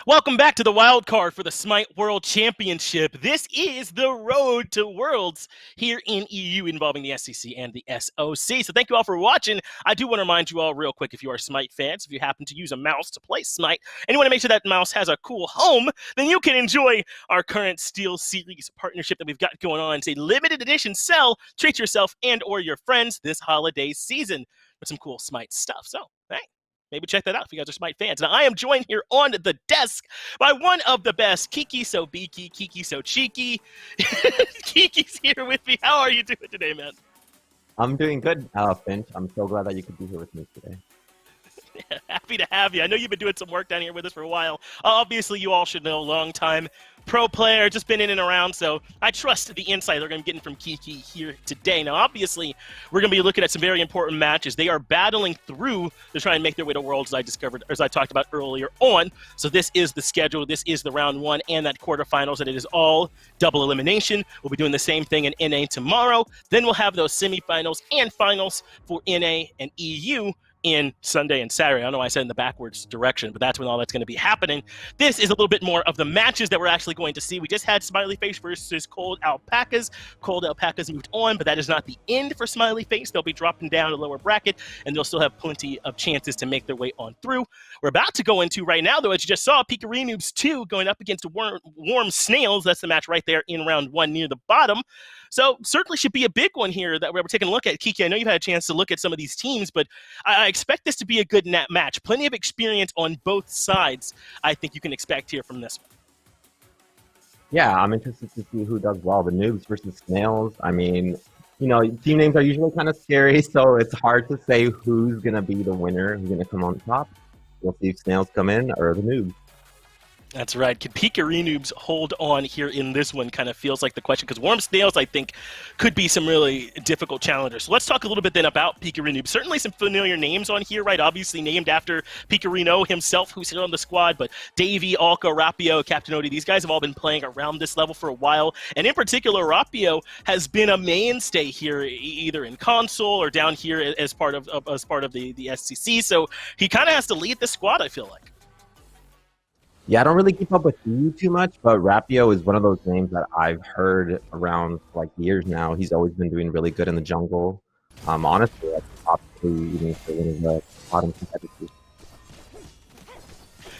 Welcome back to the Wildcard for the Smite World Championship. This is the road to Worlds here in EU involving the SWC and the SOC. So thank you all for watching. I do want to remind you all real quick, if you are Smite fans, if you happen to use a mouse to play Smite and you want to make sure that mouse has a cool home, then you can enjoy our current Steel Series partnership that we've got going on. It's a limited edition sell. Treat yourself and or your friends this holiday season with some cool Smite stuff. So, hey. Maybe check that out if you guys are Smite fans. Now, I am joined here on the desk by one of the best, Kiki So Beaky, Kiki So Cheeky. Kiki's here with me. How are you doing today, man? I'm doing good, Finch. I'm so glad that you could be here with me today. Happy to have you. I know you've been doing some work down here with us for a while. Obviously, you all should know, long-time pro player, just been in and around, so I trust the insight they're going to be getting from Kiki here today. Now, obviously, we're going to be looking at some very important matches. They are battling through to try and make their way to Worlds, as I talked about earlier on. So this is the schedule. This is the round one and that quarterfinals, and it is all double elimination. We'll be doing the same thing in NA tomorrow. Then we'll have those semifinals and finals for NA and EU in Sunday and Saturday. I don't know why I said in the backwards direction, but that's when all that's going to be happening. This is a little bit more of the matches that we're actually going to see. We just had Smiley Face versus Cold Alpacas. Cold Alpacas moved on, but that is not the end for Smiley Face. They'll be dropping down a lower bracket, and they'll still have plenty of chances to make their way on through. We're about to go into right now, though, as you just saw, Pikarinoobs 2 going up against Warm Snails. That's the match right there in round one near the bottom. So certainly should be a big one here that we're taking a look at. Kiki, I know you've had a chance to look at some of these teams, but I expect this to be a good match. Plenty of experience on both sides, I think you can expect here from this one. Yeah, I'm interested to see who does well. The Noobs versus Snails. I mean, you know, team names are usually kind of scary, so it's hard to say who's going to be the winner, who's going to come on top. We'll see if Snails come in or the Noobs. That's right. Can Pikarinoobs hold on here in this one? Kind of feels like the question, because Warm Snails, I think, could be some really difficult challengers. So let's talk a little bit then about Pikarinoobs. Certainly some familiar names on here, right? Obviously named after Pikarino himself, who's here on the squad, but Davey, Alka, Rapio, Captain Odi, these guys have all been playing around this level for a while. And in particular, Rapio has been a mainstay here, either in console or down here as part of the SCC. So he kind of has to lead the squad, I feel like. Yeah, I don't really keep up with you too much, but Rapio is one of those names that I've heard around for like years now. He's always been doing really good in the jungle. Honestly, that's top 3 even for one of the bottom competitors.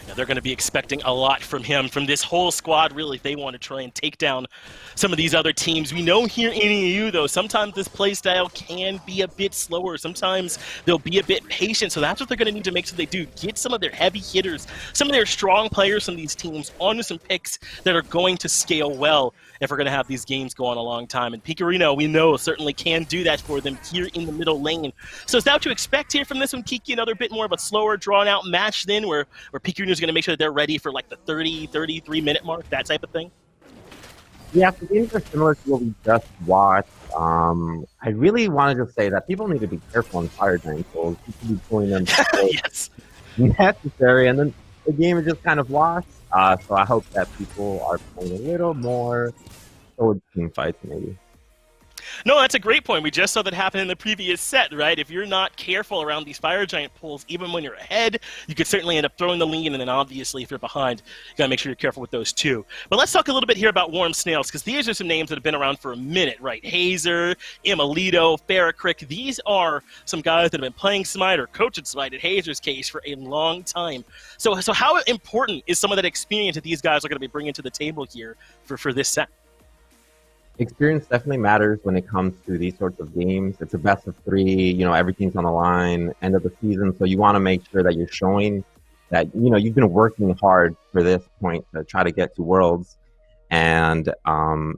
Now, they're going to be expecting a lot from him, from this whole squad, really, if they want to try and take down some of these other teams. We know here in EU, though, sometimes this play style can be a bit slower. Sometimes they'll be a bit patient, so that's what they're going to need to make sure they do. Get some of their heavy hitters, some of their strong players from these teams onto some picks that are going to scale well if we're going to have these games go on a long time. And Pikarino, we know, certainly can do that for them here in the middle lane. So is that what you expect here from this one, Kiki? Another bit more of a slower, drawn-out match then, where Pikarino's going to make sure that they're ready for like the 30, 33-minute mark, that type of thing? Yeah, the games are similar to what we just watched. I really want to just say that people need to be careful on fire giant souls. You should be pulling them yes. necessary, and then the game is just kind of lost. So I hope that people are playing a little more towards team fights, maybe. No, that's a great point. We just saw that happen in the previous set, right? If you're not careful around these fire giant pulls, even when you're ahead, you could certainly end up throwing the lead, and then obviously if you're behind, you gotta make sure you're careful with those too. But let's talk a little bit here about Warm Snails, because these are some names that have been around for a minute, right? Hazer, Imelito, Farrakrick, these are some guys that have been playing Smite or coaching Smite, in Hazer's case, for a long time. So how important is some of that experience that these guys are going to be bringing to the table here for this set? Experience definitely matters when it comes to these sorts of games. It's a best of 3, you know, everything's on the line, end of the season. So you want to make sure that you're showing that, you know, you've been working hard for this point to try to get to Worlds. And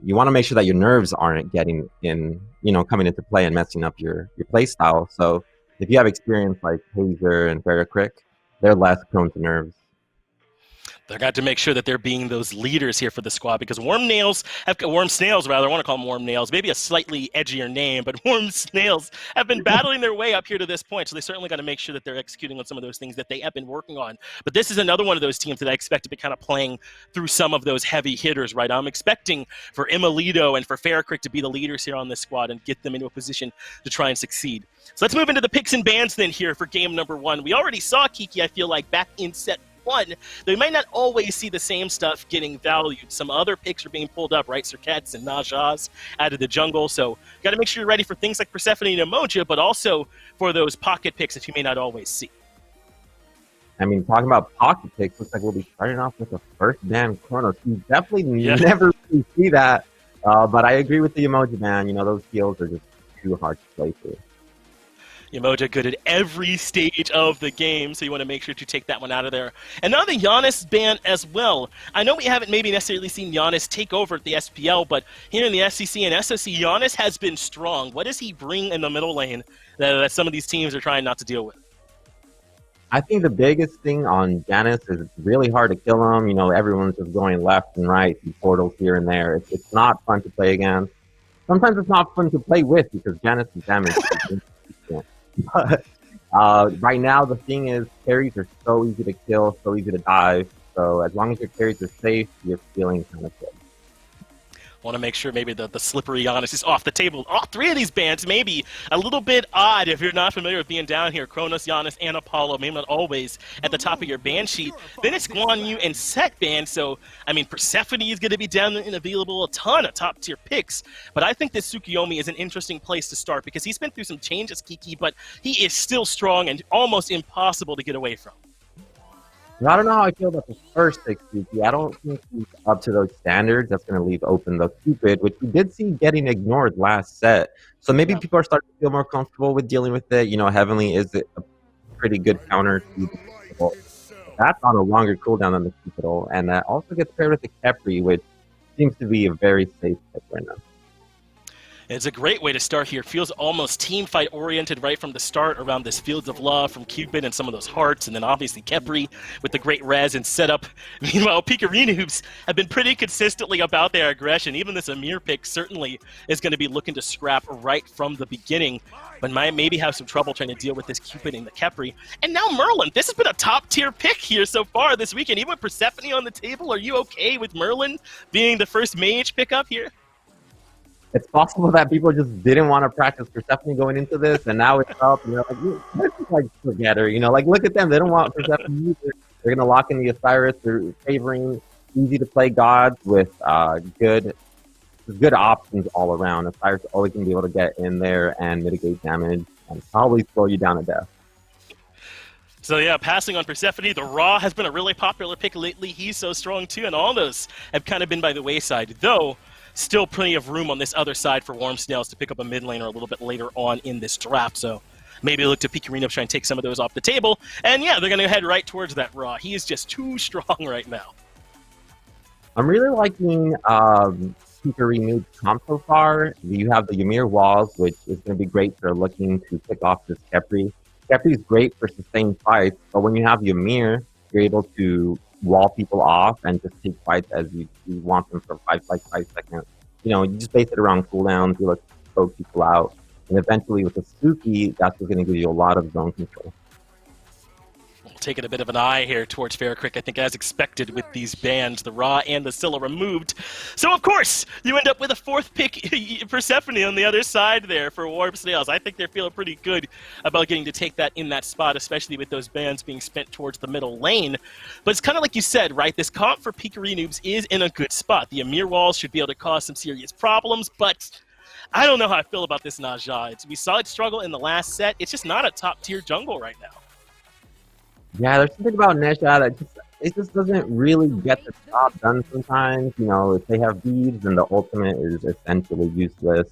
you want to make sure that your nerves aren't getting in, you know, coming into play and messing up your play style. So if you have experience like Hazer and Farrakrick, they're less prone to nerves. They've got to make sure that they're being those leaders here for the squad, because Warm Snails, I want to call them Warm Nails, maybe a slightly edgier name, but Warm Snails have been battling their way up here to this point, so they certainly got to make sure that they're executing on some of those things that they have been working on. But this is another one of those teams that I expect to be kind of playing through some of those heavy hitters, right? I'm expecting for Imelito and for Farrakrick to be the leaders here on this squad and get them into a position to try and succeed. So let's move into the picks and bans then here for game number 1. We already saw Kiki, I feel like, back in set one, they might not always see the same stuff getting valued. Some other picks are being pulled up, right? Serkets and Najas out of the jungle. So got to make sure you're ready for things like Persephone and Emoja, but also for those pocket picks that you may not always see. I mean, talking about pocket picks, looks like we'll be starting off with the first ban Chronos. You definitely never really see that, but I agree with the Emoji ban. You know, those heals are just too hard to play through. Emoja good at every stage of the game, so you want to make sure to take that one out of there. And now the Giannis ban as well. I know we haven't maybe necessarily seen Giannis take over at the SPL, but here in the SCC and SOC, Giannis has been strong. What does he bring in the middle lane that some of these teams are trying not to deal with? I think the biggest thing on Janus is it's really hard to kill him. You know, everyone's just going left and right, through portals here and there. It's not fun to play against. Sometimes it's not fun to play with because Janus is damaged. But right now, the thing is, carries are so easy to kill, so easy to dive. So as long as your carries are safe, you're feeling kind of good. Want to make sure maybe the slippery Giannis is off the table. All three of these bans may be a little bit odd if you're not familiar with being down here. Chronos, Giannis, and Apollo, maybe not always at the top of your ban sheet. Then it's Guan Yu and Set ban, so, I mean, Persephone is going to be down and available, a ton of top-tier picks. But I think this Tsukuyomi is an interesting place to start because he's been through some changes, Kiki, but he is still strong and almost impossible to get away from. I don't know how I feel about the first 6 Kiki. I don't think he's up to those standards. That's going to leave open the Cupid, which we did see getting ignored last set. So maybe people are starting to feel more comfortable with dealing with it. You know, Heavenly is a pretty good counter to the Cupidal. That's on a longer cooldown than the Cupidal, and that also gets paired with the Khepri, which seems to be a very safe pick right now. It's a great way to start here. Feels almost team fight oriented right from the start around this Fields of Love from Cupid and some of those hearts, and then obviously Khepri with the great res and setup. Meanwhile, Pikarinoobs have been pretty consistently about their aggression. Even this Amir pick certainly is going to be looking to scrap right from the beginning, but might maybe have some trouble trying to deal with this Cupid and the Khepri. And now Merlin. This has been a top tier pick here so far this weekend. Even with Persephone on the table, are you okay with Merlin being the first mage pickup here? It's possible that people just didn't want to practice Persephone going into this, and now it's up, and they're like, let's like forget her. You know, like, look at them. They don't want Persephone either. They're going to lock in the Osiris. They're favoring easy-to-play gods with good options all around. Osiris is always going to be able to get in there and mitigate damage and probably slow you down to death. So yeah, passing on Persephone, the Raw has been a really popular pick lately. He's so strong too, and all those have kind of been by the wayside, though still plenty of room on this other side for Warm Snails to pick up a mid laner a little bit later on in this draft. So maybe look to Pikarinoobs, try and take some of those off the table. And yeah, they're going to head right towards that Raw. He is just too strong right now. I'm really liking Pikarinoobs' comp so far. You have the Ymir walls, which is going to be great for looking to pick off this Khepri. Khepri is great for sustained fights, but when you have Ymir, you're able to wall people off and just take fights as you want them for 5 seconds. You know, you just base it around cooldowns, you look to poke people out, and eventually with the Suki, that's what's going to give you a lot of zone control. Taking a bit of an eye here towards Faircrick, I think, as expected with these bans, the Ra and the Scylla removed. So, of course, you end up with a 4th pick, Persephone, on the other side there for Warm Snails. I think they're feeling pretty good about getting to take that in that spot, especially with those bans being spent towards the middle lane. But it's kind of like you said, right? This comp for Pikarinoobs is in a good spot. The Amir walls should be able to cause some serious problems, but I don't know how I feel about this Naja. We saw it struggle in the last set. It's just not a top-tier jungle right now. Yeah, there's something about Nesha that just doesn't really get the job done sometimes. You know, if they have beads, then the ultimate is essentially useless.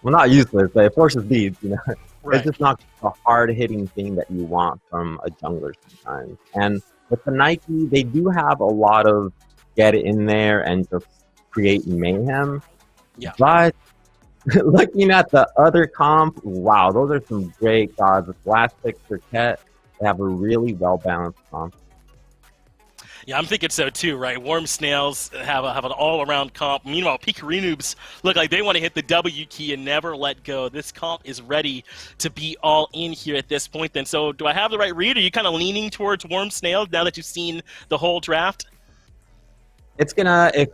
Well, not useless, but it forces beads, you know. Right. It's just not a hard-hitting thing that you want from a jungler sometimes. And with the Nike, they do have a lot of get in there and just create mayhem. Yeah. But looking at the other comp, wow, those are some great gods. With last pick for Ket, they have a really well-balanced comp. Yeah, I'm thinking so too, right? Warm Snails have an all-around comp. Meanwhile, Pikarinoobs look like they want to hit the W key and never let go. This comp is ready to be all in here at this point then. So do I have the right read? Are you kind of leaning towards Warm Snails now that you've seen the whole draft? It's gonna, if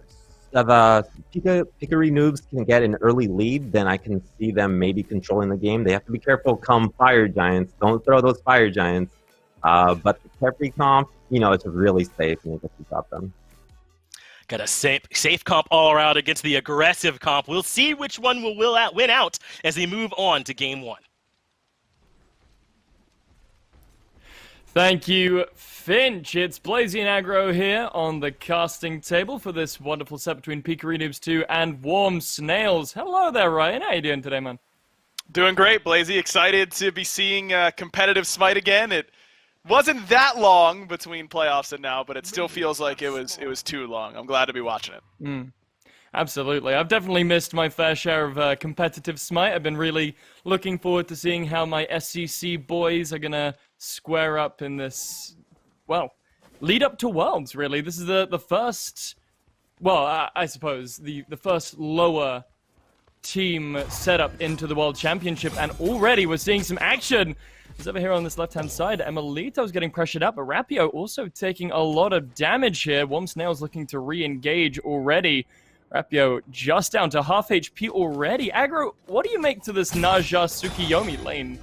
the Pikarinoobs can get an early lead, then I can see them maybe controlling the game. They have to be careful come Fire Giants. Don't throw those Fire Giants. But the carefree comp, it's really safe and you get to drop them. Got a safe comp all around against the aggressive comp. We'll see which one will win out as we move on to game 1. Thank you, Finch. It's Blazing Aggro here on the casting table for this wonderful set between Pikarinoobs 2 and Warm Snails. Hello there, Ryan. How you doing today, man? Doing great, Blazy. Excited to be seeing competitive Smite again. It wasn't that long between playoffs and now, but it still feels like it was too long. I'm glad to be watching it. Absolutely. I've definitely missed my fair share of competitive Smite. I've been really looking forward to seeing how my SWC boys are going to square up in this, well, lead up to Worlds, really. This is the first, well, I suppose, the first lower team setup into the World Championship, and already we're seeing some action. As over here on this left-hand side, Emilito's getting pressured up, but Rapio also taking a lot of damage here. Warm Snails looking to re-engage already. Rapio just down to half HP already. Aggro, what do you make to this Naja Tsukiyomi lane?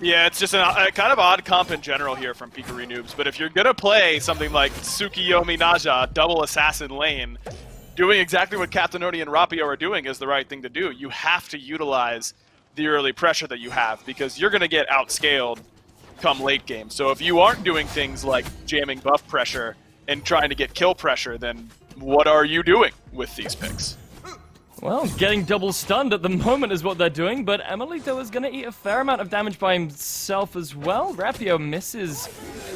Yeah, it's just a kind of odd comp in general here from Pikarinoobs, but if you're going to play something like Tsukiyomi Naja, double assassin lane, doing exactly what Catanoni and Rapio are doing is the right thing to do. You have to utilize the early pressure that you have, because you're going to get outscaled come late game. So if you aren't doing things like jamming buff pressure and trying to get kill pressure, then what are you doing with these picks? Well, getting double stunned at the moment is what they're doing, but Emilito is going to eat a fair amount of damage by himself as well. Rapio misses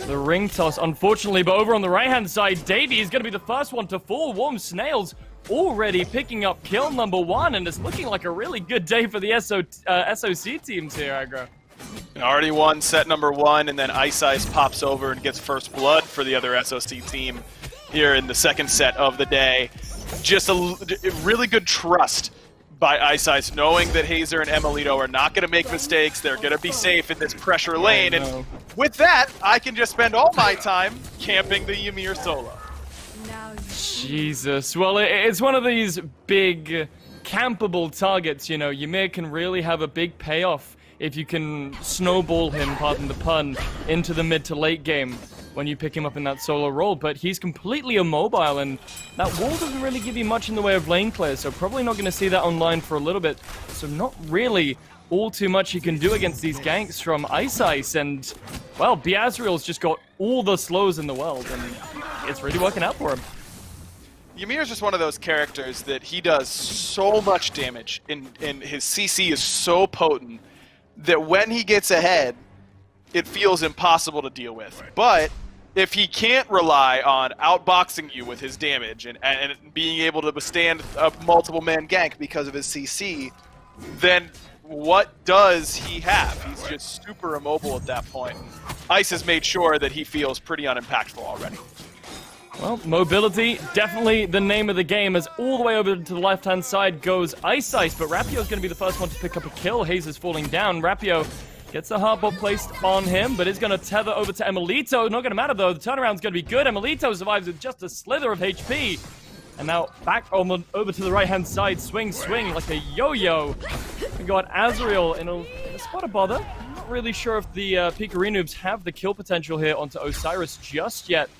the ring toss, unfortunately, but over on the right-hand side, Davey is going to be the first one to fall. Warm Snails already picking up kill number 1, and it's looking like a really good day for the SOC teams here, Aggro. Already won set number 1, and then Ice pops over and gets first blood for the other SOC team here in the second set of the day. Just a really good trust by Ice, knowing that Hazer and Emilito are not going to make mistakes. They're going to be safe in this pressure lane, and with that, I can just spend all my time camping the Ymir solo. Jesus. Well, it's one of these big campable targets, Ymir can really have a big payoff if you can snowball him, pardon the pun, into the mid to late game when you pick him up in that solo role, but he's completely immobile, and that wall doesn't really give you much in the way of lane clear, so probably not going to see that online for a little bit, so not really all too much you can do against these ganks from Ice, and, well, Beazriel's just got all the slows in the world, and it's really working out for him. Ymir's just one of those characters that he does so much damage, and his CC is so potent that when he gets ahead, it feels impossible to deal with. But if he can't rely on outboxing you with his damage and being able to withstand a multiple man gank because of his CC, then what does he have? He's just super immobile at that point. Ice has made sure that he feels pretty unimpactful already. Well, mobility, definitely the name of the game, as all the way over to the left-hand side goes Ice, but Rapio's going to be the first one to pick up a kill. Hayes is falling down. Rapio gets the hardball placed on him, but is going to tether over to Emilito. Not going to matter, though. The turnaround's going to be good. Emilito survives with just a slither of HP. And now back over to the right-hand side. Swing like a yo-yo. We got Azrael in a spot of bother. I'm not really sure if the Pikarinoobs have the kill potential here onto Osiris just yet.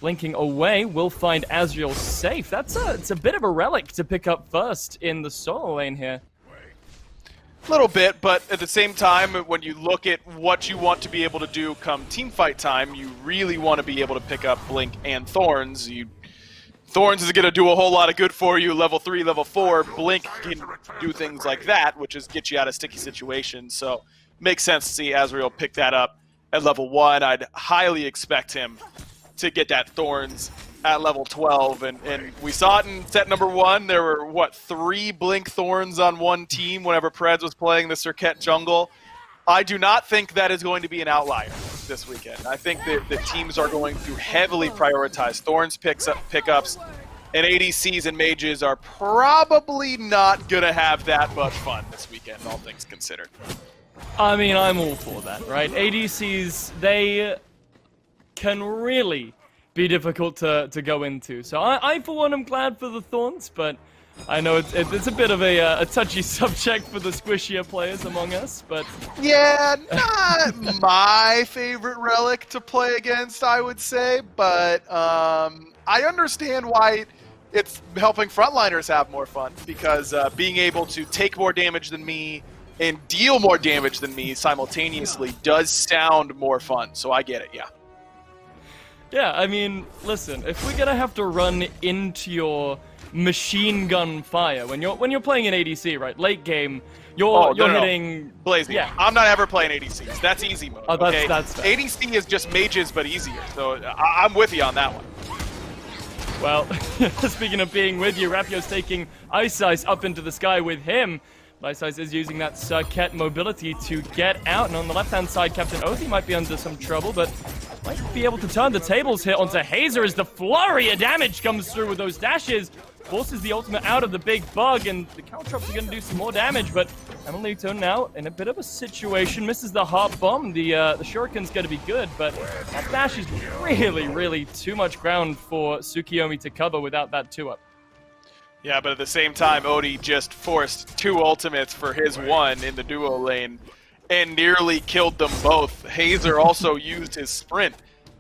Blinking away, we'll find Azrael safe. It's a bit of a relic to pick up first in the solo lane here. A little bit, but at the same time, when you look at what you want to be able to do come teamfight time, you really want to be able to pick up Blink and Thorns. Thorns is going to do a whole lot of good for you, level 3, level 4. Blink can do things like that, which is get you out of sticky situations. So makes sense to see Azrael pick that up at level 1. I'd highly expect him to get that Thorns at level 12, and we saw it in set number 1. There were, what, 3 Blink Thorns on one team whenever Preds was playing the Circuit jungle. I do not think that is going to be an outlier this weekend. I think that the teams are going to heavily prioritize Thorns pickups, and ADCs and mages are probably not going to have that much fun this weekend, all things considered. I mean, I'm all for that, right? ADCs, they can really be difficult to go into. So I for one, am glad for the Thorns, but I know it's a bit of a touchy subject for the squishier players among us, but Yeah, not my favorite relic to play against, I would say, but I understand why it's helping frontliners have more fun, because being able to take more damage than me and deal more damage than me simultaneously does sound more fun, so I get it, yeah. yeah, I mean, listen, if we're gonna have to run into your machine gun fire when you're playing an ADC, right? Late game, you're hitting Blazing. Yeah. I'm not ever playing ADCs. That's easy mode. Oh, okay? that's fair. ADC is just mages but easier. So I'm with you on that one. Well, speaking of being with you, Rapio's taking Ice up into the sky with him. Ice is using that circuit mobility to get out, and on the left-hand side, Captain Othi might be under some trouble, but might be able to turn the tables here onto Hazer as the flurry of damage comes through with those dashes. Forces the ultimate out of the big bug, and the Caltrops are going to do some more damage, but Amelito now in a bit of a situation. Misses the heart bomb. The shuriken's going to be good, but that dash is really too much ground for Tsukiyomi to cover without that 2-up. Yeah, but at the same time, Odie just forced 2 ultimates for his 1 in the duo lane and nearly killed them both. Hazer also used his sprint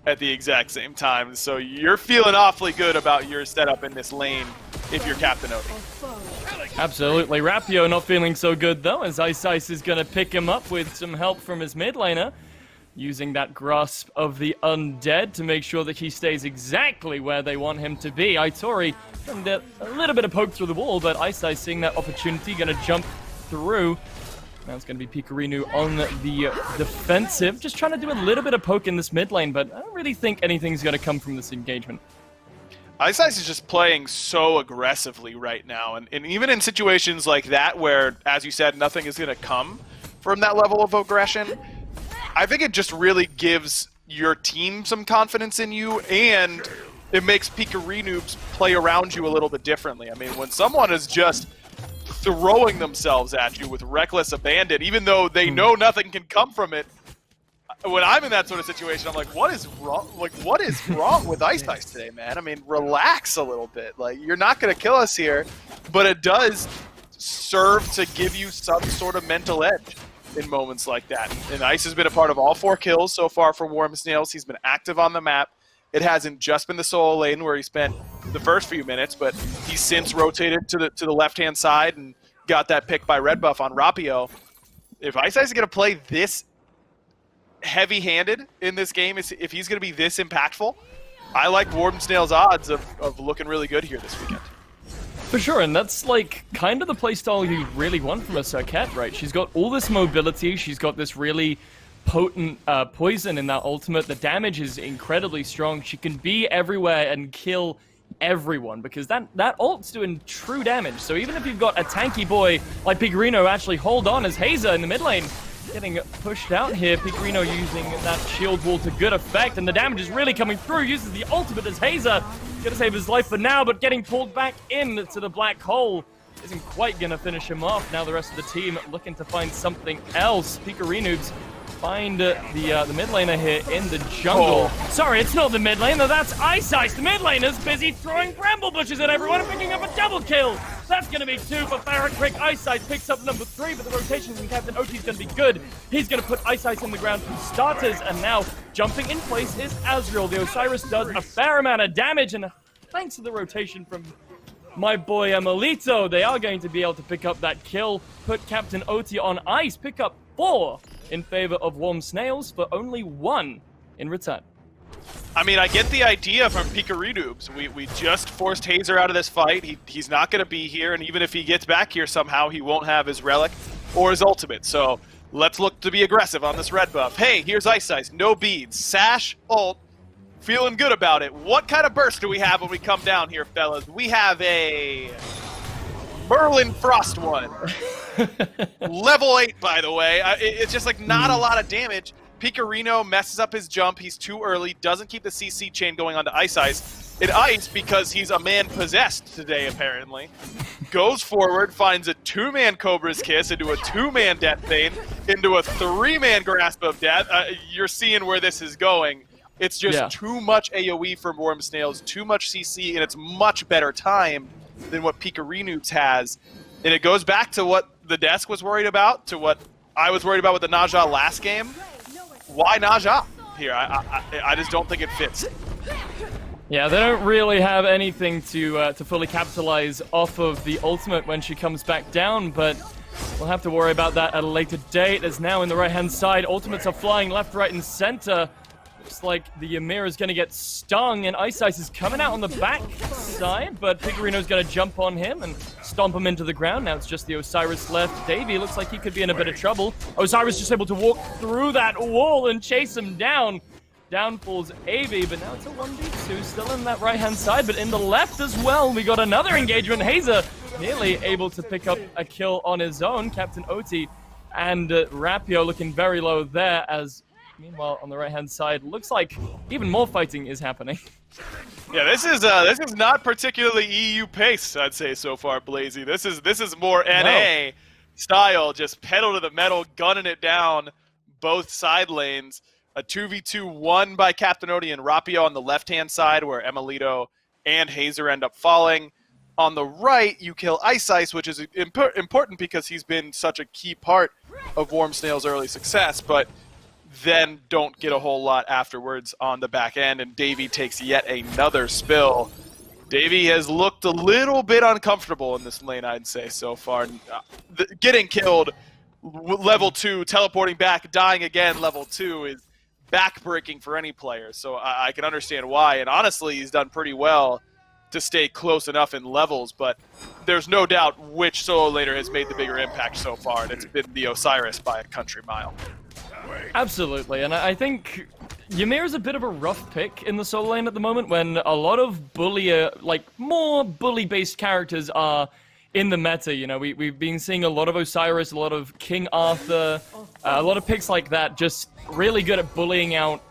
at the exact same time, so you're feeling awfully good about your setup in this lane if you're Captain Odie. Absolutely. Rapio not feeling so good, though, as Ice is going to pick him up with some help from his mid laner, using that grasp of the undead to make sure that he stays exactly where they want him to be. Aitori trying to get a little bit of poke through the wall, but Ice seeing that opportunity, going to jump through. Now it's going to be Pikarinu on the defensive, just trying to do a little bit of poke in this mid lane, but I don't really think anything's going to come from this engagement. Ice is just playing so aggressively right now, and even in situations like that where, as you said, nothing is going to come from that level of aggression, I think it just really gives your team some confidence in you, and it makes Pikarinoobs play around you a little bit differently. I mean, when someone is just throwing themselves at you with reckless abandon, even though they know nothing can come from it, when I'm in that sort of situation, I'm like, what is wrong? Like, what is wrong with Ice today, man? I mean, relax a little bit. Like, you're not going to kill us here, but it does serve to give you some sort of mental edge in moments like that. And Ice has been a part of all 4 kills so far for Warm Snails. He's been active on the map. It hasn't just been the solo lane where he spent the first few minutes, but he's since rotated to the left-hand side and got that pick by Red Buff on Rapio. If Ice is going to play this heavy-handed in this game, if he's going to be this impactful, I like Warm Snail's odds of looking really good here this weekend. For sure, and that's like kind of the playstyle you really want from a Circuit, right? She's got all this mobility, she's got this really potent poison in that ultimate. The damage is incredibly strong. She can be everywhere and kill everyone because that ult's doing true damage. So even if you've got a tanky boy like Pikarino actually hold on as Hazer in the mid lane, getting pushed out here, Pikarino using that shield wall to good effect, and the damage is really coming through, uses the ultimate as Hazer, gonna save his life for now, but getting pulled back into the black hole isn't quite gonna finish him off. Now the rest of the team looking to find something else. Pikarinoobs find the mid laner here in the jungle. Oh. Sorry, it's not the mid laner, that's Ice. The mid laner's busy throwing bramble bushes at everyone and picking up a double kill. That's going to be 2 for Farrah Crick. Ice picks up number 3, but the rotation from Captain Oti's going to be good. He's going to put Ice in the ground for starters, and now jumping in place is Azrael. The Osiris does a fair amount of damage, and thanks to the rotation from my boy Amelito, they are going to be able to pick up that kill, put Captain Oti on Ice, pick up 4 in favor of Warm Snails for only 1 in return. I mean, I get the idea from Pikarinoobs. We just forced Hazer out of this fight. He's not going to be here, and even if he gets back here somehow, he won't have his relic or his ultimate. So let's look to be aggressive on this red buff. Hey, here's Ice, no beads. Sash, ult, feeling good about it. What kind of burst do we have when we come down here, fellas? We have a Merlin Frost one. Level 8, by the way. It's just like not a lot of damage. Pikarino messes up his jump. He's too early. Doesn't keep the CC chain going on to Ice. And Ice, because he's a man possessed today, apparently, goes forward, finds a 2-man Cobra's Kiss into a 2-man Death Bane, into a 3-man Grasp of Death. You're seeing where this is going. It's just too much AoE for Warm Snails, too much CC, and it's much better timed than what Pikarinoobs has. And it goes back to what the desk was worried about, to what I was worried about with the Naja last game. Why Naja here? I just don't think it fits. Yeah, they don't really have anything to fully capitalize off of the ultimate when she comes back down, but we'll have to worry about that at a later date, as now in the right-hand side, ultimates are flying left, right, and center. Looks like the Ymir is going to get stung, and Ice is coming out on the back side, but Pikarino's going to jump on him and stomp him into the ground. Now it's just the Osiris left. Davey looks like he could be in a bit of trouble. Osiris just able to walk through that wall and chase him down. Down falls Avi, but now it's a 1v2, still in that right-hand side, but in the left as well, we got another engagement. Hazer nearly able to pick up a kill on his own. Captain Oti and Rapio looking very low there, as meanwhile on the right-hand side, looks like even more fighting is happening. Yeah, this is not particularly EU pace, I'd say so far, Blazy. This is more NA style, just pedal to the metal, gunning it down both side lanes. A 2v2 won by Captain Oti and Rapio on the left-hand side, where Emilito and Hazer end up falling. On the right, you kill Ice, which is important because he's been such a key part of Warm Snail's early success, but then don't get a whole lot afterwards on the back end, and Davey takes yet another spill. Davey has looked a little bit uncomfortable in this lane, I'd say, so far. Getting killed, level 2, teleporting back, dying again, level 2, is backbreaking for any player, so I can understand why. And honestly, he's done pretty well to stay close enough in levels, but there's no doubt which solo laner has made the bigger impact so far, and it's been the Osiris by a country mile. Absolutely, and I think Ymir is a bit of a rough pick in the solo lane at the moment, when a lot of more bully-based characters are in the meta. You know, we've been seeing a lot of Osiris, a lot of King Arthur, a lot of picks like that, just really good at bullying out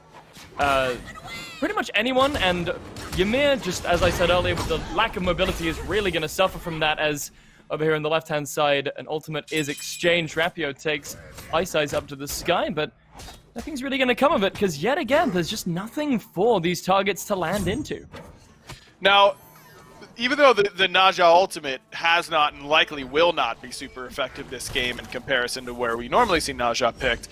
pretty much anyone, and Ymir, just as I said earlier, with the lack of mobility, is really going to suffer from that, as over here on the left-hand side, an ultimate is exchanged. Rapio takes Ice up to the sky, but nothing's really going to come of it, because yet again, there's just nothing for these targets to land into. Now, even though the Naja ultimate has not and likely will not be super effective this game in comparison to where we normally see Naja picked,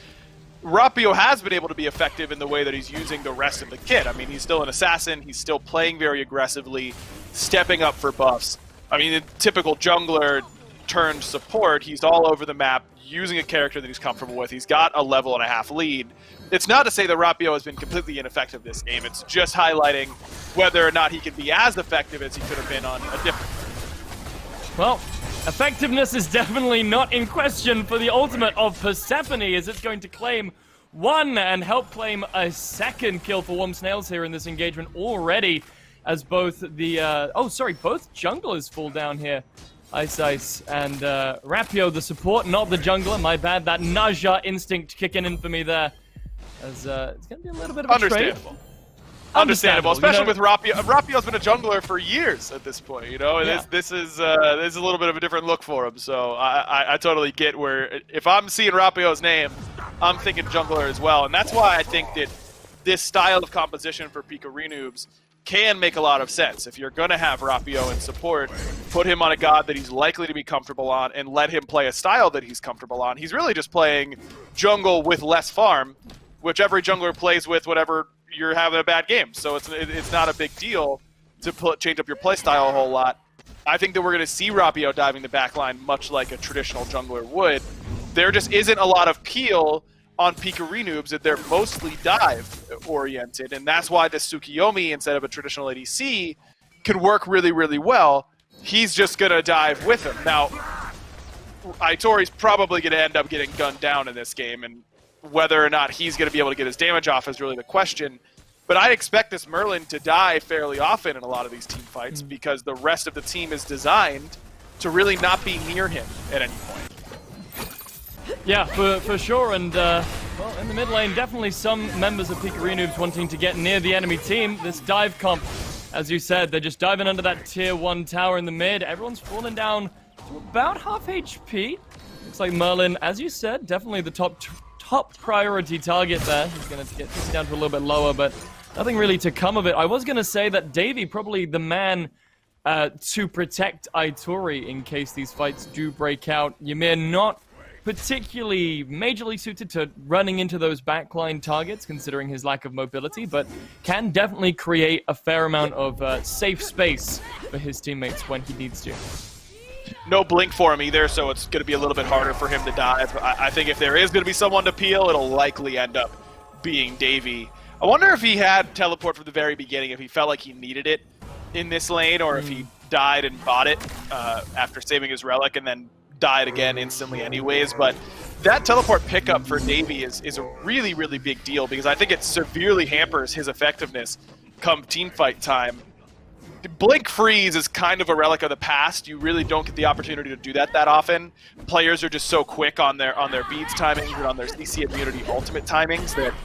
Rapio has been able to be effective in the way that he's using the rest of the kit. I mean, he's still an assassin, he's still playing very aggressively, stepping up for buffs. I mean, the typical jungler turned support, he's all over the map, using a character that he's comfortable with. He's got a level and a half lead. It's not to say that Rapio has been completely ineffective this game. It's just highlighting whether or not he can be as effective as he could have been on a different... Well, effectiveness is definitely not in question for the ultimate of Persephone, as it's going to claim one and help claim a second kill for Warm Snails here in this engagement already, as both the... both junglers fall down here. Ice and Rapio, the support, not the jungler. My bad, that Naja instinct kicking in for me there. As it's going to be a little bit of a Understandable. Understandable, especially with Rapio. Rapio's been a jungler for years at this point, you know? Yeah. This is a little bit of a different look for him, so I totally get where... If I'm seeing Rapio's name, I'm thinking jungler as well, and that's why I think that this style of composition for Pikarinoobs can make a lot of sense. If you're going to have Rapio in support, put him on a god that he's likely to be comfortable on and let him play a style that he's comfortable on. He's really just playing jungle with less farm, which every jungler plays with whenever you're having a bad game. So it's not a big deal to change up your playstyle a whole lot. I think that we're going to see Rapio diving the backline much like a traditional jungler would. There just isn't a lot of peel on Pikarinoobs, that they're mostly dive-oriented, and that's why the Tsukiyomi, instead of a traditional ADC, can work really, really well. He's just going to dive with him. Now, Aitori's probably going to end up getting gunned down in this game, and whether or not he's going to be able to get his damage off is really the question. But I expect this Merlin to die fairly often in a lot of these team fights because the rest of the team is designed to really not be near him at any point. Yeah, for sure, and well, in the mid lane, definitely some members of Pikarinoobs wanting to get near the enemy team. This dive comp, as you said, they're just diving under that tier 1 tower in the mid. Everyone's falling down to about half HP. Looks like Merlin, as you said, definitely the top priority target there. He's going to get this down to a little bit lower, but nothing really to come of it. I was going to say that Davey, probably the man to protect Itori in case these fights do break out. Ymir not particularly majorly suited to running into those backline targets, considering his lack of mobility, but can definitely create a fair amount of safe space for his teammates when he needs to. No blink for him either, so it's going to be a little bit harder for him to dive. I think if there is going to be someone to peel, it'll likely end up being Davey. I wonder if he had teleport from the very beginning, if he felt like he needed it in this lane, or if he died and bought it after saving his relic and then died again instantly anyways. But that teleport pickup for Davey is a really, really big deal, because I think it severely hampers his effectiveness come teamfight time. Blink freeze is kind of a relic of the past. You really don't get the opportunity to do that often. Players are just so quick on their beads timings and on their CC immunity ultimate timings that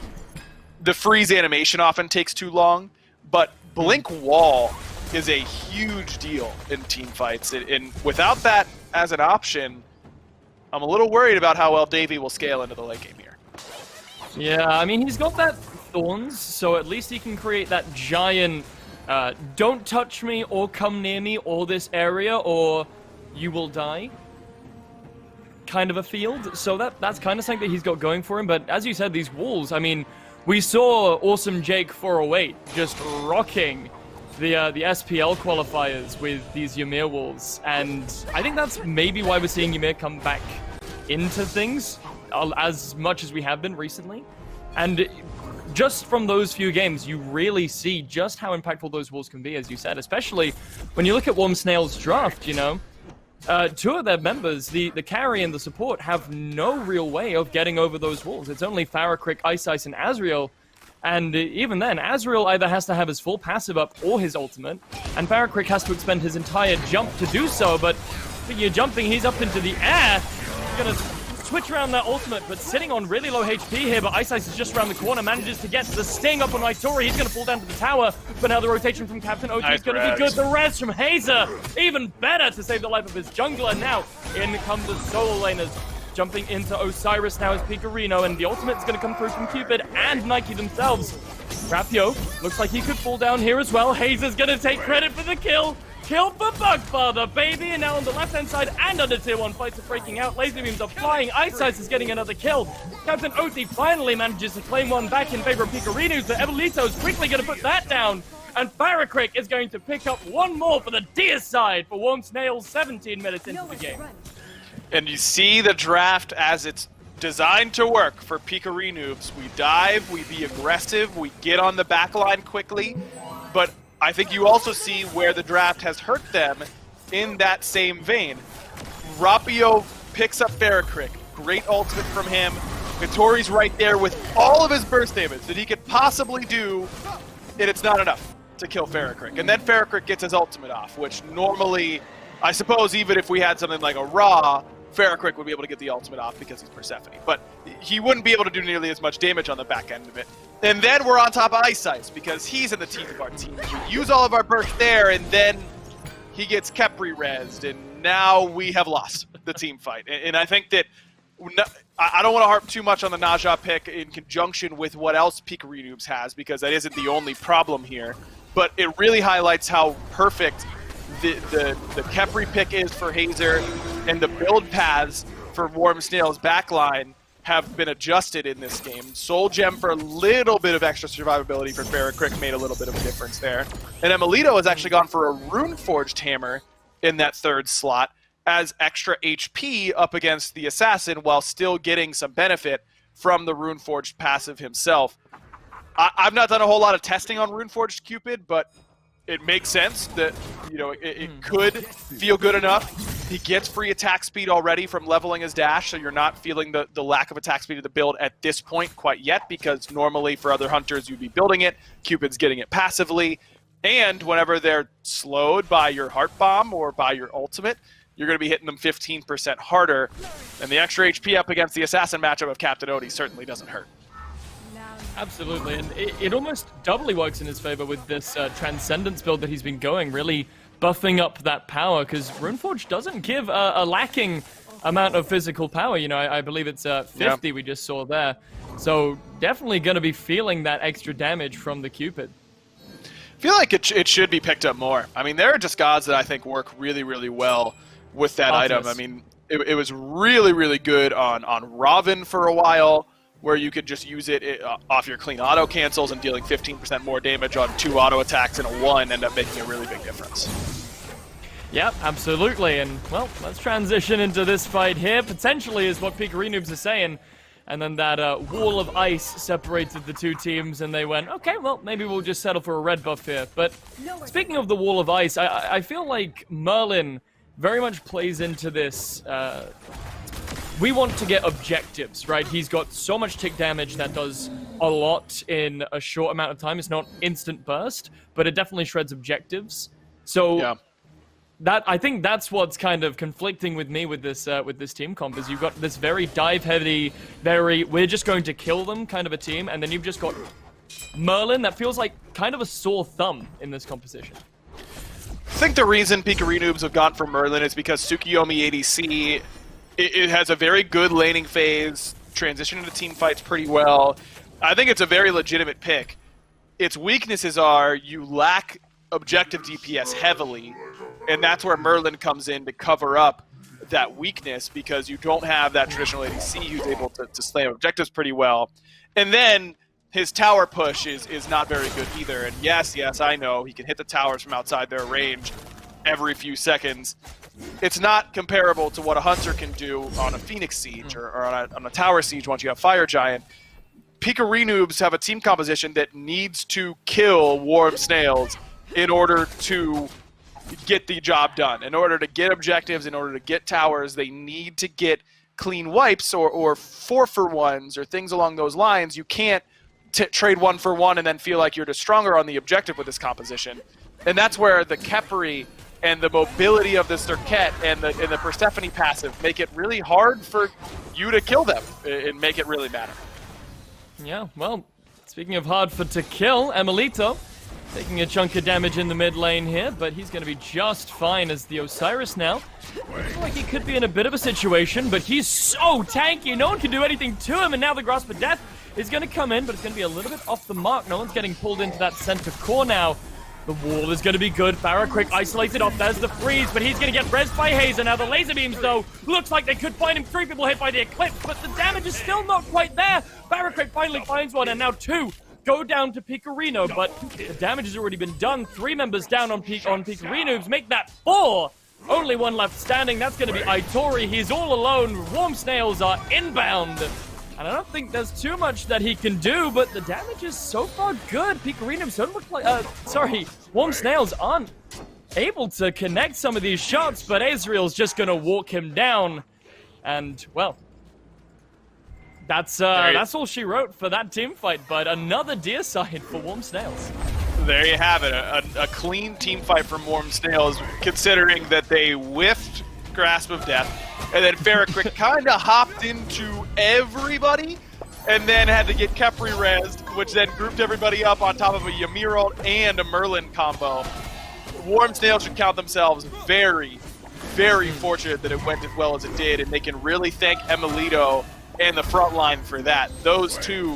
the freeze animation often takes too long. But blink wall is a huge deal in team fights, and without that as an option, I'm a little worried about how well Davey will scale into the late game here. Yeah, I mean, he's got that Thorns, so at least he can create that giant don't touch me or come near me or this area or you will die kind of a field. So that's kind of something that he's got going for him. But as you said, these walls, I mean, we saw Awesome Jake 408 just rocking the SPL qualifiers with these Ymir walls, and I think that's maybe why we're seeing Ymir come back into things as much as we have been recently. And just from those few games, you really see just how impactful those walls can be, as you said, especially when you look at Warm Snails' draft, you know. Two of their members, the carry and the support, have no real way of getting over those walls. It's only Farrakrik, Ice, and Azriel. And even then, Azriel either has to have his full passive up or his ultimate, and Farrakrik has to expend his entire jump to do so, but when you're jumping, he's up into the air. He's gonna switch around that ultimate, but sitting on really low HP here, but Ice is just around the corner, manages to get the sting up on Itori. He's gonna fall down to the tower, but now the rotation from Captain OT is gonna be good. The res from Hazer, even better to save the life of his jungler. Now, in come the solo laners. Jumping into Osiris now is Pikarino, and the ultimate's going to come through from Cupid and Nike themselves. Rapio looks like he could fall down here as well. Hazer's going to take credit for the kill. Kill for Bugfather, baby! And now on the left-hand side and under tier 1, fights are breaking out. Laser beams are flying. Ice is getting another kill. Captain Oti finally manages to claim one back in favor of Pikarinoobs, but Evolito's quickly going to put that down. And Farrakrik is going to pick up one more for the Deer side for Warm Snails 17 minutes into the game. And you see the draft as it's designed to work for Pikarinoobs. We dive, we be aggressive, we get on the back line quickly, but I think you also see where the draft has hurt them in that same vein. Rapio picks up Farrakrik. Great ultimate from him. Vitori's right there with all of his burst damage that he could possibly do, and it's not enough to kill Farrakrik. And then Farrakrik gets his ultimate off, which normally, I suppose even if we had something like a Ra, Farrakrik would be able to get the ultimate off because he's Persephone. But he wouldn't be able to do nearly as much damage on the back end of it. And then we're on top of Ice because he's in the teeth of our team. We use all of our burst there, and then he gets Kepri rezzed, and now we have lost the team fight. And I think that I don't want to harp too much on the Naja pick in conjunction with what else Pikarinoobs has, because that isn't the only problem here. But it really highlights how perfect the Kepri pick is for Hazer, and the build paths for Warm Snails' backline have been adjusted in this game. Soul Gem for a little bit of extra survivability for Farrakrik made a little bit of a difference there. And Emilito has actually gone for a Runeforged Hammer in that third slot as extra HP up against the Assassin while still getting some benefit from the Runeforged passive himself. I've not done a whole lot of testing on Runeforged Cupid, but it makes sense that, you know, it could feel good enough. He gets free attack speed already from leveling his dash, so you're not feeling the lack of attack speed of the build at this point quite yet, because normally for other hunters you'd be building it, Cupid's getting it passively, and whenever they're slowed by your Heart Bomb or by your ultimate, you're going to be hitting them 15% harder, and the extra HP up against the Assassin matchup of Captain Odie certainly doesn't hurt. Absolutely, and it almost doubly works in his favor with this Transcendence build that he's been going, really buffing up that power, because Runeforge doesn't give a lacking amount of physical power. You know, I believe it's 50 we just saw there. So definitely going to be feeling that extra damage from the Cupid. I feel like it should be picked up more. I mean, there are just gods that I think work really, really well with that item. I mean, it was really, really good on Robin for a while, where you could just use it off your clean auto cancels and dealing 15% more damage on 2 auto attacks and a 1 end up making a really big difference. Yep, absolutely. And, well, let's transition into this fight here. Potentially is what Pikarinoobs are saying. And then that wall of ice separated the two teams, and they went, okay, well, maybe we'll just settle for a red buff here. But speaking of the wall of ice, I feel like Merlin very much plays into this. We want to get objectives, right? He's got so much tick damage that does a lot in a short amount of time. It's not instant burst, but it definitely shreds objectives. So... yeah. I think that's what's kind of conflicting with me with this team comp, is you've got this very dive-heavy, we're just going to kill them kind of a team, and then you've just got Merlin that feels like kind of a sore thumb in this composition. I think the reason Pikarinoobs have gone for Merlin is because Tsukiyomi ADC, it has a very good laning phase, transition into team fights pretty well. I think it's a very legitimate pick. Its weaknesses are you lack objective DPS heavily, and that's where Merlin comes in to cover up that weakness, because you don't have that traditional ADC who's able to slam objectives pretty well. And then his tower push is not very good either. And yes, I know, he can hit the towers from outside their range every few seconds. It's not comparable to what a Hunter can do on a Phoenix Siege or on a Tower Siege once you have Fire Giant. Pikarinoobs have a team composition that needs to kill Warm Snails in order to get the job done. In order to get objectives, in order to get towers, they need to get clean wipes or 4-for-1s or things along those lines. You can't trade 1-for-1 and then feel like you're just stronger on the objective with this composition. And that's where the Khepri and the mobility of the Serket and the Persephone passive make it really hard for you to kill them and make it really matter. Yeah, well, speaking of hard to kill, Emilito taking a chunk of damage in the mid lane here, but he's going to be just fine as the Osiris now. I feel like he could be in a bit of a situation, but he's so tanky, no one can do anything to him, and now the Grasp of Death is going to come in, but it's going to be a little bit off the mark. No one's getting pulled into that center core now. The wall is going to be good. Farah quick isolated off. There's the freeze, but he's going to get rezzed by Hazer. Now the laser beams, though, looks like they could find him. 3 people hit by the Eclipse, but the damage is still not quite there. Farah quick finally finds one, and now 2 go down to Pikarino, but the damage has already been done. 3 members down on Pikarinoobs, make that 4. Only 1 left standing. That's going to be Aitori. He's all alone. Warm Snails are inbound. And I don't think there's too much that he can do, but the damage is so far good. Pikarinoobs don't look like... Warm Snails aren't able to connect some of these shots, but Ezreal's just going to walk him down. And, well... That's all she wrote for that team fight, but another deer side for Warm Snails. There you have it, a clean team fight from Warm Snails, considering that they whiffed Grasp of Death, and then Farrakrick kind of hopped into everybody, and then had to get Khepri rezzed, which then grouped everybody up on top of a Ymir ult and a Merlin combo. Warm Snails should count themselves very, very fortunate that it went as well as it did, and they can really thank Emilito and the front line for that. Those 2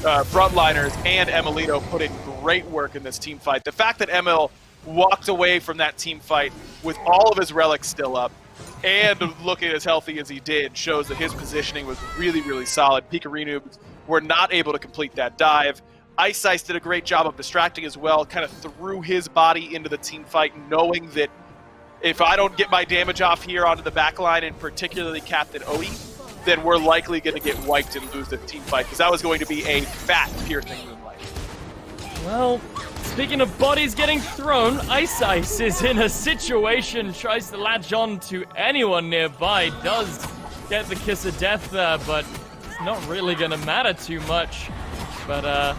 frontliners and Emilito put in great work in this team fight. The fact that Emil walked away from that team fight with all of his relics still up and looking as healthy as he did shows that his positioning was really, really solid. Pikarinoobs were not able to complete that dive. Ice Ice did a great job of distracting as well, kind of threw his body into the team fight, knowing that if I don't get my damage off here onto the back line, and particularly Captain Oe, then we're likely going to get wiped and lose the team fight, because that was going to be a fat piercing moonlight. Well, speaking of bodies getting thrown, Ice Ice is in a situation, tries to latch on to anyone nearby, does get the kiss of death there, but it's not really going to matter too much. But,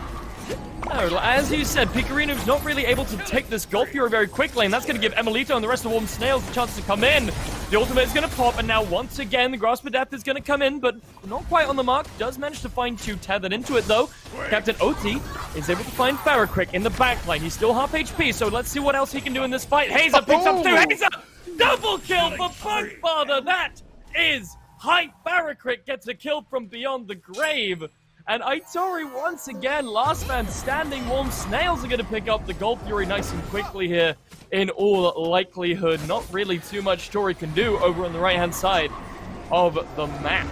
no, as you said, Pikarinoobs not really able to take this Gulf Fury very quickly, and that's going to give Emilito and the rest of Warm Snails a chance to come in. The ultimate is going to pop, and now once again, the Grasp of Death is going to come in, but not quite on the mark. Does manage to find 2 tethered into it, though. Captain Oti is able to find Farrakrick in the backline. He's still half HP, so let's see what else he can do in this fight. Hazer picks up 2. Hazer! Double kill for Bugfather! That is hype. Farrakrick gets a kill from beyond the grave. And Itori once again, last man standing warm. Snails are going to pick up the Gold Fury nice and quickly here in all likelihood. Not really too much Tori can do over on the right-hand side of the map.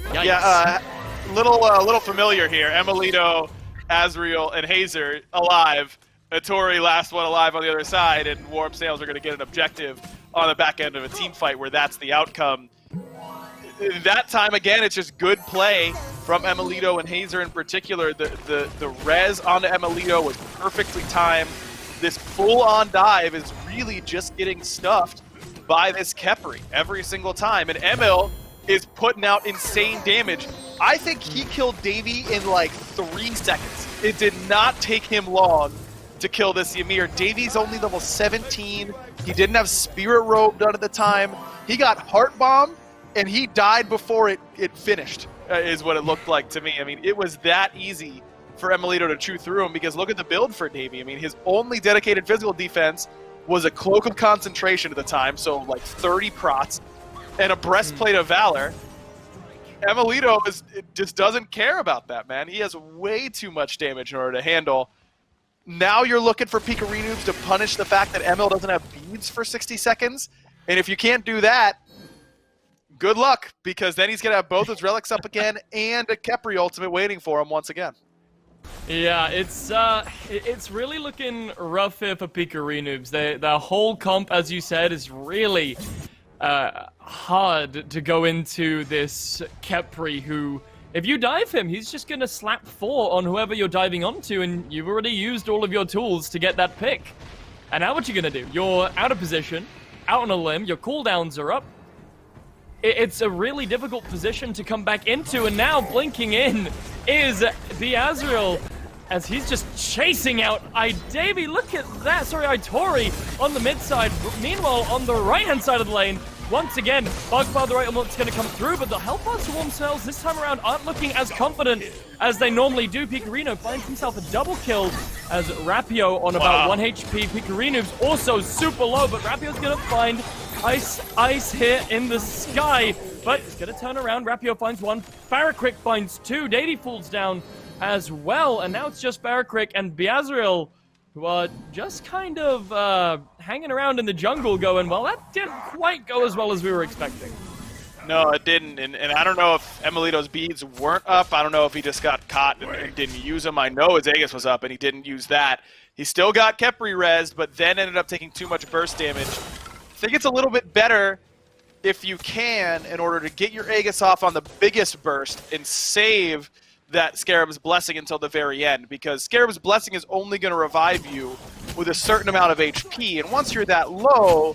Yikes. Yeah, little familiar here. Emilito, Azriel, and Hazer alive. Itori last one alive on the other side, and Warm Snails are going to get an objective on the back end of a team fight where that's the outcome. That time, again, it's just good play from Emilito and Hazer in particular. The res onto Emilito was perfectly timed. This full-on dive is really just getting stuffed by this Khepri every single time. And Emil is putting out insane damage. I think he killed Davey in like 3 seconds. It did not take him long to kill this Ymir. Davey's only level 17. He didn't have Spirit Robe done at the time. He got Heart Bomb, and he died before it finished, is what it looked like to me. I mean, it was that easy for Emilito to chew through him, because look at the build for Davey. I mean, his only dedicated physical defense was a Cloak of Concentration at the time, so like 30 prots, and a Breastplate of Valor. Emilito just doesn't care about that, man. He has way too much damage in order to handle. Now you're looking for Pikarinoobs to punish the fact that Emil doesn't have beads for 60 seconds, and if you can't do that, good luck, because then he's going to have both his relics up again and a Khepri ultimate waiting for him once again. Yeah, it's really looking rough here for Pikarinoobs. Their whole comp, as you said, is really hard to go into this Khepri, who, if you dive him, he's just going to slap 4 on whoever you're diving onto, and you've already used all of your tools to get that pick. And now what you going to do? You're out of position, out on a limb, your cooldowns are up. It's a really difficult position to come back into, and now blinking in is Azriel, as he's just chasing out Davey. Look at that. Sorry, Itori on the mid side. Meanwhile, on the right-hand side of the lane, once again, Bugfire the right almost going to come through, but the health bars for Warm Snails this time around aren't looking as confident as they normally do. Pikarino finds himself a double kill as Rapio on about 1 HP. Pikarinoobs also super low, but Rapio's going to find ice here in the sky, but he's going to turn around. Rapio finds 1, Farrakrick finds 2, Davey falls down as well, and now it's just Farrakrick and Azriel, who are just kind of hanging around in the jungle going, well, that didn't quite go as well as we were expecting. No, it didn't, and I don't know if Emilito's beads weren't up. I don't know if he just got caught and didn't use them. I know his Aegis was up, and he didn't use that. He still got Khepri rezzed, but then ended up taking too much burst damage. I think it's a little bit better if you can, in order to get your Aegis off on the biggest burst and save that Scarab's Blessing until the very end, because Scarab's Blessing is only going to revive you with a certain amount of HP, and once you're that low,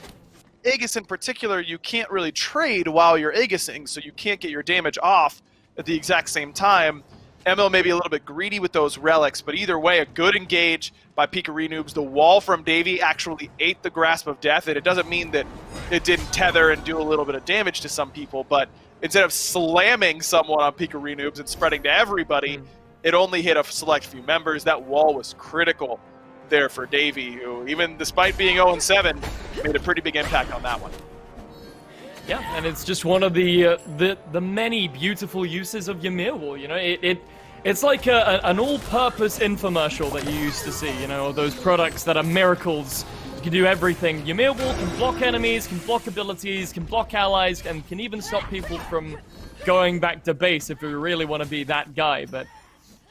Aegis in particular, you can't really trade while you're Aegising, so you can't get your damage off at the exact same time. Emil may be a little bit greedy with those relics, but either way, a good engage by Pikarinoobs. The wall from Davey actually ate the Grasp of Death, and it doesn't mean that it didn't tether and do a little bit of damage to some people, but instead of slamming someone on Pikarinoobs and spreading to everybody, it only hit a select few members. That wall was critical there for Davey, who, even despite being 0-7, made a pretty big impact on that one. Yeah, and it's just one of the many beautiful uses of Ymir Wall. You know, it's like an all-purpose infomercial that you used to see. You know, those products that are miracles. You can do everything. Ymir Wall can block enemies, can block abilities, can block allies, and can even stop people from going back to base if we really want to be that guy. But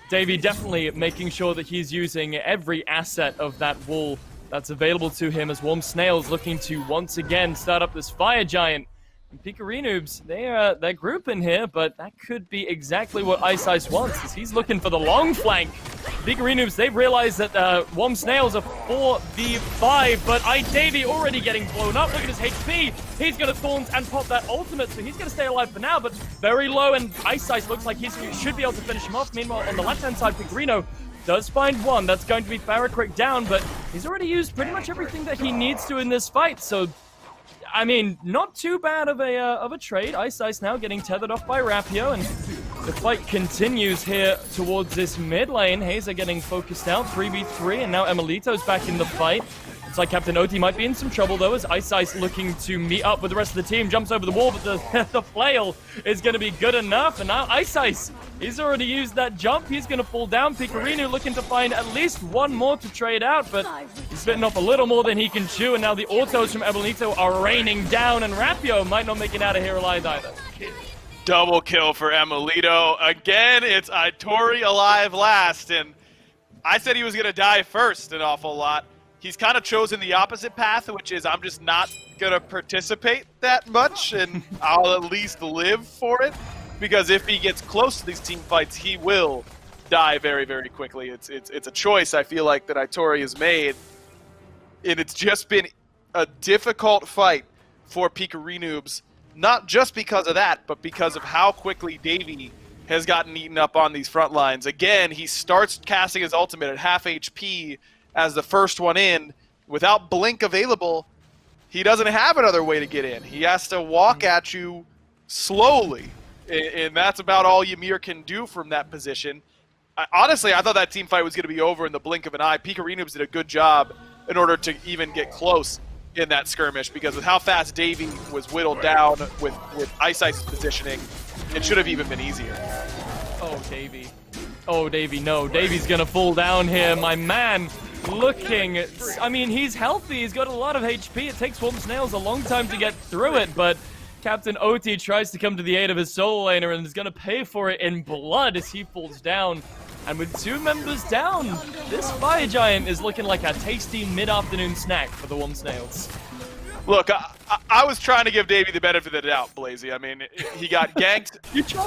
Davey definitely making sure that he's using every asset of that wall that's available to him, as Warm Snails looking to once again start up this Fire Giant. And Pikarinoobs, they're grouping here, but that could be exactly what Ice wants, as he's looking for the long flank. Pikarinoobs, they've realized that Warm Snails are 4v5, but Davey already getting blown up. Look at his HP. He's going to Thorns and pop that ultimate, so he's going to stay alive for now, but very low, and Ice looks like he should be able to finish him off. Meanwhile, on the left-hand side, Pikarino does find 1. That's going to be Farrakrick down, but he's already used pretty much everything that he needs to in this fight, so I mean, not too bad of a trade. Ice now getting tethered off by Rapio, and the fight continues here towards this mid lane. Hazer getting focused out, 3v3, and now Emilito's back in the fight. Looks like Captain Oti might be in some trouble, though, as Ice looking to meet up with the rest of the team. Jumps over the wall, but the flail is going to be good enough. And now Ice, he's already used that jump. He's going to fall down. Pikarino looking to find at least one more to trade out, but he's bitten off a little more than he can chew. And now the autos from Emelito are raining down, and Rapio might not make it out of here alive either. Double kill for Emelito. Again, it's Itori alive last, and I said he was going to die first an awful lot. He's kind of chosen the opposite path, which is I'm just not going to participate that much, and I'll at least live for it. Because if he gets close to these team fights, he will die very, very quickly. It's a choice, I feel like, that Itori has made. And it's just been a difficult fight for Pikarinoobs, not just because of that, but because of how quickly Davey has gotten eaten up on these front lines. Again, he starts casting his ultimate at half HP as the first one in. Without Blink available, he doesn't have another way to get in. He has to walk at you slowly, and that's about all Ymir can do from that position. Honestly, I thought that team fight was going to be over in the blink of an eye. Pikarinoobs did a good job in order to even get close in that skirmish, because of how fast Davey was whittled down with Ice's positioning, it should have even been easier. Oh, Davey. Oh, Davey, no. Davey's going to fall down here. My man looking... I mean, he's healthy. He's got a lot of HP. It takes Snails a long time to get through it, but Captain Oti tries to come to the aid of his solo laner and is going to pay for it in blood as he falls down. And with 2 members down, this Fire Giant is looking like a tasty mid-afternoon snack for the Snails. Look, I was trying to give Davey the benefit of the doubt, Blazy. I mean, he got ganked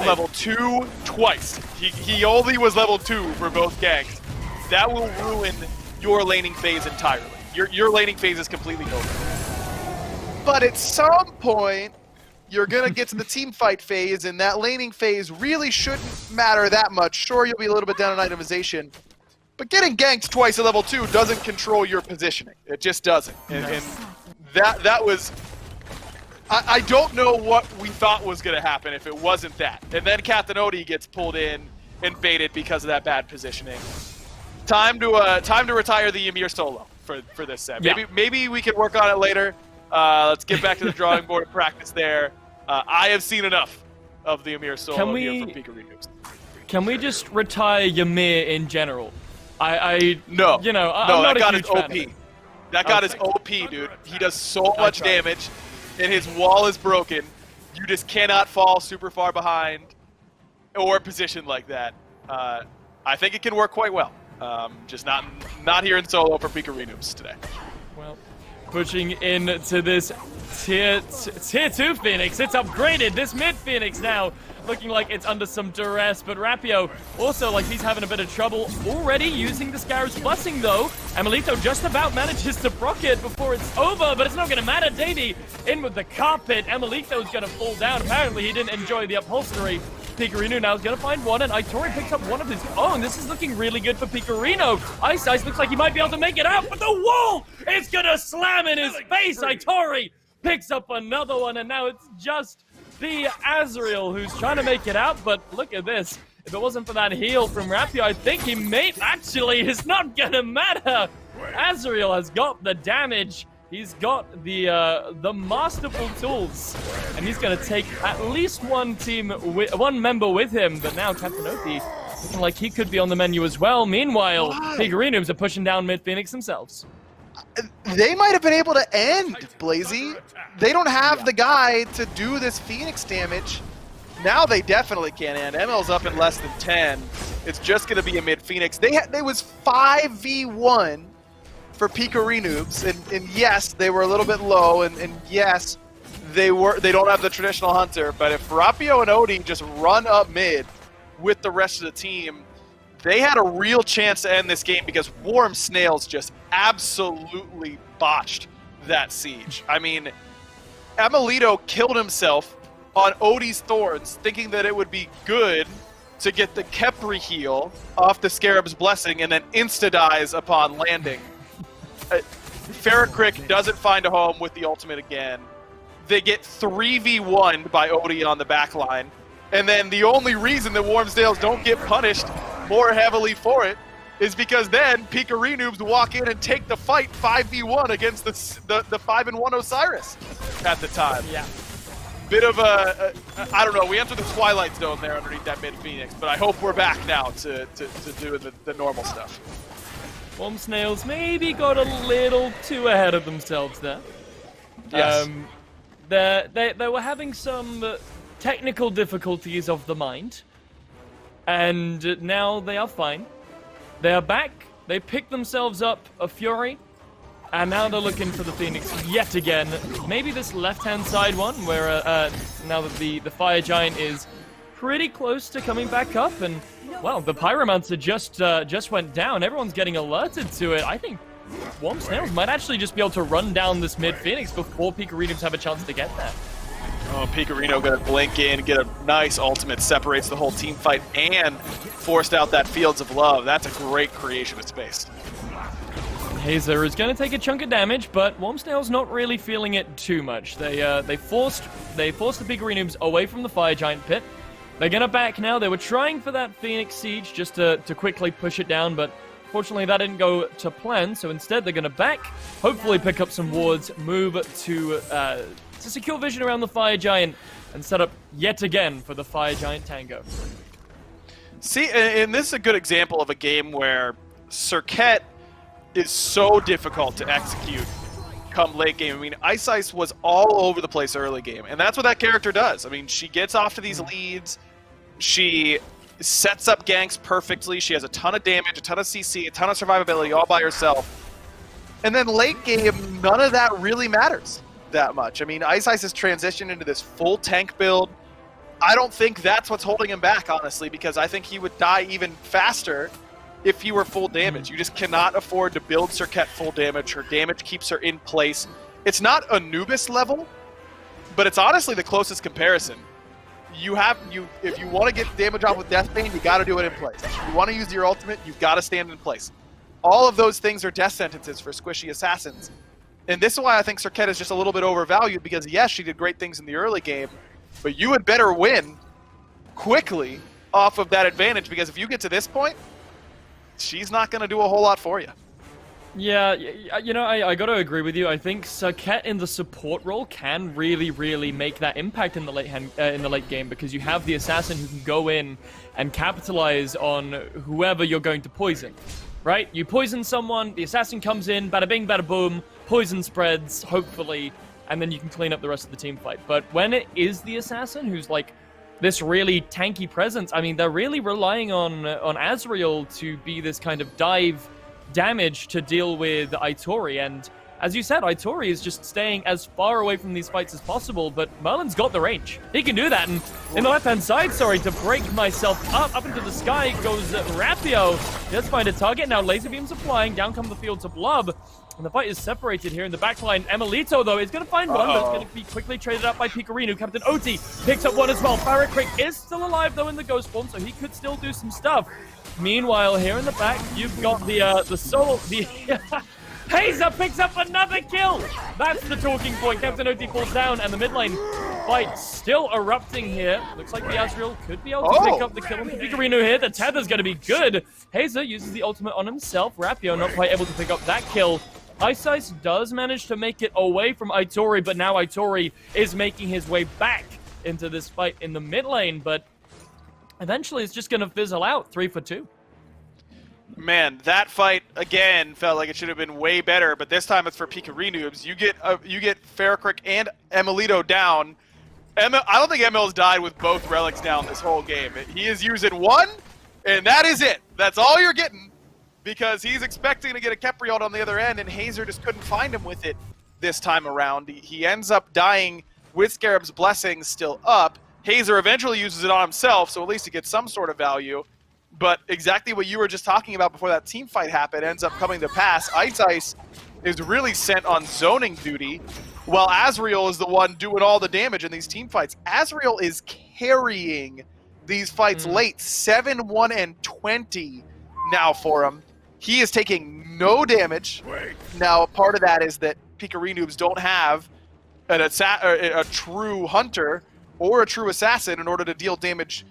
level 2 twice. He only was level 2 for both ganks. That will ruin your laning phase entirely. Your laning phase is completely over. But at some point, you're going to get to the team fight phase, and that laning phase really shouldn't matter that much. Sure, you'll be a little bit down on itemization, but getting ganked twice at level 2 doesn't control your positioning. It just doesn't. And that was... I don't know what we thought was going to happen if it wasn't that. And then Captain Oti gets pulled in and baited because of that bad positioning. Time to retire the Ymir solo for this set. Maybe we can work on it later. Let's get back to the drawing board and practice there. I have seen enough of the Ymir solo here from Pikarinoobs. Can we just retire Ymir in general? No. I'm not that god is OP. Fan. That god is OP, dude. He does so much damage, and his wall is broken. You just cannot fall super far behind or position like that. I think it can work quite well. Just not here in solo for Pikarinoobs today. Well, pushing into this tier 2 Phoenix. It's upgraded. This mid Phoenix now looking like it's under some duress, but Rapio also like he's having a bit of trouble already using the Scarab's Blessing though. Emelito just about manages to proc it before it's over, but it's not going to matter. Davey in with the carpet. Emelito's going to fall down. Apparently he didn't enjoy the upholstery. Pikarino now is going to find one, and Itori picks up one of his own. This is looking really good for Pikarino. Ice looks like he might be able to make it out, but the wall is going to slam in his face. Itori picks up another one, and now it's just the Azrael who's trying to make it out, but look at this. If it wasn't for that heal from Rapio, I think he may... Actually, it's not going to matter. Azrael has got the damage. He's got the masterful tools, and he's going to take at least one member with him. But now Captain Oti looking like he could be on the menu as well. Meanwhile, Pikarinoobs are pushing down mid Phoenix themselves. They might have been able to end, Blazy. They don't have the guy to do this Phoenix damage. Now they definitely can end. ML's up in less than 10. It's just going to be a mid Phoenix. They was 5v1. For Pikarinoobs, and yes, they were a little bit low, and yes, they don't have the traditional hunter, but if Rapio and Oti just run up mid with the rest of the team, they had a real chance to end this game because Warm Snails just absolutely botched that siege. I mean, Emelito killed himself on Oti's Thorns, thinking that it would be good to get the Kepri heal off the Scarab's Blessing and then insta-dies upon landing. Ferrocryk doesn't find a home with the ultimate again. They get 3v1'd by Oti on the back line. And then the only reason that Warm Snails don't get punished more heavily for it is because then Pikarinoobs walk in and take the fight 5v1 against the 5-1 Osiris at the time. Yeah. Bit of a I don't know, we entered the Twilight Zone there underneath that mid Phoenix, but I hope we're back now to do the normal stuff. Snails maybe got a little too ahead of themselves there. Yes. They were having some technical difficulties of the mind, and now they are fine. They are back. They picked themselves up a Fury, and now they're looking for the Phoenix yet again. Maybe this left-hand side one, where now that the Fire Giant is pretty close to coming back up, and well, the Pyromancer just went down. Everyone's getting alerted to it. I think Snails might actually just be able to run down this mid Phoenix before Pikarinoobs have a chance to get there. Oh, Pikarino gonna blink in, get a nice ultimate, separates the whole team fight, and forced out that Fields of Love. That's a great creation of space. Hazer is going to take a chunk of damage, but Snails not really feeling it too much. They forced the Pikarinoobs away from the Fire Giant pit. They're going to back now. They were trying for that Phoenix Siege just to quickly push it down, but fortunately that didn't go to plan, so instead they're going to back, hopefully pick up some wards, move to secure vision around the Fire Giant, and set up yet again for the Fire Giant Tango. See, and this is a good example of a game where Serket is so difficult to execute come late game. I mean, Ice was all over the place early game, and that's what that character does. I mean, she gets off to these leads, she sets up ganks perfectly, she has a ton of damage, a ton of CC, a ton of survivability all by herself. And then late game, none of that really matters that much. I mean, Ice has transitioned into this full tank build. I don't think that's what's holding him back, honestly, because I think he would die even faster if he were full damage. You just cannot afford to build Serket full damage. Her damage keeps her in place. It's not Anubis level, but it's honestly the closest comparison. If you want to get damage off with Deathbane, you got to do it in place. If you want to use your ultimate, you've got to stand in place. All of those things are death sentences for squishy assassins. And this is why I think Serket is just a little bit overvalued, because yes, she did great things in the early game, but you had better win quickly off of that advantage, because if you get to this point, she's not going to do a whole lot for you. Yeah, you know, I got to agree with you. I think Serket in the support role can really, really make that impact in the late game, because you have the assassin who can go in and capitalize on whoever you're going to poison, right? You poison someone, the assassin comes in, bada bing, bada boom, poison spreads, hopefully, and then you can clean up the rest of the team fight. But when it is the assassin who's like this really tanky presence, I mean, they're really relying on Azrael to be this kind of dive damage to deal with Aitori, and as you said, Aitori is just staying as far away from these fights as possible, but Merlin's got the range. He can do that, and in the left-hand side, sorry, to break myself up into the sky goes Rapio. Let's find a target. Now laser beams are flying, down come the Fields of Love, and the fight is separated here in the backline. Emilito, though, is going to find one, but it's going to be quickly traded up by Pikarino. Captain Oti picks up one as well. Barrett Crick is still alive, though, in the ghost form, so he could still do some stuff. Meanwhile, here in the back, you've got the solo... Hazer picks up another kill! That's the talking point. Captain Oti falls down, and the mid lane fight still erupting here. Looks like the Azrael could be able to pick up the kill on Pikarino here. The tether's going to be good. Hazer uses the ultimate on himself. Rapio not quite able to pick up that kill. Ice does manage to make it away from Aitori, but now Aitori is making his way back into this fight in the mid lane, but eventually it's just going to fizzle out 3 for 2. Man, that fight again felt like it should have been way better, but this time it's for Pikarinoobs. You get Ferricrick and Emilito down. I don't think ML's died with both relics down this whole game. He is using one, and that is it. That's all you're getting, because he's expecting to get a Kepriot on the other end, and Hazer just couldn't find him with it this time around. He ends up dying with Scarab's Blessing still up. Hazer eventually uses it on himself, so at least he gets some sort of value. But exactly what you were just talking about before that team fight happened ends up coming to pass. Ice is really sent on zoning duty, while Azrael is the one doing all the damage in these team fights. Azrael is carrying these fights late, 7-1 and 20 now for him. He is taking no damage. Now, part of that is that Pikarinoobs don't have a true hunter or a true assassin in order to deal damage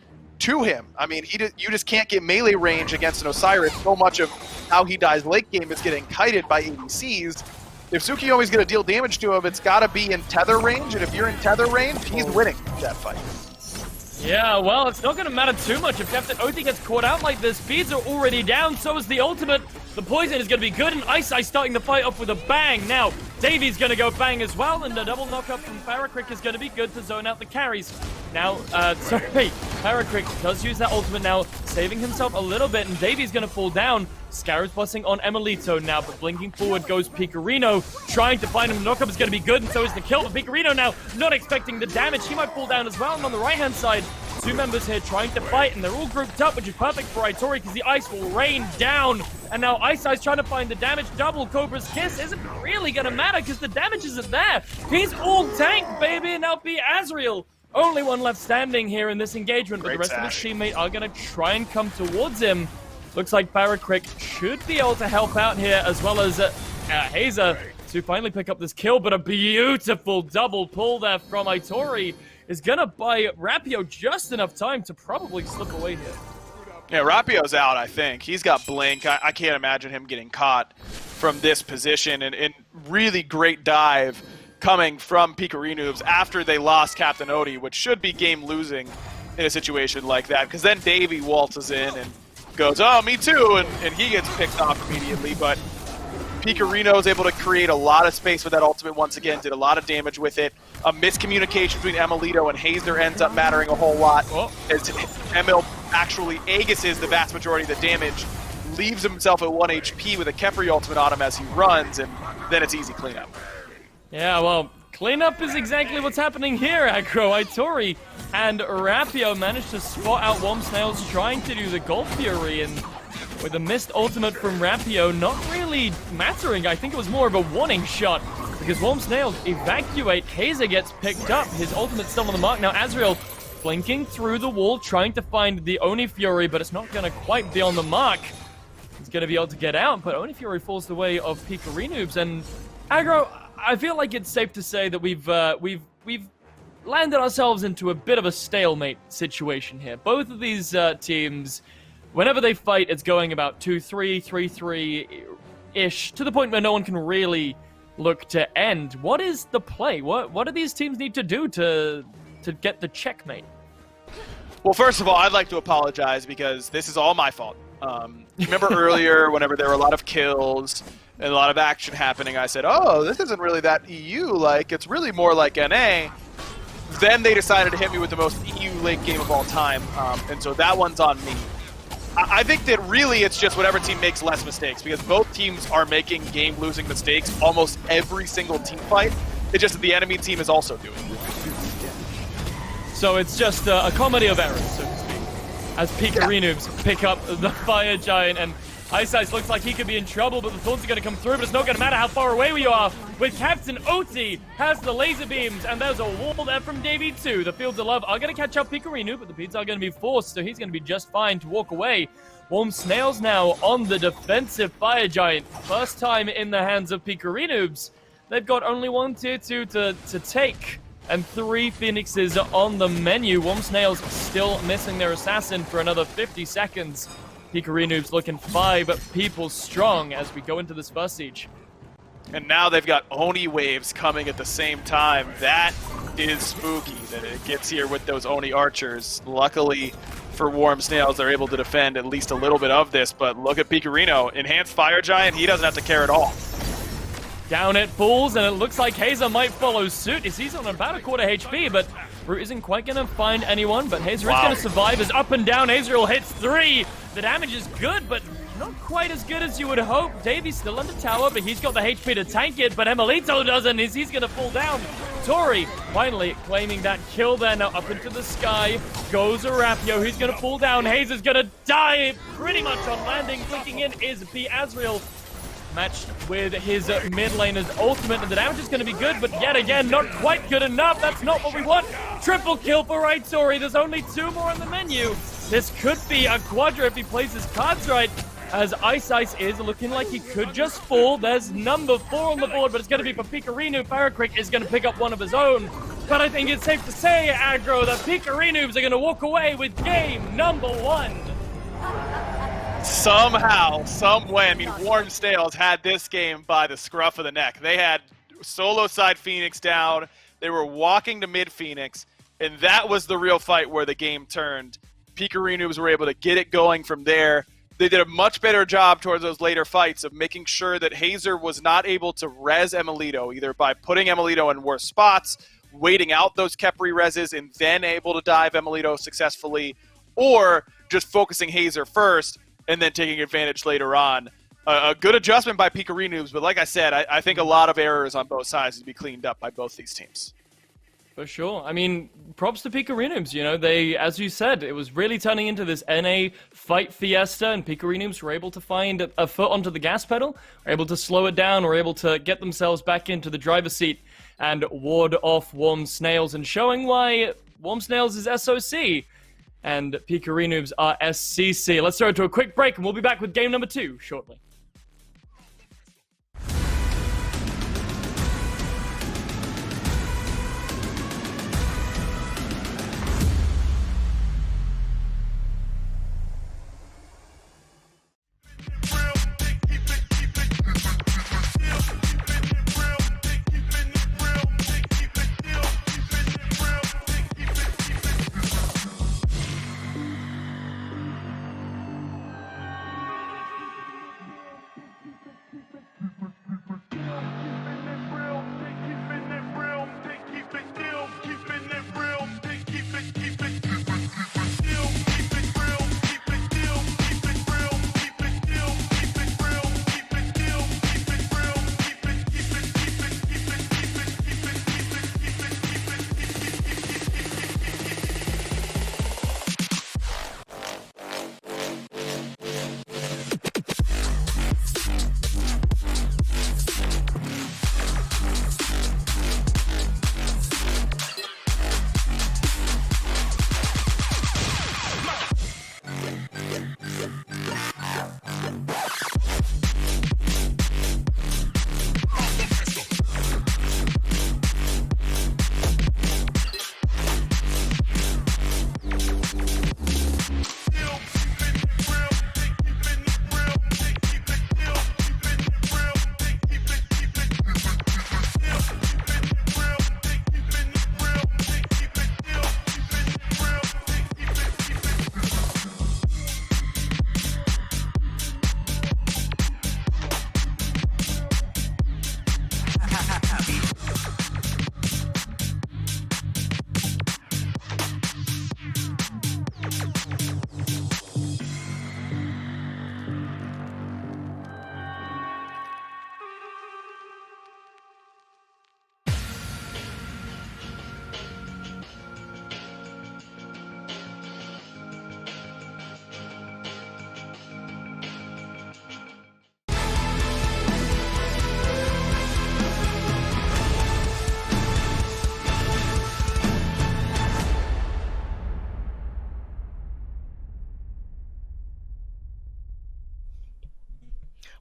to him. I mean, you just can't get melee range against an Osiris. So much of how he dies late game is getting kited by ADCs. If Tsukiyomi's going to deal damage to him, it's got to be in tether range, and if you're in tether range, he's winning that fight. Yeah, well, it's not going to matter too much if Captain Oti gets caught out like this. Speeds are already down, so is the ultimate. The poison is going to be good, and Ice starting the fight off with a bang. Now, Davy's going to go bang as well, and the double knock-up from Farrakrick is going to be good to zone out the carries. Now, Farrakrick does use that ultimate now, saving himself a little bit, and Davy's going to fall down. Scarab's busting on Emilito now, but blinking forward goes Pikarino, trying to find him. The knock-up is going to be good, and so is the kill. But Pikarino now not expecting the damage. He might fall down as well, and on the right-hand side, two members here trying to fight, and they're all grouped up, which is perfect for Itori because the ice will rain down. And now Ice trying to find the damage. Double Cobra's Kiss isn't really going to matter because the damage isn't there. He's all tank, baby, and now be Azriel. Only one left standing here in this engagement, but the rest of his teammates are going to try and come towards him. Looks like Farrakrick should be able to help out here, as well as Hazer to finally pick up this kill, but a beautiful double pull there from Itori is going to buy Rapio just enough time to probably slip away here. Yeah, Rapio's out, I think. He's got Blink. I can't imagine him getting caught from this position, and really great dive coming from Pikarinoobs after they lost Captain Oti, which should be game-losing in a situation like that, because then Davey waltzes in and goes, oh, me too, and he gets picked off immediately, but Pikarino is able to create a lot of space with that ultimate once again, did a lot of damage with it. A miscommunication between Emilito and Hazer ends up mattering a whole lot, as Emil actually Aegises the vast majority of the damage, leaves himself at 1 HP with a Kepri ultimate on him as he runs, and then it's easy cleanup. Yeah, well, cleanup is exactly what's happening here, Aggro. Itori and Rapio managed to spot out Snails trying to do the Gold Fury, and with a missed ultimate from Rapio not really mattering. I think it was more of a warning shot, because Snails evacuate. Hazer gets picked up. His ultimate's still on the mark. Now Azriel blinking through the wall, trying to find the Oni Fury, but it's not going to quite be on the mark. He's going to be able to get out, but Oni Fury falls the way of Pikarinoobs. And Aggro, I feel like it's safe to say that we've landed ourselves into a bit of a stalemate situation here. Both of these teams, whenever they fight, it's going about 2-3, 3-3-ish, to the point where no one can really look to end. What is the play? What do these teams need to do to get the checkmate? Well, first of all, I'd like to apologize because this is all my fault. Remember earlier, whenever there were a lot of kills and a lot of action happening, I said, oh, this isn't really that EU-like, it's really more like NA. Then they decided to hit me with the most EU late game of all time, and so that one's on me. I think that really it's just whatever team makes less mistakes, because both teams are making game-losing mistakes almost every single team fight. It's just that the enemy team is also doing it. So it's just a comedy of errors, so to speak, as Pikarinoobs pick up the Fire Giant, and Ice looks like he could be in trouble, but the thorns are going to come through, but it's not going to matter how far away we are, with Captain Oti has the laser beams, and there's a wall there from Davey too. The Fields of Love are going to catch up Pikarino, but the Peds are going to be forced, so he's going to be just fine to walk away. Snails now on the defensive Fire Giant. First time in the hands of Pikarinoobs. They've got only one tier 2 to take, and 3 Phoenixes on the menu. Snails still missing their assassin for another 50 seconds. Pikarinoobs looking 5 people strong as we go into this first siege. And now they've got Oni waves coming at the same time. That is spooky that it gets here with those Oni archers. Luckily for Snails, they're able to defend at least a little bit of this, but look at Pikarino. Enhanced Fire Giant, he doesn't have to care at all. Down it falls, and it looks like Hazer might follow suit. He's on about a quarter HP, but Brute isn't quite going to find anyone, but Hazer is going to survive as up and down Azriel hits 3. The damage is good, but not quite as good as you would hope. Davy's still under tower, but he's got the HP to tank it, but Emilito doesn't, as he's going to fall down. Tori finally claiming that kill there. Now up into the sky goes Rapio. He's going to fall down. Hazer's going to die pretty much on landing. Clicking in is B. Azriel, matched with his mid laner's ultimate, and the damage is going to be good, but yet again, not quite good enough. That's not what we want. Triple kill for Itori. There's only 2 more on the menu. This could be a quadra if he plays his cards right, as Ice is looking like he could just fall. There's number 4 on the board, but it's going to be for Pikarino. Farrakrick is going to pick up one of his own. But I think it's safe to say, Aggro, that Pikarinoobs are going to walk away with game number 1. Somehow, some way, I mean, Warm Snails had this game by the scruff of the neck. They had solo side Phoenix down. They were walking to mid Phoenix, and that was the real fight where the game turned. Pikarinoobs were able to get it going from there. They did a much better job towards those later fights of making sure that Hazer was not able to res Emilito, either by putting Emilito in worse spots, waiting out those Kepri reses, and then able to dive Emilito successfully, or just focusing Hazer first and then taking advantage later on. A good adjustment by Pikarinoobs, but like I said, I think a lot of errors on both sides to be cleaned up by both these teams. For sure. I mean, props to Pikarinoobs, you know, they, as you said, it was really turning into this NA fight fiesta, and Pikarinoobs were able to find a foot onto the gas pedal, were able to slow it down, were able to get themselves back into the driver's seat and ward off Warm Snails, and showing why Warm Snails is SOC and Pikarinoobs are SCC. Let's throw it to a quick break, and we'll be back with game number 2 shortly.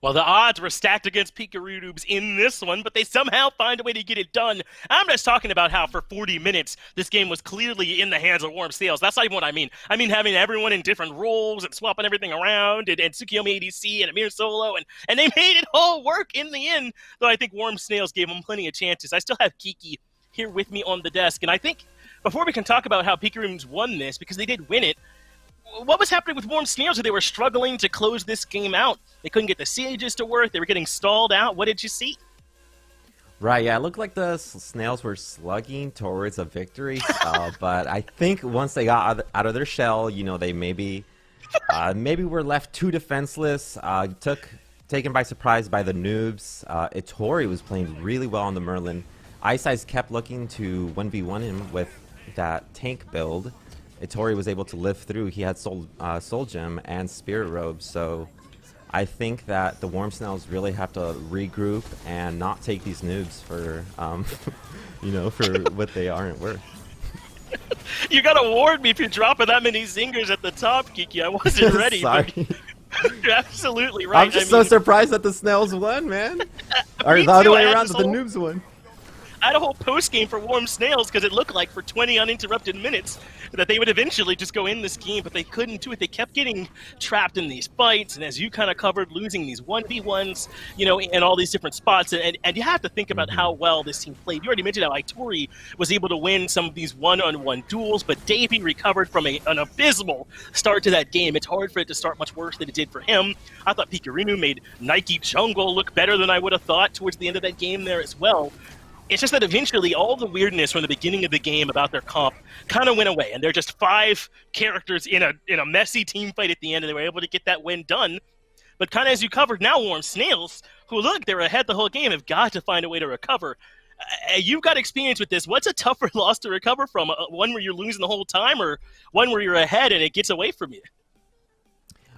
Well, the odds were stacked against Pikarinoobs in this one, but they somehow find a way to get it done. I'm just talking about how for 40 minutes, this game was clearly in the hands of Warm Snails. That's not even what I mean. I mean having everyone in different roles and swapping everything around, and Tsukiyomi ADC and Amir Solo, and they made it all work in the end, though I think Warm Snails gave them plenty of chances. I still have Kiki here with me on the desk, and I think before we can talk about how Pikarinoobs won this, because they did win it, what was happening with Warm Snails? They were struggling to close this game out. They couldn't get the sieges to work. They were getting stalled out. What did you see? Right, yeah, it looked like the Snails were slugging towards a victory, but I think once they got out of their shell, you know, they maybe were left too defenseless, taken by surprise by the noobs. Itori was playing really well on the Merlin. Ice kept looking to 1v1 him with that tank build. Itori was able to live through. He had Soul Gem and Spirit Robe, so I think that the Warm Snails really have to regroup and not take these noobs for, you know, for what they aren't worth. You gotta warn me if you're dropping that many zingers at the top, Kiki. I wasn't ready. Sorry. You're absolutely right. I'm just so surprised that the Snails won, man. Or the other way around, that the noobs won. I had a whole post game for Warm Snails because it looked like for 20 uninterrupted minutes that they would eventually just go in this game, but they couldn't do it. They kept getting trapped in these fights, and as you kind of covered, losing these 1v1s, you know, in all these different spots. And you have to think about how well this team played. You already mentioned how Itori was able to win some of these one-on-one duels, but Davey recovered from an abysmal start to that game. It's hard for it to start much worse than it did for him. I thought Pikarinoobs made Nike Jungle look better than I would have thought towards the end of that game there as well. It's just that eventually all the weirdness from the beginning of the game about their comp kind of went away, and they're just 5 characters in a messy team fight at the end, and they were able to get that win done. But kind of as you covered now, Warm Snails, who look, they were ahead the whole game, have got to find a way to recover. You've got experience with this. What's a tougher loss to recover from? One where you're losing the whole time, or one where you're ahead and it gets away from you?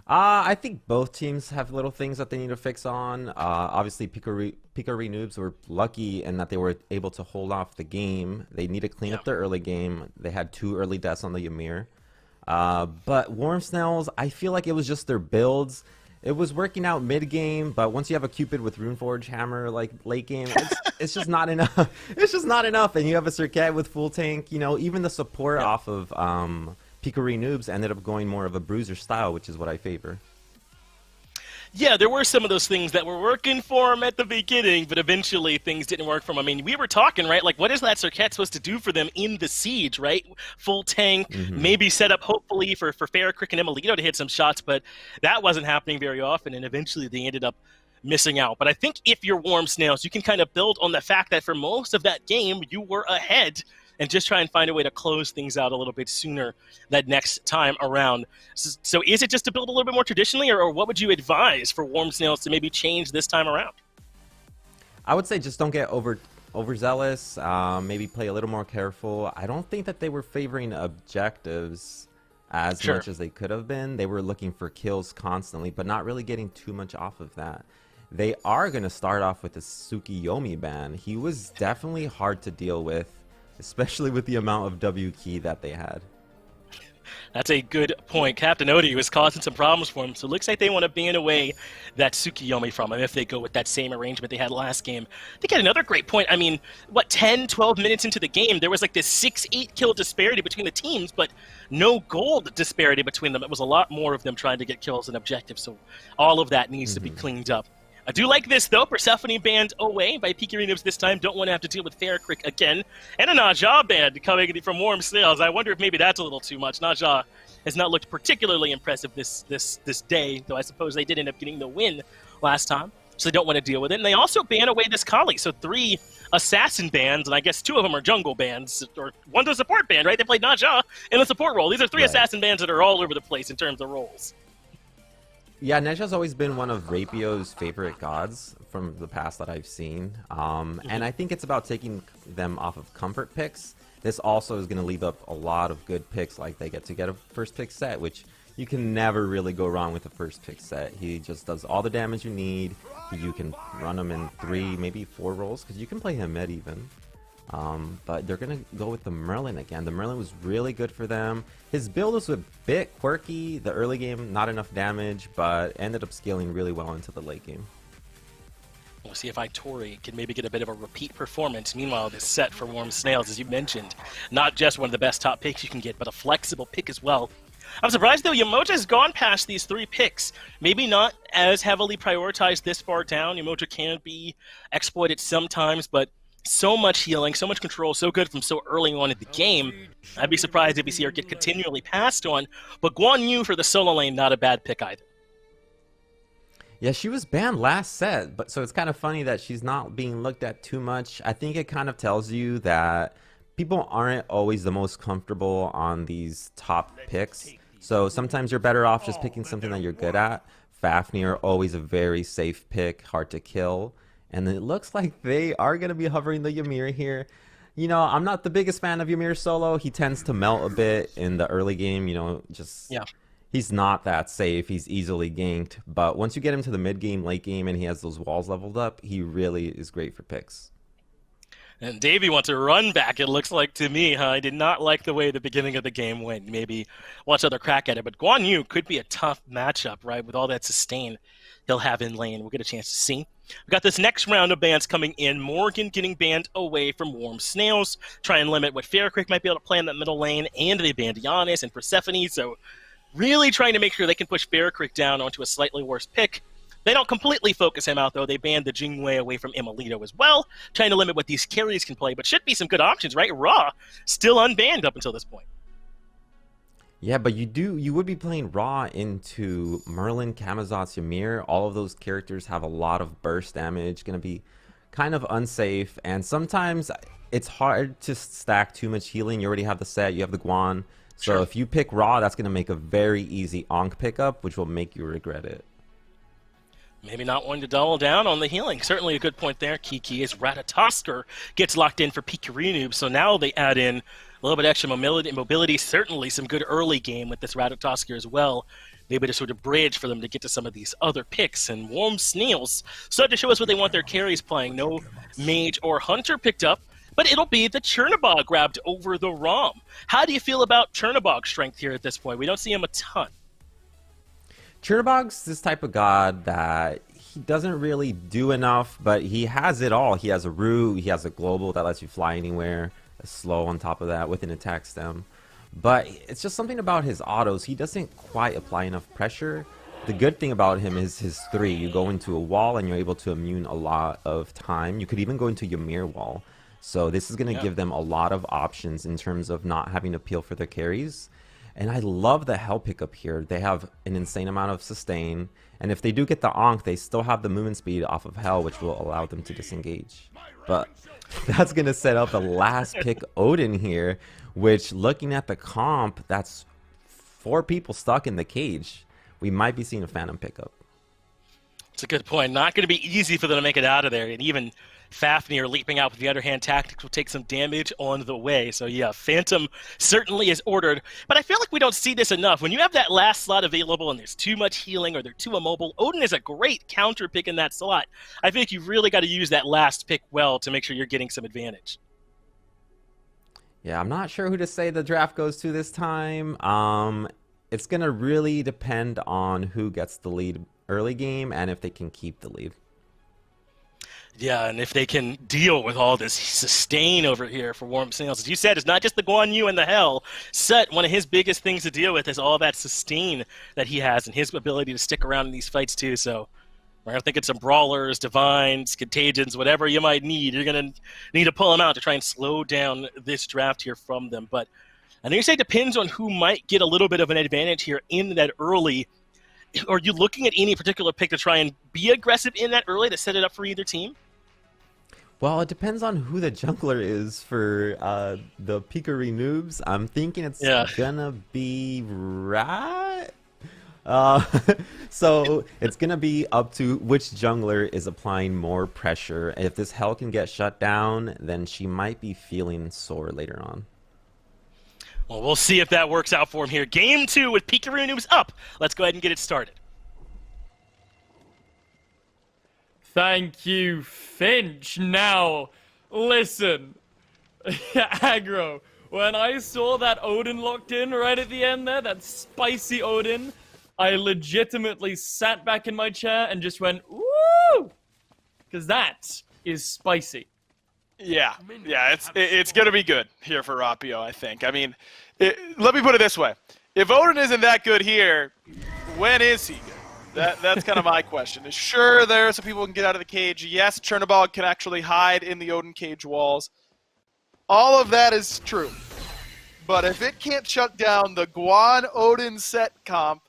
I think both teams have little things that they need to fix on. Obviously, Pikarinoobs were lucky in that they were able to hold off the game. They need to clean up their early game. They had 2 early deaths on the Ymir. But Warm Snails, I feel like it was just their builds. It was working out mid-game, but once you have a Cupid with Runeforge Hammer, like late game, it's just not enough. It's just not enough. And you have a Circuit with full tank. You know, even the support off of Pikarinoobs ended up going more of a bruiser style, which is what I favor. Yeah, there were some of those things that were working for him at the beginning, but eventually things didn't work for him. I mean, we were talking, right? Like, what is that Circuit supposed to do for them in the siege, right? Full tank, maybe set up, hopefully, for Ferricrick and Emilito to hit some shots, but that wasn't happening very often, and eventually they ended up missing out. But I think if you're Warm Snails, you can kind of build on the fact that for most of that game, you were ahead, and just try and find a way to close things out a little bit sooner that next time around. So is it just to build a little bit more traditionally, or what would you advise for Warm Snails to maybe change this time around? I would say just don't get overzealous, maybe play a little more careful. I don't think that they were favoring objectives as much as they could have been. They were looking for kills constantly, but not really getting too much off of that. They are going to start off with the Tsukiyomi ban. He was definitely hard to deal with, especially with the amount of W key that they had. That's a good point. Captain Odie was causing some problems for him, so it looks like they want to ban away that Tsukiyomi from him if they go with that same arrangement they had last game. They got another great point. I mean, what, 10, 12 minutes into the game, there was like this 6-8 kill disparity between the teams, but no gold disparity between them. It was a lot more of them trying to get kills and objectives, so all of that needs to be cleaned up. I do like this, though. Persephone banned away by Pikarinoobs this time. Don't want to have to deal with Ferricrick again. And a Najah ban coming from Warm Snails. I wonder if maybe that's a little too much. Najah has not looked particularly impressive this day, though I suppose they did end up getting the win last time, so they don't want to deal with it. And they also ban away this Kali, so 3 assassin bans, and I guess 2 of them are jungle bans, or one's a support ban, right? They played Najah in the support role. These are 3 assassin bans that are all over the place in terms of roles. Yeah, Najah's always been one of Rapio's favorite gods from the past that I've seen. And I think it's about taking them off of comfort picks. This also is going to leave up a lot of good picks, like they get to get a first pick set, which you can never really go wrong with a first pick set. He just does all the damage you need. You can run him in 3, maybe 4 roles, because you can play him mid even. But they're going to go with the Merlin again. The Merlin was really good for them. His build was a bit quirky. The early game, not enough damage, but ended up scaling really well into the late game. We'll see if Itori can maybe get a bit of a repeat performance. Meanwhile, this set for Warm Snails, as you mentioned, not just one of the best top picks you can get, but a flexible pick as well. I'm surprised, though, Yamoja's gone past these 3 picks. Maybe not as heavily prioritized this far down. Yamoja can be exploited sometimes, but so much healing, so much control, so good from so early on in the game. I'd be surprised if we see her get continually passed on. But Guan Yu for the solo lane, not a bad pick either. Yeah, she was banned last set, but so it's kind of funny that she's not being looked at too much. I think it kind of tells you that people aren't always the most comfortable on these top picks. So sometimes you're better off just picking something that you're good at. Fafnir, always a very safe pick, hard to kill. And it looks like they are going to be hovering the Ymir here. You know, I'm not the biggest fan of Ymir solo. He tends to melt a bit in the early game, you know, just... Yeah. He's not that safe. He's easily ganked. But once you get him to the mid game, late game, and he has those walls leveled up, he really is great for picks. And Davey wants to run back, it looks like to me, huh? I did not like the way the beginning of the game went. Maybe watch other crack at it. But Guan Yu could be a tough matchup, right? With all that sustain he'll have in lane. We'll get a chance to see. We've got this next round of bans coming in. Morgan getting banned away from Warm Snails. Try and limit what Faircreek might be able to play in that middle lane. And they banned Giannis and Persephone. So really trying to make sure they can push Faircreek down onto a slightly worse pick. They don't completely focus him out, though. They banned the Jingwei away from Emilito as well, trying to limit what these carries can play, but should be some good options, right? Ra, still unbanned up until this point. Yeah, but you would be playing Ra into Merlin, Camazotz, Ymir. All of those characters have a lot of burst damage, going to be kind of unsafe, and sometimes it's hard to stack too much healing. You already have the set, you have the Guan. So if you pick Ra, that's going to make a very easy Ankh pickup, which will make you regret it. Maybe not wanting to double down on the healing. Certainly a good point there, Kiki, as Ratatosker gets locked in for Pikarinoobs. So now they add in a little bit extra mobility. Certainly some good early game with this Ratatosker as well. Maybe to sort of bridge for them to get to some of these other picks. And Warm Snails started to show us what they want their carries playing. No Mage or Hunter picked up, but it'll be the Chernobog grabbed over the ROM. How do you feel about Chernobog's strength here at this point? We don't see him a ton. Chernobog's this type of god that he doesn't really do enough, but he has it all. He has a root, he has a global that lets you fly anywhere, a slow on top of that with an attack stem. But it's just something about his autos. He doesn't quite apply enough pressure. The good thing about him is his 3. You go into a wall and you're able to immune a lot of time. You could even go into Ymir wall. So this is going to give them a lot of options in terms of not having to peel for their carries. And I love the Hell pickup here. They have an insane amount of sustain. And if they do get the Ankh, they still have the movement speed off of Hell, which will allow them to disengage. But that's going to set up the last pick Odin here, which looking at the comp, that's 4 people stuck in the cage. We might be seeing a Phantom pickup. It's a good point. Not going to be easy for them to make it out of there. And even Fafnir leaping out with the underhand tactics will take some damage on the way. So yeah, Phantom certainly is ordered. But I feel like we don't see this enough. When you have that last slot available and there's too much healing or they're too immobile, Odin is a great counter pick in that slot. I think you've really got to use that last pick well to make sure you're getting some advantage. Yeah, I'm not sure who to say the draft goes to this time. It's going to really depend on who gets the lead early game and if they can keep the lead. Yeah, and if they can deal with all this sustain over here for Warm Snails. As you said, it's not just the Guan Yu and the Hell. Set, one of his biggest things to deal with is all that sustain that he has and his ability to stick around in these fights too. So we're going to think it's some Brawlers, Divines, Contagions, whatever you might need. You're going to need to pull them out to try and slow down this draft here from them. But I know you say it depends on who might get a little bit of an advantage here in that early. Are you looking at any particular pick to try and be aggressive in that early to set it up for either team? Well, it depends on who the jungler is for the Pikarinoobs. I'm thinking it's gonna be Rat. So it's gonna be up to which jungler is applying more pressure. If this Hell can get shut down, then she might be feeling sore later on. Well, we'll see if that works out for him here. Game 2 with Pikarinoobs up. Let's go ahead and get it started. Thank you, Finch. Now, listen. Aggro, when I saw that Odin locked in right at the end there, that spicy Odin, I legitimately sat back in my chair and just went, woo! Because that is spicy. Yeah, it's going to be good here for Rapio, I think. I mean, let me put it this way. If Odin isn't that good here, when is he good? That's kind of my question. Sure, there are some people who can get out of the cage. Yes, Chernobog can actually hide in the Odin cage walls. All of that is true. But if it can't shut down the Guan Odin set comp,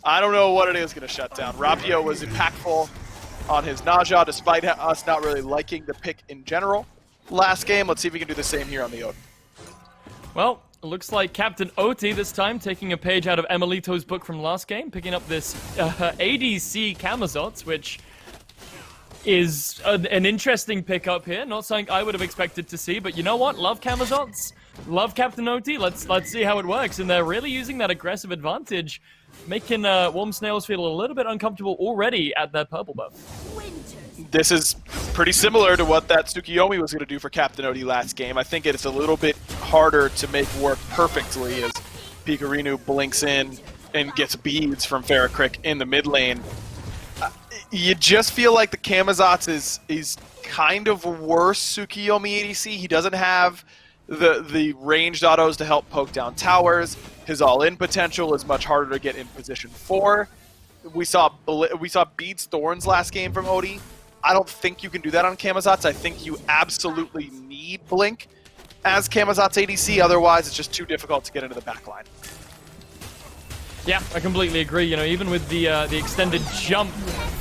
I don't know what it is going to shut down. Rapio was impactful on his Naja, despite us not really liking the pick in general. Last game, let's see if we can do the same here on the Odin. Well, it looks like Captain Oti this time taking a page out of Emilito's book from last game, picking up this ADC Camazotz, which is an interesting pickup here. Not something I would have expected to see, but you know what? Love Camazotz, love Captain Oti. Let's see how it works. And they're really using that aggressive advantage, making Warm Snails feel a little bit uncomfortable already at that purple buff. this is pretty similar to what that Tsukiyomi was going to do for Captain Odi last game. I think it's a little bit harder to make work perfectly as Pikarinoobs blinks in and gets beads from Farrakrik in the mid lane. You just feel like the Camazotz is kind of worse Tsukiyomi ADC. He doesn't have the ranged autos to help poke down towers. His all-in potential is much harder to get in position for. We saw Beads Thorns last game from Odi. I don't think you can do that on Camazotz. I think you absolutely need Blink as Camazotz ADC. Otherwise, it's just too difficult to get into the backline. Yeah, I completely agree. You know, even with the extended jump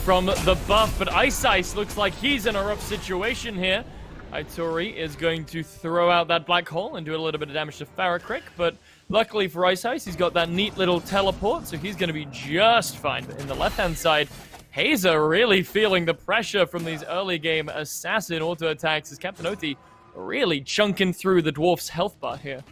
from the buff, but Ice looks like he's in a rough situation here. Itori is going to throw out that black hole and do a little bit of damage to Farrakrik, but luckily for Ice, he's got that neat little teleport, so he's going to be just fine. But in the left-hand side, Hazer really feeling the pressure from these early game assassin auto attacks as Captain Oti really chunking through the dwarf's health bar here.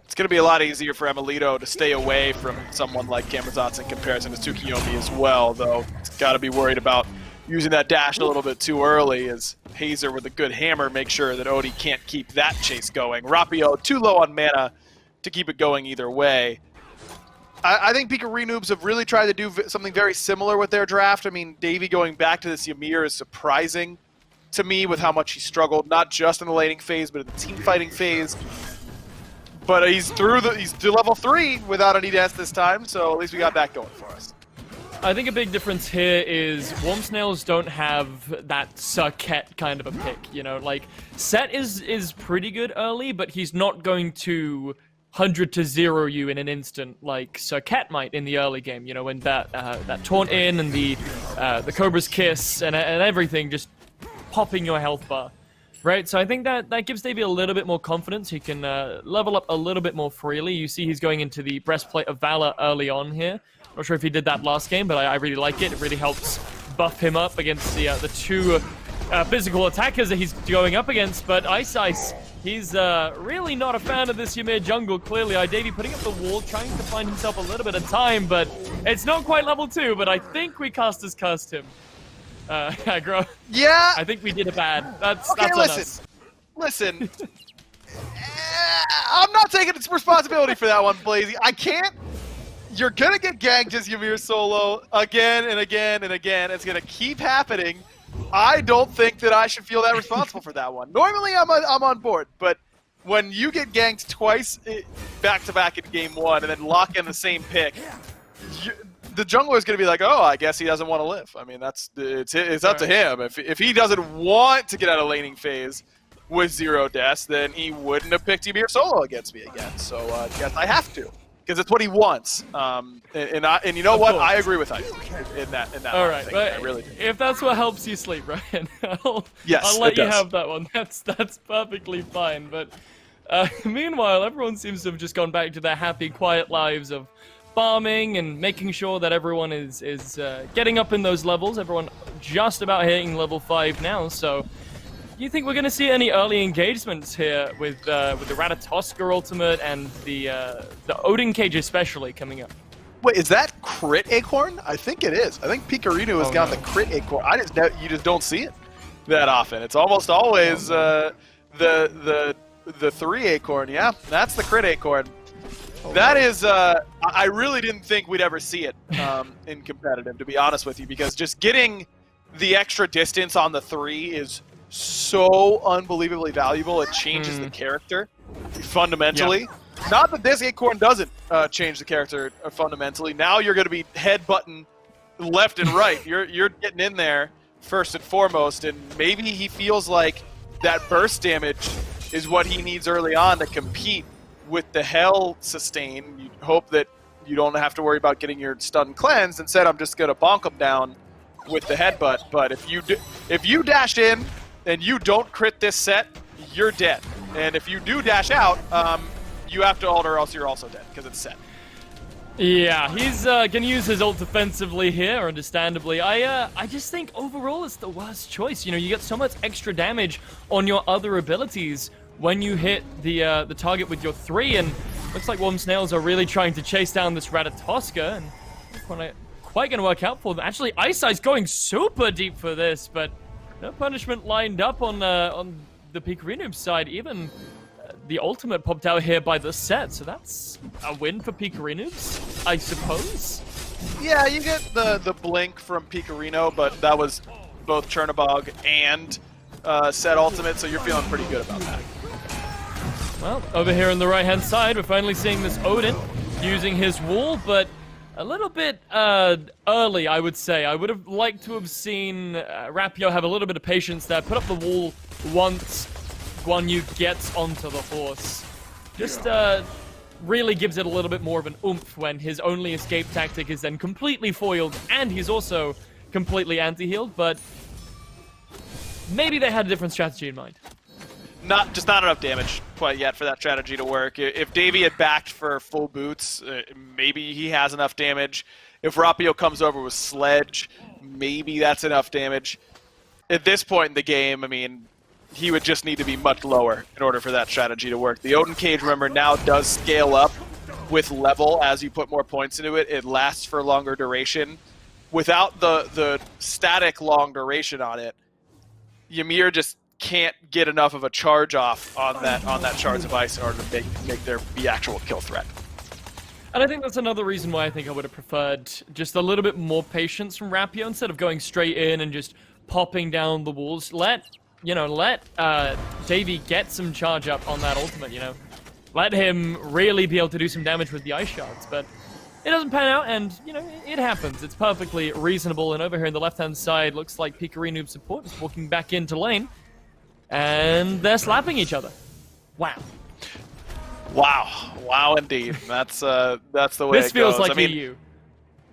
It's going to be a lot easier for Emilito to stay away from someone like Camazotz in comparison to Tsukiyomi as well, though it's got to be worried about using that dash a little bit too early as Hazer with a good hammer make sure that Odi can't keep that chase going. Rapio too low on mana to keep it going either way. I think Pikarinoobs have really tried to do something very similar with their draft. I mean, Davey going back to this Ymir is surprising to me with how much he struggled, not just in the laning phase, but in the team fighting phase. But he's to level 3 without any deaths this time, so at least we got that going for us. I think a big difference here is Snails don't have that Serket kind of a pick, you know, like Set is pretty good early, but he's not going to 100 to 0 you in an instant like Serket might in the early game, you know, when that taunt in and the Cobra's Kiss and everything just popping your health bar. Right, so I think that gives Davey a little bit more confidence. He can level up a little bit more freely. You see he's going into the Breastplate of Valor early on here. Not sure if he did that last game, but I really like it. It really helps buff him up against the two physical attackers that he's going up against. But Ice, he's really not a fan of this Ymir jungle, clearly. Davey putting up the wall, trying to find himself a little bit of time, but it's not quite level 2, but I think we cursed him. Aggro. Yeah. I think we did it bad. That's okay, on us. Listen. I'm not taking responsibility for that one, Blazy. I can't. You're gonna get ganked as Ymir solo again and again and again. It's gonna keep happening. I don't think that I should feel that responsible for that one. Normally, I'm on board, but when you get ganked twice back to back in game 1 and then lock in the same pick. The jungler is going to be like, oh, I guess he doesn't want to live. I mean, it's up to him. If he doesn't want to get out of laning phase with 0 deaths, then he wouldn't have picked Ymir solo against me again. So I guess I have to, because it's what he wants. And you know what? I agree with Ice in that. All right, thing. but I really do. if that's what helps you sleep, Ryan, I'll Yes, let it you does. have that one. That's perfectly fine. But meanwhile, everyone seems to have just gone back to their happy, quiet lives of farming and making sure that everyone is getting up in those levels. Everyone just about hitting level 5 now. So, you think we're going to see any early engagements here with the Ratatoska ultimate and the Odin cage especially coming up? Wait, is that crit Acorn? I think it is. I think Pikarinoobs has got the crit Acorn. You just don't see it that often. It's almost always the 3 Acorn. Yeah, that's the crit Acorn. That is, I really didn't think we'd ever see it in competitive, to be honest with you, because just getting the extra distance on the 3 is so unbelievably valuable. It changes the character fundamentally. Yeah. Not that this Acorn doesn't change the character fundamentally. Now you're going to be headbutting left and right. You're getting in there first and foremost, and maybe he feels like that burst damage is what he needs early on to compete with the Hell sustain. You hope that you don't have to worry about getting your stun cleansed. Instead, I'm just going to bonk him down with the headbutt. But if you dash in and you don't crit this set, you're dead. And if you do dash out, you have to ult or else you're also dead because it's set. Yeah, he's gonna use his ult defensively here, understandably. I just think overall it's the worst choice. You know, you get so much extra damage on your other abilities when you hit the target with your 3, and looks like Snails are really trying to chase down this Ratatoska, and quite going to work out for them. Actually, Ice going super deep for this, but no punishment lined up on the Pikarinoobs side. Even the ultimate popped out here by the set, so that's a win for Pikarinoobs, I suppose. Yeah, you get the blink from Pikarino, but that was both Chernobog and set ultimate, so you're feeling pretty good about that. Well, over here on the right-hand side, we're finally seeing this Odin using his wall, but a little bit early, I would say. I would have liked to have seen Rapio have a little bit of patience there, put up the wall once Guan Yu gets onto the horse. Just really gives it a little bit more of an oomph when his only escape tactic is then completely foiled, and he's also completely anti-healed, but maybe they had a different strategy in mind. Just not enough damage quite yet for that strategy to work. If Davey had backed for full boots, maybe he has enough damage. If Rapio comes over with Sledge, maybe that's enough damage. At this point in the game, I mean, he would just need to be much lower in order for that strategy to work. The Odin Cage, remember, now does scale up with level as you put more points into it. It lasts for longer duration. Without the static long duration on it, Ymir just can't get enough of a charge off on that shards of ice in order to make there be actual kill threat. And I think that's another reason why I think I would have preferred just a little bit more patience from Rapio instead of going straight in and just popping down the walls. Let Davey get some charge up on that ultimate, Let him really be able to do some damage with the ice shards, but it doesn't pan out, and, it happens. It's perfectly reasonable, and over here on the left-hand side, looks like Pikarinoobs support is walking back into lane. And they're slapping each other. Wow. Wow, indeed. That's the way it goes. This feels like EU.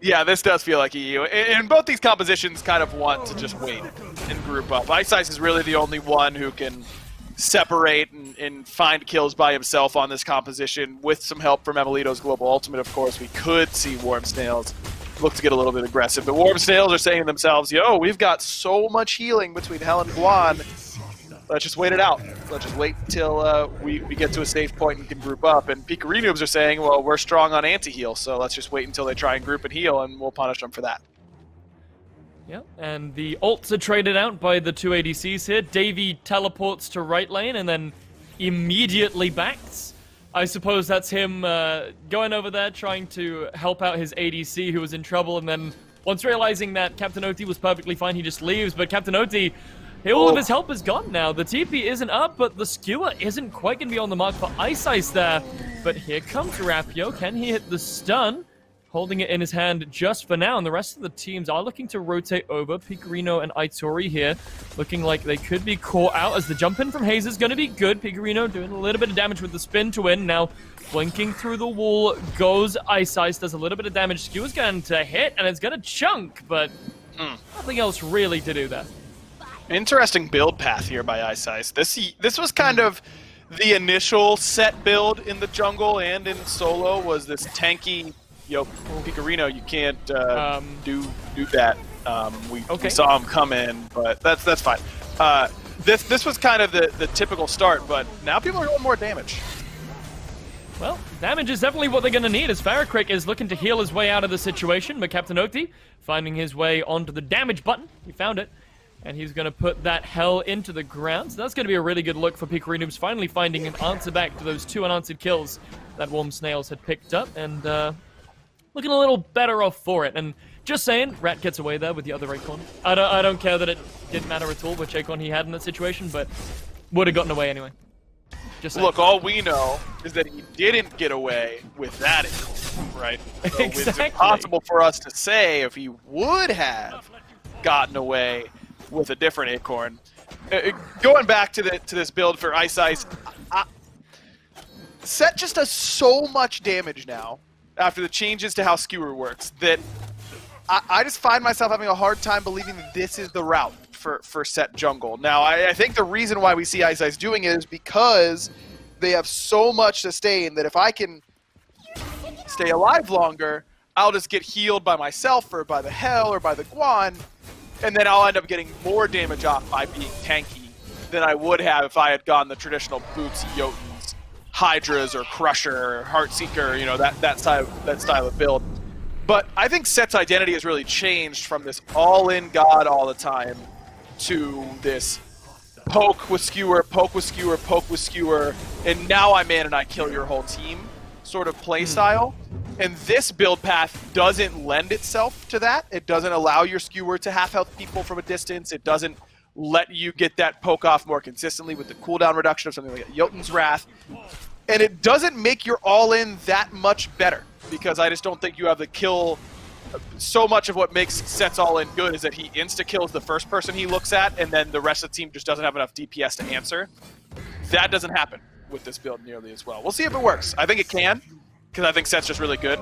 Yeah, this does feel like EU. And both these compositions kind of want to just wait and group up. Ice is really the only one who can separate and find kills by himself on this composition with some help from Emelito's Global Ultimate, of course. We could see Warm Snails look to get a little bit aggressive. But Warm Snails are saying to themselves, yo, we've got so much healing between Hell and Guan. Let's just wait it out. Let's just wait until we get to a safe point and can group up. And Pikarinoobs are saying, well, we're strong on anti-heal, so let's just wait until they try and group and heal, and we'll punish them for that. Yep, and the ults are traded out by the two ADCs here. Davey teleports to right lane and then immediately backs. I suppose that's him going over there, trying to help out his ADC who was in trouble, and then once realizing that Captain OT was perfectly fine, he just leaves. But Captain OT, all of his help is gone now. The TP isn't up, but the skewer isn't quite going to be on the mark for Ice there. But here comes Rapio. Can he hit the stun? Holding it in his hand just for now, and the rest of the teams are looking to rotate over. Pikarino and Aitori here, looking like they could be caught out as the jump in from Hayes is going to be good. Pikarino doing a little bit of damage with the spin to win. Now, blinking through the wall goes Ice, does a little bit of damage. Skewer's going to hit, and it's going to chunk, but nothing else really to do there. Interesting build path here by Ice. This was kind of the initial set build in the jungle and in solo, was this tanky, Pikarino, you can't do that. We saw him come in, but that's fine. This was kind of the typical start, but now people are doing more damage. Well, damage is definitely what they're going to need, as Farrakrik is looking to heal his way out of the situation, but Captain Oti finding his way onto the damage button. He found it. And he's going to put that hell into the ground. So that's going to be a really good look for Pikarinoobs, finally finding an answer back to those two unanswered kills that Warm Snails had picked up. And looking a little better off for it. And just saying, Rat gets away there with the other Akon. I don't care that it didn't matter at all which Akon he had in that situation, but would have gotten away anyway. Just saying. Look, all we know is that he didn't get away with that Akon, right? So Exactly. It's impossible for us to say if he would have gotten away with a different Acorn. Going back to this build for Ice, Set just does so much damage now after the changes to how Skewer works that I just find myself having a hard time believing that this is the route for Set jungle. Now, I think the reason why we see Ice doing it is because they have so much sustain that if I can stay alive longer, I'll just get healed by myself or by the Hell or by the Guan, and then I'll end up getting more damage off by being tanky than I would have if I had gone the traditional Boots, Jotuns, Hydras, or Crusher, or Heartseeker, that style of build. But I think Set's identity has really changed from this all-in god all the time to this poke with skewer, poke with skewer, poke with skewer, and now I'm in and I kill your whole team sort of play style. And this build path doesn't lend itself to that. It doesn't allow your skewer to half-health people from a distance. It doesn't let you get that poke off more consistently with the cooldown reduction of something like Jotun's Wrath. And it doesn't make your all-in that much better, because I just don't think you have the kill. So much of what makes Set's all-in good is that he insta-kills the first person he looks at, and then the rest of the team just doesn't have enough DPS to answer. That doesn't happen with this build nearly as well. We'll see if it works. I think it can, because I think Set's just really good,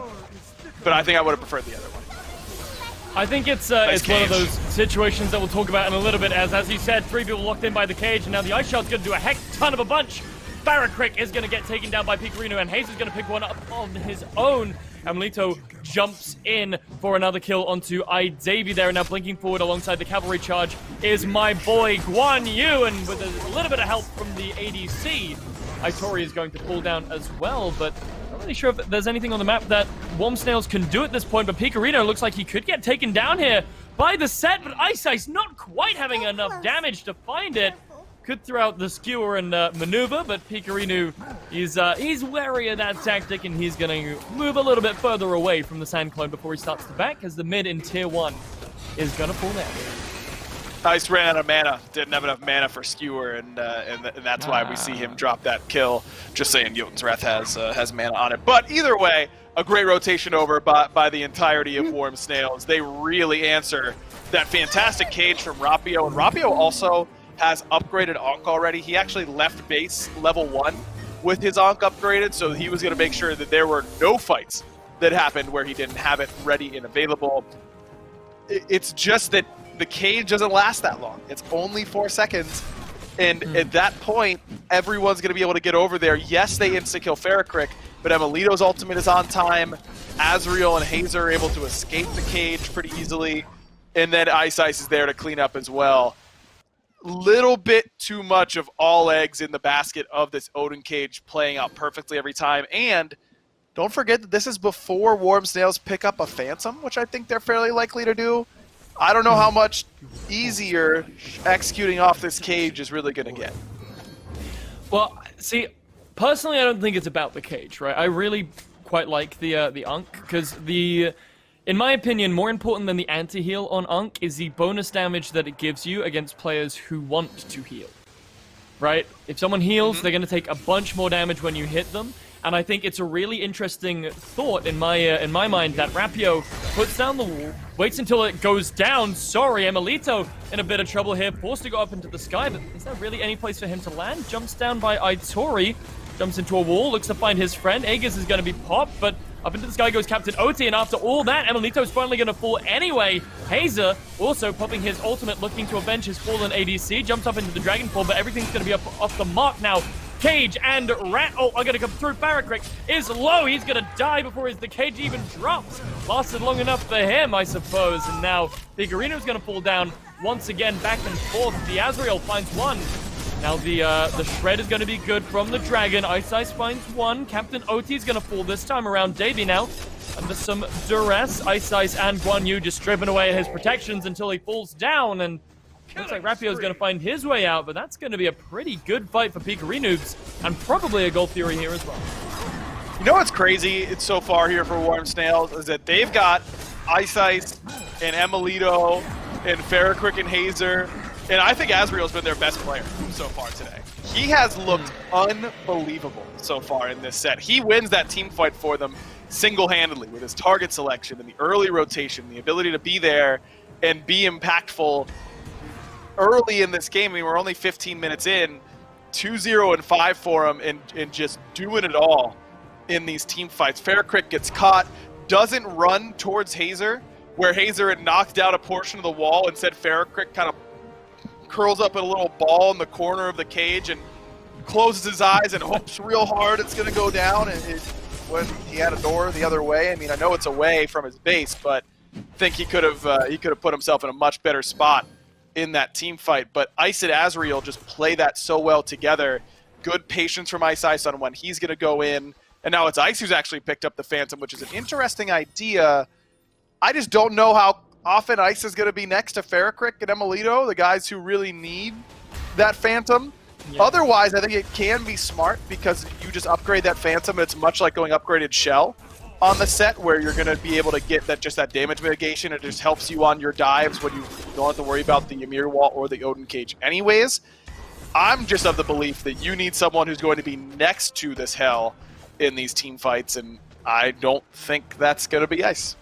but I think I would have preferred the other one. I think it's one of those situations that we'll talk about in a little bit, as you said, 3 people locked in by the cage, and now the Ice Shot's going to do a heck ton of a bunch. Barakrick is going to get taken down by Pikarino, and Hayes is going to pick one up on his own. Amelito jumps in for another kill onto Idavi there, and now blinking forward alongside the cavalry charge is my boy Guan Yu, and with a little bit of help from the ADC, Itori is going to pull down as well, but I'm not really sure if there's anything on the map that Warm Snails can do at this point, but Pikarino looks like he could get taken down here by the Set, but Ice not quite having enough damage to find it. Could throw out the skewer and maneuver, but Pikarino he's wary of that tactic, and he's going to move a little bit further away from the Sand Clone before he starts to back, as the mid in Tier 1 is going to fall down. Ice ran out of mana, didn't have enough mana for skewer, and that's why we see him drop that kill. Just saying, Jotun's Wrath has mana on it. But either way, a great rotation over by the entirety of Warm Snails. They really answer that fantastic cage from Rapio, and Rapio also has upgraded Ankh already. He actually left base level 1 with his Ankh upgraded, so he was going to make sure that there were no fights that happened where he didn't have it ready and available. It's just that the cage doesn't last that long. It's only 4 seconds, and at that point, everyone's going to be able to get over there. Yes, they insta-kill Farakrick, but Amelito's ultimate is on time. Azriel and Hazer are able to escape the cage pretty easily, and then Ice is there to clean up as well. Little bit too much of all eggs in the basket of this Odin cage playing out perfectly every time. And don't forget that this is before Warm Snails pick up a Phantom, which I think they're fairly likely to do. I don't know how much easier executing off this cage is really going to get. Well, see, personally, I don't think it's about the cage, right? I really quite like the Ankh, because in my opinion, more important than the anti-heal on Ankh is the bonus damage that it gives you against players who want to heal, right? If someone heals, they're going to take a bunch more damage when you hit them, and I think it's a really interesting thought in my mind that Rapio puts down the wall, waits until it goes down. Sorry, Amelito in a bit of trouble here, forced to go up into the sky, but is there really any place for him to land? Jumps down by Itori, jumps into a wall, looks to find his friend. Aegis is going to be popped, but up into the sky goes Captain Oti, and after all that, Amelito's finally going to fall anyway. Hazer also popping his ultimate, looking to avenge his fallen ADC, jumps up into the Dragonfall, but everything's going to be off the mark now. Cage and Rat are going to come through. Barakrick is low. He's going to die before the cage even drops. Lasted long enough for him, I suppose. And now Pikarino's going to fall down once again, back and forth. The Azrael finds one. Now the shred is going to be good from the Dragon. Ice finds one. Captain Oti is going to fall this time around. Davey now under some duress. Ice and Guan Yu just stripping away at his protections until he falls down, and looks like Rapio is going to find his way out, but that's going to be a pretty good fight for Pikarinoobs, and probably a Gold Fury here as well. You know what's crazy so far here for Warm Snails is that they've got Ice and Amelito and Farakrick and Hazer, and I think Azriel's been their best player so far today. He has looked unbelievable so far in this set. He wins that team fight for them single-handedly with his target selection and the early rotation, the ability to be there and be impactful early in this game. I mean, we're only 15 minutes in, 2-0 and 5 for him, and just doing it all in these team fights. Farakrick gets caught, doesn't run towards Hazer, where Hazer had knocked out a portion of the wall. Instead, Farakrick kind of curls up in a little ball in the corner of the cage and closes his eyes and hopes real hard it's going to go down. And when he had a door the other way, I mean, I know it's away from his base, but I think he could have put himself in a much better spot in that team fight. But Ice and Azriel just play that so well together. Good patience from Ice on when he's going to go in. And now it's Ice who's actually picked up the Phantom, which is an interesting idea I just don't know how often Ice is going to be next to Ferricrick and Emilito, the guys who really need that Phantom. Yeah. Otherwise, I think it can be smart because you just upgrade that Phantom. It's much like going upgraded Shell on the set, where you're going to be able to get that damage mitigation. It just helps you on your dives when you don't have to worry about the Ymir wall or the Odin cage anyways. I'm just of the belief that you need someone who's going to be next to this hell in these team fights, and I don't think that's going to be Ice.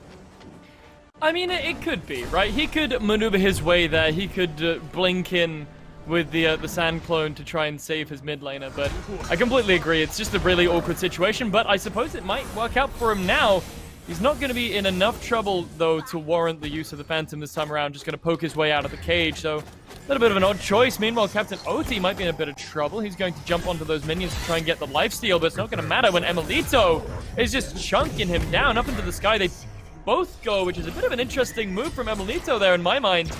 I mean, it could be, right? He could maneuver his way there. He could blink in with the Sand Clone to try and save his mid laner, but I completely agree. It's just a really awkward situation, but I suppose it might work out for him now. He's not going to be in enough trouble, though, to warrant the use of the Phantom this time around. Just going to poke his way out of the cage, so a little bit of an odd choice. Meanwhile, Captain Oti might be in a bit of trouble. He's going to jump onto those minions to try and get the lifesteal, but it's not going to matter when Emilito is just chunking him down up into the sky. They both go, which is a bit of an interesting move from Emilito there in my mind,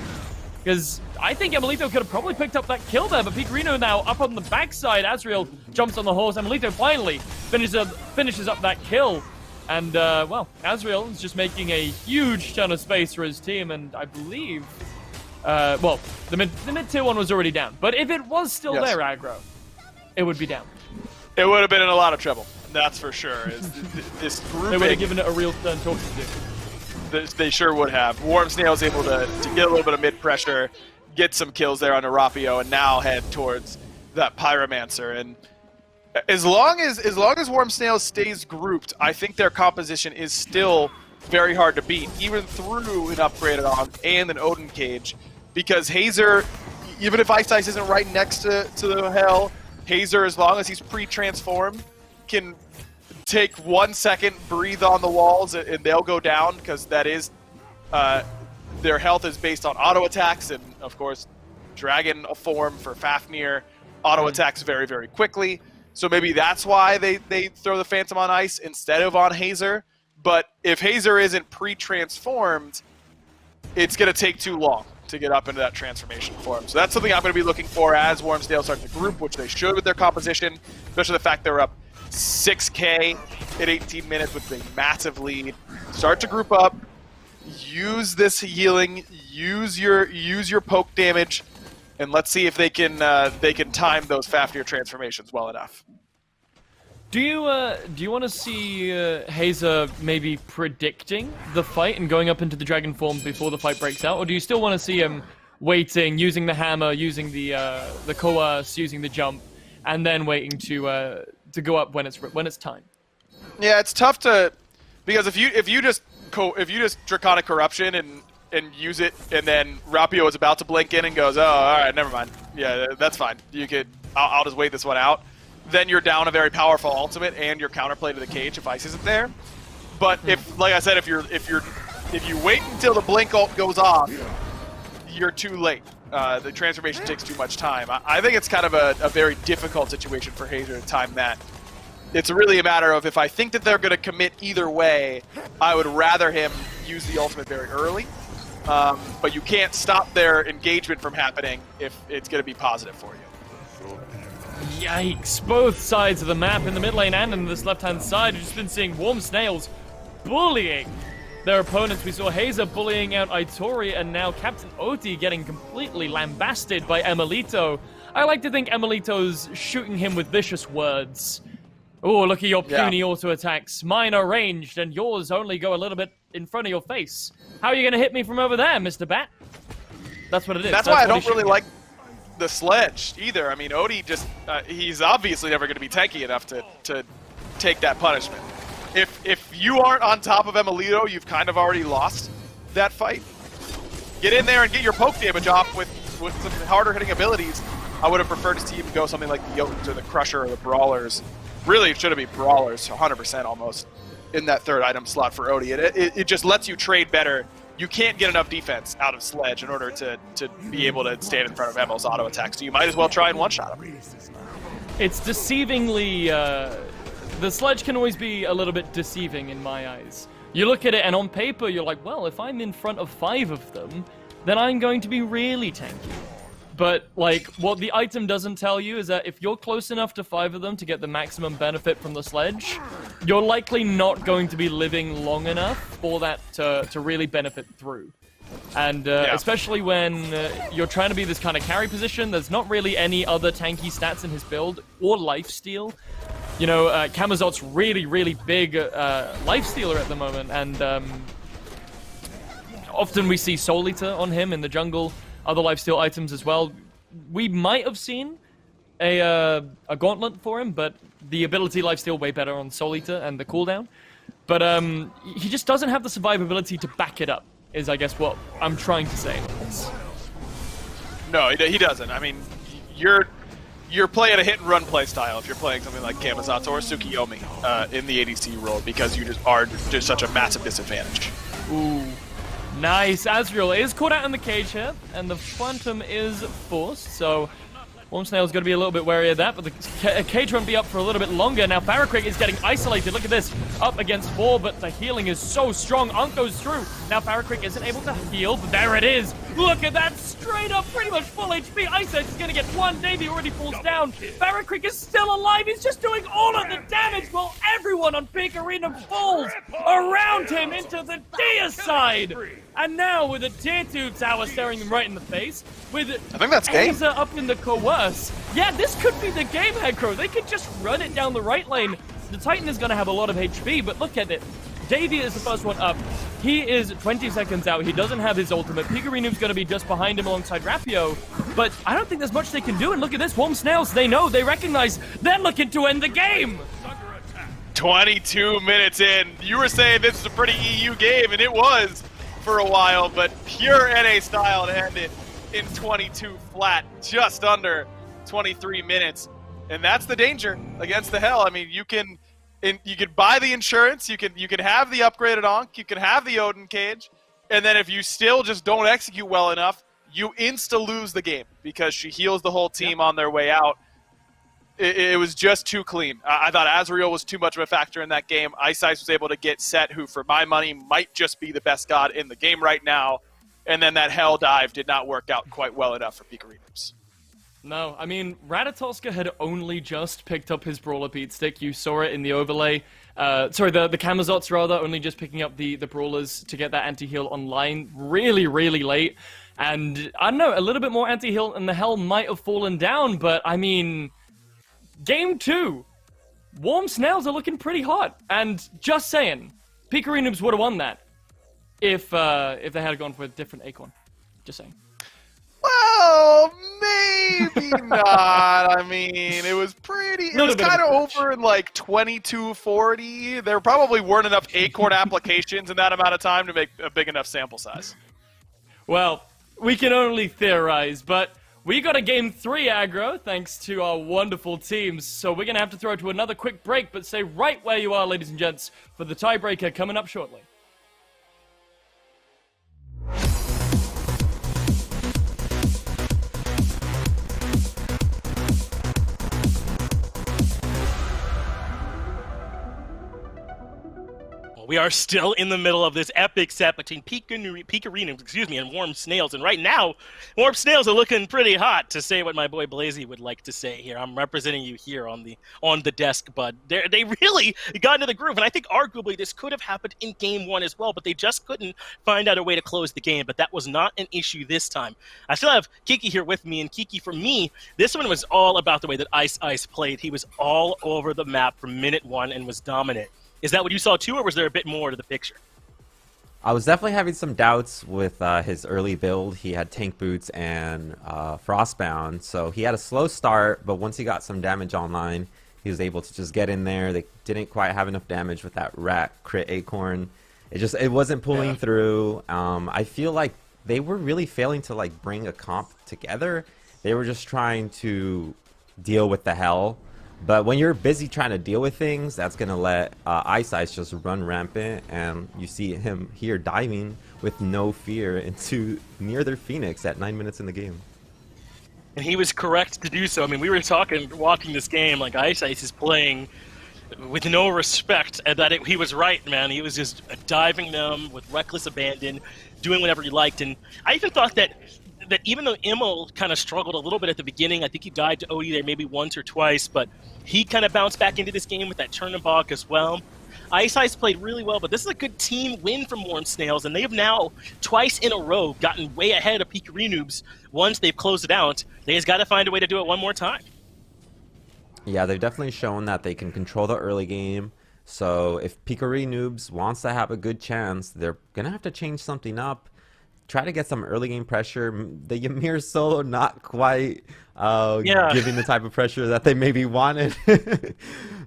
because I think Emilito could have probably picked up that kill there, but Pikarino now up on the backside. Azriel jumps on the horse. Emilito finally finishes up that kill. And, well, Azriel is just making a huge ton of space for his team, and I believe, well, the mid-tier one was already down. But if it was still there, aggro, it would be down. It would have been in a lot of trouble, that's for sure. This grouping, they would have given it a real turn talking to. They sure would have. Warm Snails able to get a little bit of mid-pressure, get some kills there on Arapio, and now head towards that Pyromancer. And as long as Warm Snails stays grouped, I think their composition is still very hard to beat, even through an upgraded on and an Odin cage, because Hazer, even if Ice isn't right next to the hell, Hazer, as long as he's pre-transformed, can take 1 second, breathe on the walls, and they'll go down, because that is their health is based on auto attacks, and of course, Dragon form for Fafnir auto attacks very, very quickly. So maybe that's why they throw the Phantom on Ice instead of on Hazer. But if Hazer isn't pre-transformed, it's going to take too long to get up into that transformation form. So that's something I'm going to be looking for as Warm Snails start to group, which they should with their composition, especially the fact they're up 6K at 18 minutes with a massive lead. Start to group up, use this healing, use your poke damage, and let's see if they can time those Fafnir transformations well enough. Do you want to see Hazer maybe predicting the fight and going up into the dragon form before the fight breaks out, or do you still want to see him waiting, using the hammer, using the coerce, using the jump, and then waiting to go up when it's time? Yeah, it's tough to, because if you just Draconic Corruption and use it, and then Rapio is about to blink in and goes, oh, all right, never mind. Yeah, that's fine. I'll just wait this one out. Then you're down a very powerful ultimate and your counterplay to the cage if Ice isn't there. But if, like I said, if you wait until the blink ult goes off, you're too late. The transformation takes too much time. I think it's kind of a very difficult situation for Hazer to time that. It's really a matter of, if I think that they're going to commit either way, I would rather him use the ultimate very early. But you can't stop their engagement from happening if it's going to be positive for you. Yikes. Both sides of the map, in the mid lane and in this left-hand side, we've just been seeing Warm Snails bullying their opponents. We saw Hazer bullying out Aitori, and now Captain Oti getting completely lambasted by Emilito. I like to think Emilito's shooting him with vicious words. Oh, look at your puny auto attacks. Mine are ranged, and yours only go a little bit in front of your face. How are you going to hit me from over there, Mr. Bat? That's what it is. That's why I don't really like the sledge either. I mean, Oti just, he's obviously never going to be tanky enough to take that punishment. If you aren't on top of Emilito, you've kind of already lost that fight. Get in there and get your poke damage off with some harder hitting abilities. I would have preferred to see him go something like the Jotuns or the Crusher or the Brawlers. Really, it should have been Brawlers, 100% almost, in that third item slot for Oti. It just lets you trade better. You can't get enough defense out of Sledge in order to be able to stand in front of Emil's auto attack, so you might as well try and one-shot him. It's deceivingly... the Sledge can always be a little bit deceiving in my eyes. You look at it, and on paper, you're like, well, if I'm in front of 5 of them, then I'm going to be really tanky. but like what the item doesn't tell you is that if you're close enough to 5 of them to get the maximum benefit from the sledge, you're likely not going to be living long enough for that to really benefit through. And especially when you're trying to be this kind of carry position, there's not really any other tanky stats in his build or lifesteal. You know, Camazot's really, really big lifestealer at the moment, and often we see Soul Eater on him in the jungle, other lifesteal items as well. We might have seen a gauntlet for him, but the ability lifesteal way better on Soul Eater and the cooldown. But he just doesn't have the survivability to back it up, is I guess what I'm trying to say. No, he doesn't. I mean, you're playing a hit-and-run play style if you're playing something like Camazotz or Tsukiyomi in the ADC role, because you are just such a massive disadvantage. Ooh. Nice. Azriel is caught out in the cage here, and the Phantom is forced, so Snails going to be a little bit wary of that, but the cage won't be up for a little bit longer. Now Farrakrik is getting isolated. Look at this. Up against 4, but the healing is so strong. Unk goes through. Now Farrakrik isn't able to heal, but there it is. Look at that. Straight up, pretty much full HP. Ice Edge is going to get 1. Davey already falls down. Farrakrik is still alive. He's just doing all of the damage while everyone on Pikarinoobs falls around him into the Dia side. And now with a tier 2 tower staring them right in the face, with I think that's game. Aza up in the coerce. Yeah, this could be the game, Headcrow. They could just run it down the right lane. The Titan is going to have a lot of HP, but look at it. Davey is the first one up. He is 20 seconds out. He doesn't have his ultimate. Pikarinoob's going to be just behind him alongside Rapio, but I don't think there's much they can do. And look at this. Snails, they know, they recognize, they're looking to end the game. 22 minutes in. You were saying this is a pretty EU game, and it was for a while, but pure NA style to end it in 22 flat, just under 23 minutes. And that's the danger against the Hell. I mean, you can buy the insurance, you can have the upgraded Ankh, you can have the Odin cage, and then if you still just don't execute well enough, you insta-lose the game because she heals the whole team on their way out. It was just too clean. I thought Azriel was too much of a factor in that game. Ice was able to get Set, who for my money might just be the best god in the game right now, and then that Hell dive did not work out quite well enough for Pikarinoobs. No, I mean, Ratatoska had only just picked up his Brawler Beat Stick. You saw it in the overlay. Sorry, the Camazotz, rather, only just picking up the Brawlers to get that anti-heal online really, really late. And, I don't know, a little bit more anti-heal and the Hell might have fallen down, but, I mean, Game 2, Snails are looking pretty hot. And, just saying, Pikarinoobs would have won that if they had gone for a different Acorn. Just saying. Well, maybe not. I mean, it was kind of over in like 22-40. There probably weren't enough Acorn applications in that amount of time to make a big enough sample size. Well, we can only theorize, but we got a Game 3 aggro thanks to our wonderful teams. So we're going to have to throw it to another quick break, but stay right where you are, ladies and gents, for the tiebreaker coming up shortly. We are still in the middle of this epic set between Pikarinoobs, and Warm Snails. And right now, Warm Snails are looking pretty hot, to say what my boy Blazy would like to say here. I'm representing you here on the desk, bud. They really got into the groove. And I think arguably this could have happened in Game 1 as well, but they just couldn't find out a way to close the game. But that was not an issue this time. I still have Kiki here with me. And Kiki, for me, this one was all about the way that Ice played. He was all over the map from minute 1 and was dominant. Is that what you saw too, or was there a bit more to the picture? I was definitely having some doubts with his early build. He had tank boots and frostbound, so he had a slow start, but once he got some damage online, he was able to just get in there. They didn't quite have enough damage with that rat crit acorn. It wasn't pulling through. I feel like they were really failing to like bring a comp together. They were just trying to deal with the Hell. But when you're busy trying to deal with things, that's going to let Ice just run rampant. And you see him here diving with no fear into near their Phoenix at 9 minutes in the game. And he was correct to do so. I mean, we were watching this game, like Ice is playing with no respect. And he was right, man. He was just diving them with reckless abandon, doing whatever he liked. And I even thought that that even though Immel kind of struggled a little bit at the beginning, I think he died to Odie there maybe once or twice, but he kind of bounced back into this game with that Turnabok as well. Ice played really well, but this is a good team win from Warm Snails, and they've now twice in a row gotten way ahead of Pikarinoobs. Once they've closed it out, they just got to find a way to do it one more time. Yeah, they've definitely shown that they can control the early game. So if Pikarinoobs wants to have a good chance, they're going to have to change something up. Try to get some early game pressure. The Ymir solo not quite giving the type of pressure that they maybe wanted.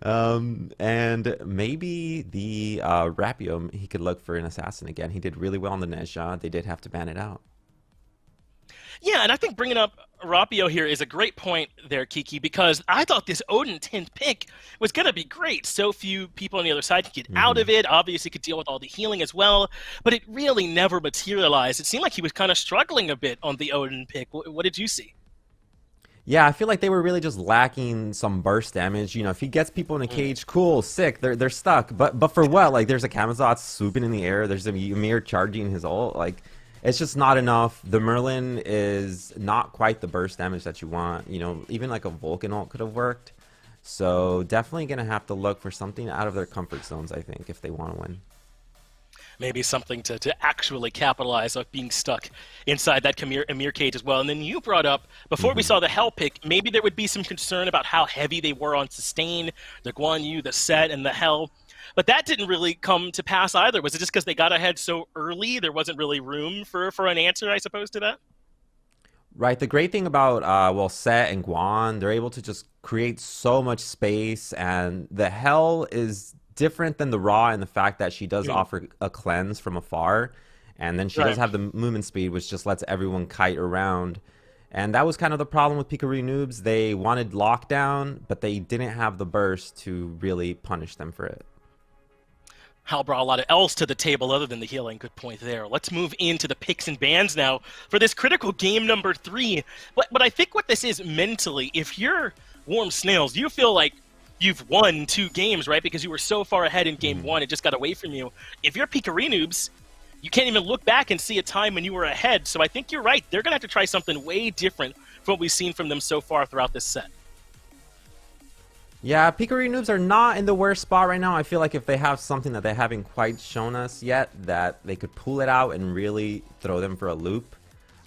And maybe the Rapio, he could look for an assassin again. He did really well on the Nezha. They did have to ban it out. Yeah, and I think bringing up Rapio here is a great point there, Kiki, because I thought this Odin 10th pick was going to be great. So few people on the other side could get out of it. Obviously, could deal with all the healing as well, but it really never materialized. It seemed like he was kind of struggling a bit on the Odin pick. What did you see? Yeah, I feel like they were really just lacking some burst damage. You know, if he gets people in a cage, cool, sick, they're stuck. But for what? Like, there's a Kamazot swooping in the air. There's a Ymir charging his ult. Like, it's just not enough. The Merlin is not quite the burst damage that you want. You know, even like a Vulcan ult could have worked. So definitely going to have to look for something out of their comfort zones, I think, if they want to win. Maybe something to actually capitalize on being stuck inside that Ymir cage as well. And then you brought up, before we saw the Hell pick, maybe there would be some concern about how heavy they were on sustain, the Guan Yu, the Set, and the Hell. But that didn't really come to pass either. Was it just because they got ahead so early, there wasn't really room for an answer, I suppose, to that? Right. The great thing about, Set and Guan, they're able to just create so much space. And the Hell is different than the Raw in the fact that she does offer a cleanse from afar. And then she does have the movement speed, which just lets everyone kite around. And that was kind of the problem with Pikarinoobs. They wanted lockdown, but they didn't have the burst to really punish them for it. Hal brought a lot of else to the table other than the healing. Good point there. Let's move into the picks and bans now for this critical game number 3. But I think what this is mentally, if you're Warm Snails, you feel like you've won 2 games, right? Because you were so far ahead in game 1, it just got away from you. If you're Pikarinoobs, you can't even look back and see a time when you were ahead. So I think you're right. They're going to have to try something way different from what we've seen from them so far throughout this set. Yeah, Pikarinoobs are not in the worst spot right now. I feel like if they have something that they haven't quite shown us yet, that they could pull it out and really throw them for a loop.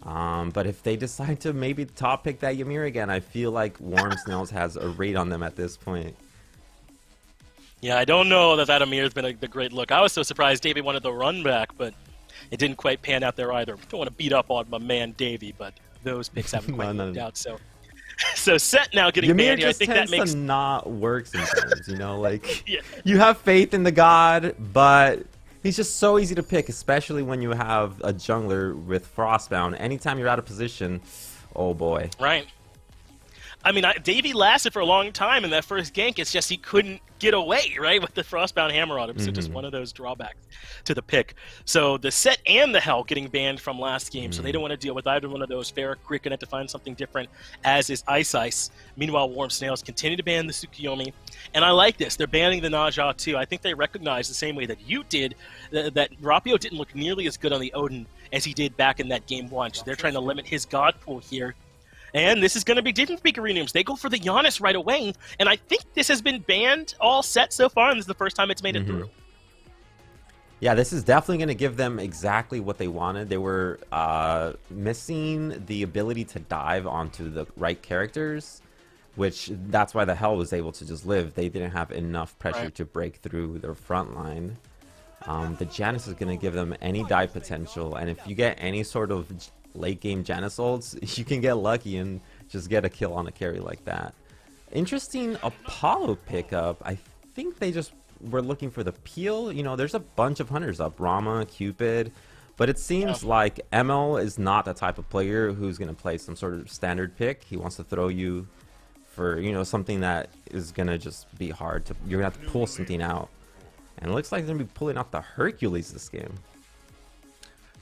But if they decide to maybe top pick that Ymir again, I feel like Warm Snails has a rate on them at this point. Yeah, I don't know that Ymir has been the great look. I was so surprised Davey wanted the run back, but it didn't quite pan out there either. Don't want to beat up on my man Davey, but those picks haven't quite worked out. So Set now getting Ymir banned here. I just think tends that makes to not work sometimes, you know, like you have faith in the god, but he's just so easy to pick, especially when you have a jungler with Frostbound. Anytime you're out of position, oh boy. Right. I mean, Davey lasted for a long time in that first gank. It's just he couldn't get away, right, with the Frostbound hammer on him. So just one of those drawbacks to the pick. So the Set and the Hell getting banned from last game, so they don't want to deal with either one of those. Fair, Crick going to have to find something different, as is Ice. Meanwhile, Warm Snails continue to ban the Tsukuyomi. And I like this. They're banning the Naja, too. I think they recognize the same way that you did, that Rapio didn't look nearly as good on the Odin as he did back in that game 1. So they're trying to limit his god pool here. And this is going to be different for Pikarinoobs. They go for the Giannis right away, and I think this has been banned all set so far, and this is the first time it's made it through. Yeah, this is definitely going to give them exactly what they wanted. They were missing the ability to dive onto the right characters, which that's why the Hell was able to just live. They didn't have enough pressure to break through their front line. The Janus is going to give them any dive potential, and if you get any sort of late game Janus ults, you can get lucky and just get a kill on a carry like that. Interesting Apollo pickup. I think they just were looking for the peel. You know, there's a bunch of hunters up, Rama, Cupid, but it seems like ML is not the type of player who's going to play some sort of standard pick. He wants to throw you for, you know, something that is going to just be hard to, you're going to have to pull something out. And it looks like they're going to be pulling out the Hercules this game.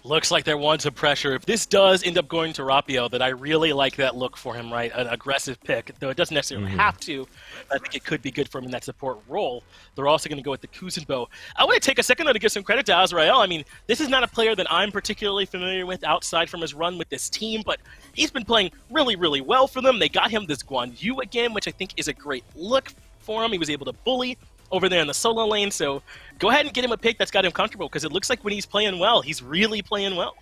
Looks like they're wanting some pressure. If this does end up going to Rapio, then I really like that look for him, right? An aggressive pick, though it doesn't necessarily have to. I think it could be good for him in that support role. They're also going to go with the Kuzenbo. I want to take a second, though, to give some credit to Azrael. I mean, this is not a player that I'm particularly familiar with outside from his run with this team, but he's been playing really, really well for them. They got him this Guan Yu again, which I think is a great look for him. He was able to bully over there in the solo lane, so go ahead and get him a pick that's got him comfortable, because it looks like when he's playing well, he's really playing well.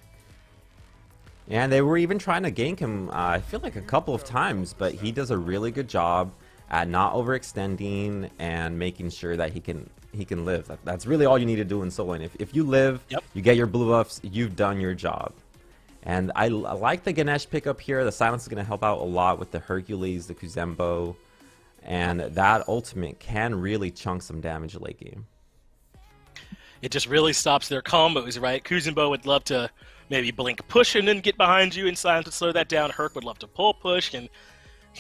Yeah, and they were even trying to gank him, I feel like a couple of times, but he does a really good job at not overextending and making sure that he can live. That's really all you need to do in solo lane. If you live, you get your blue buffs, you've done your job. And I like the Ganesh pickup here. The silence is going to help out a lot with the Hercules, the Kuzenbo. And that ultimate can really chunk some damage late game. It just really stops their combos, right? Kuzenbo would love to maybe blink push and then get behind you and silence to slow that down. Herc would love to pull push and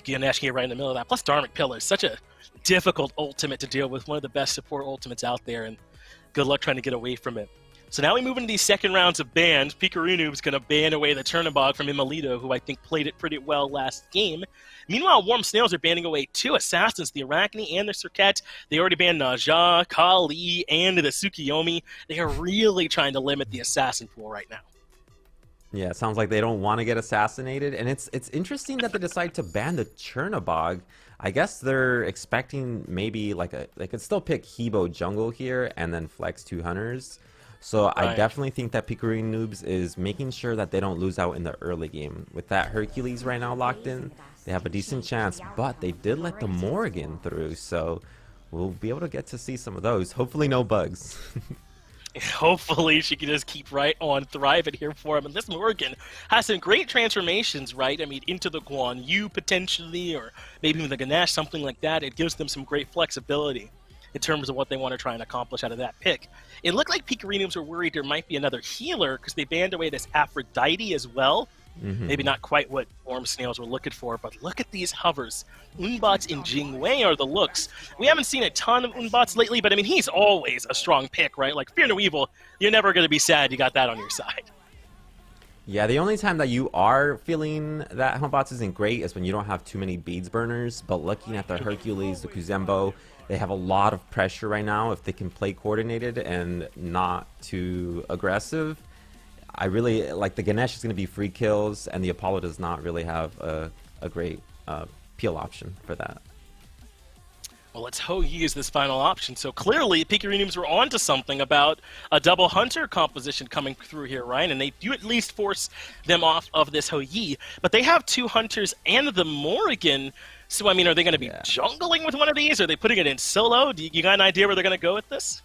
Ganesh get right in the middle of that. Plus Dharmic Pillar is such a difficult ultimate to deal with. One of the best support ultimates out there, and good luck trying to get away from it. So now we move into these second rounds of bans. Pikarinoobs going to ban away the Chernobog from Imolito, who I think played it pretty well last game. Meanwhile, Warm Snails are banning away 2 assassins, the Arachne and the Serket. They already banned Naja, Kali, and the Tsukiyomi. They are really trying to limit the assassin pool right now. Yeah, it sounds like they don't want to get assassinated, and it's interesting that they decide to ban the Chernobog. I guess they're expecting maybe they could still pick Hebo jungle here and then flex 2 hunters. So right. I definitely think that Pikarinoobs is making sure that they don't lose out in the early game. With that Hercules right now locked in, they have a decent chance, but they did let the Morrigan through, so we'll be able to get to see some of those. Hopefully no bugs. Hopefully she can just keep right on thriving here for him. And this Morrigan has some great transformations, right? I mean, into the Guan Yu potentially, or maybe even the Ganesh, something like that. It gives them some great flexibility in terms of what they want to try and accomplish out of that pick. It looked like Pikarinoobs were worried there might be another healer because they banned away this Aphrodite as well. Maybe not quite what Warm Snails were looking for, but look at these hovers. Unbots and Jingwei are the looks. We haven't seen a ton of Unbots lately, but I mean, he's always a strong pick, right? Like Fear No Evil, you're never going to be sad you got that on your side. Yeah, the only time that you are feeling that Unbots isn't great is when you don't have too many beads burners, but looking at the Hercules, the Kuzenbo, they have a lot of pressure right now. If they can play coordinated and not too aggressive, I really like the Ganesh is going to be free kills, and the Apollo does not really have a great peel option for that. Well, let's hope he is this final option. So clearly, Pikarinoobs were onto something about a double hunter composition coming through here, right? And they do at least force them off of this Hou-Yi. But they have 2 hunters and the Morrigan. So, I mean, are they going to be jungling with one of these? Are they putting it in solo? Do you got an idea where they're going to go with this?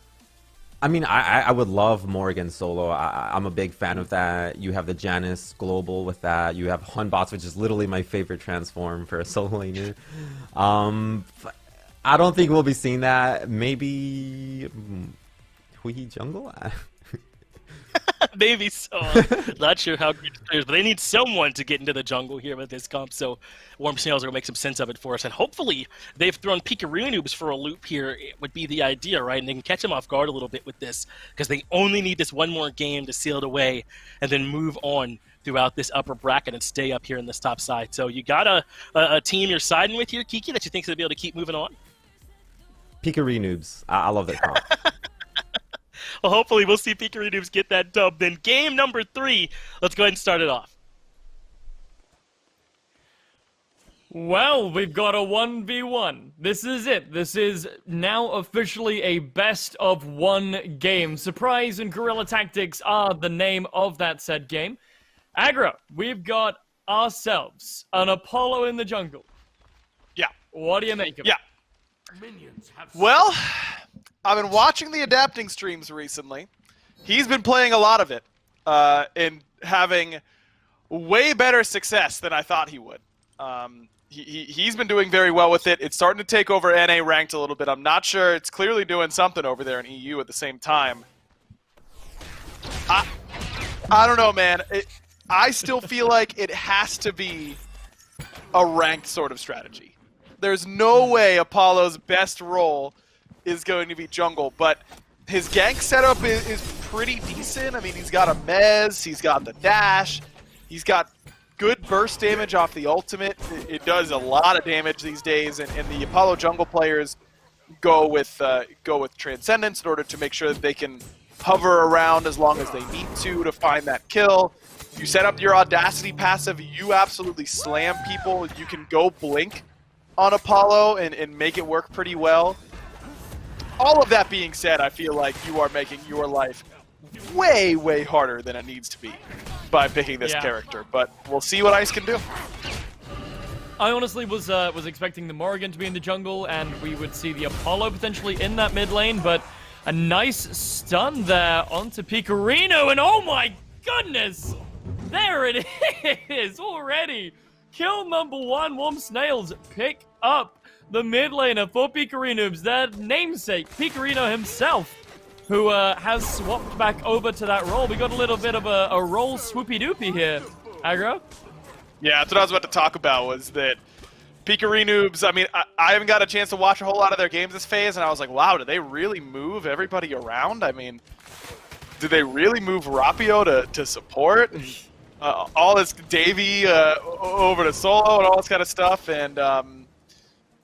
I mean, I would love Morrigan solo. I'm a big fan of that. You have the Janus Global with that. You have Hunbots, which is literally my favorite transform for a solo laner. I don't think we'll be seeing that. Maybe Hui Jungle? Maybe so. Not sure how great it is, but they need someone to get into the jungle here with this comp, so Warm Snails are going to make some sense of it for us. And hopefully they've thrown Pikarinoobs for a loop here. It would be the idea, right? And they can catch them off guard a little bit with this, because they only need this one more game to seal it away and then move on throughout this upper bracket and stay up here in this top side. So you got a team you're siding with here, Kiki, that you think is going to be able to keep moving on? Pikarinoobs. I love that comp. Well, hopefully we'll see Pikarinoobs get that dub. Then game number 3, let's go ahead and start it off. Well, we've got a 1v1. This is it. This is now officially a best of 1 game. Surprise and Guerrilla Tactics are the name of that said game. Aggro, we've got ourselves an Apollo in the jungle. Yeah. What do you make of it? Well, I've been watching the adapting streams recently. He's been playing a lot of it and having way better success than I thought he would. He's been doing very well with it. It's starting to take over NA ranked a little bit. I'm not sure. It's clearly doing something over there in EU at the same time. I don't know, man. I still feel like it has to be a ranked sort of strategy. There's no way Apollo's best role is going to be jungle, but his gank setup is pretty decent. I mean, he's got a mez, he's got the dash, he's got good burst damage off the ultimate. It does a lot of damage these days, and the Apollo jungle players go with Transcendence in order to make sure that they can hover around as long as they need to find that kill. You set up your Audacity passive, you absolutely slam people. You can go blink on Apollo and make it work pretty well. All of that being said, I feel like you are making your life way, way harder than it needs to be by picking this character. But we'll see what Ice can do. I honestly was expecting the Morrigan to be in the jungle, and we would see the Apollo potentially in that mid lane, but a nice stun there onto Pikarino, and oh my goodness! There it is already! Kill number 1, Warm Snails pick up the mid laner for Pikarinoobs, their namesake, Pikarino himself, who has swapped back over to that role. We got a little bit of a role swoopy-doopy here. Aggro? Yeah, that's what I was about to talk about, was that Pikarinoobs, I mean, I haven't got a chance to watch a whole lot of their games this phase, and I was like, wow, did they really move everybody around? I mean, did they really move Rapio to support? And, all this Davey over to solo and all this kind of stuff, and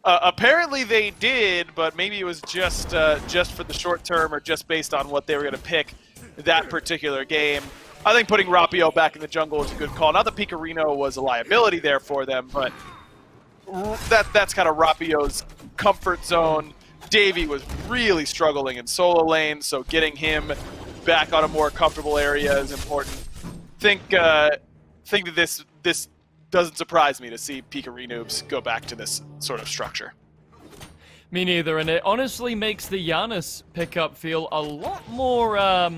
apparently they did, but maybe it was just for the short term or just based on what they were going to pick that particular game. I think putting Rapio back in the jungle was a good call. Not that Pikarino was a liability there for them, but that's kind of Rapio's comfort zone. Davey was really struggling in solo lane, so getting him back on a more comfortable area is important. Think that this doesn't surprise me to see Pikarinoobs go back to this sort of structure. Me neither, and it honestly makes the Giannis pickup feel a lot more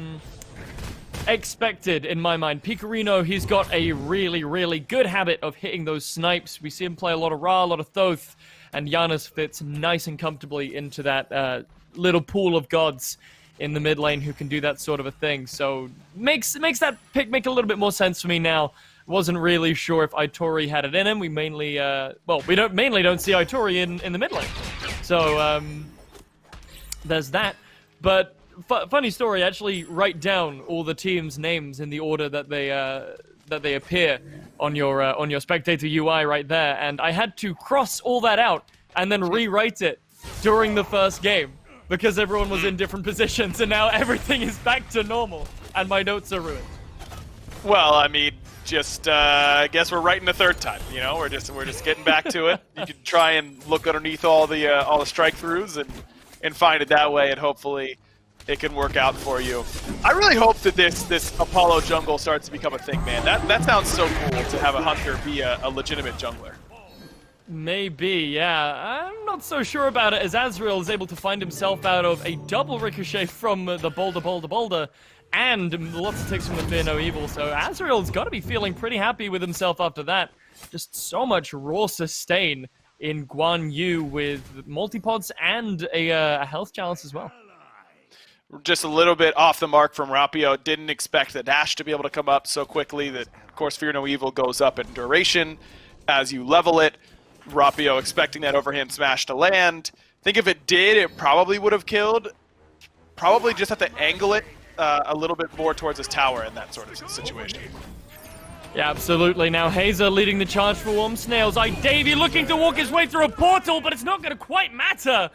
expected in my mind. Pikarino, he's got a really, really good habit of hitting those snipes. We see him play a lot of Ra, a lot of Thoth, and Giannis fits nice and comfortably into that little pool of gods in the mid lane who can do that sort of a thing. So makes that pick make a little bit more sense for me now. Wasn't really sure if Itori had it in him. We mainly, we don't see Itori in the mid lane. So there's that. But funny story, actually write down all the teams' names in the order that they appear on your spectator UI right there, and I had to cross all that out and then rewrite it during the first game because everyone was in different positions, and now everything is back to normal and my notes are ruined. Well, I mean, just I guess we're writing the third time. You know, we're just getting back to it. You can try and look underneath all the strike throughs and find it that way, and hopefully it can work out for you. I really hope that this Apollo jungle starts to become a thing, man. That sounds so cool to have a hunter be a legitimate jungler. Maybe, yeah. I'm not so sure about it, as Azrael is able to find himself out of a double ricochet from the boulder, and lots of ticks from the Fear No Evil, so Azrael's got to be feeling pretty happy with himself after that. Just so much raw sustain in Guan Yu with multipods and a health chalice as well. Just a little bit off the mark from Rapio. Didn't expect the dash to be able to come up so quickly. That, of course, Fear No Evil goes up in duration as you level it. Rapio expecting that overhand smash to land. I think if it did, it probably would have killed. Probably just have to angle it a little bit more towards his tower in that sort of situation. Yeah, absolutely. Now Hazer leading the charge for Warm Snails. Davey looking to walk his way through a portal, but it's not going to quite matter.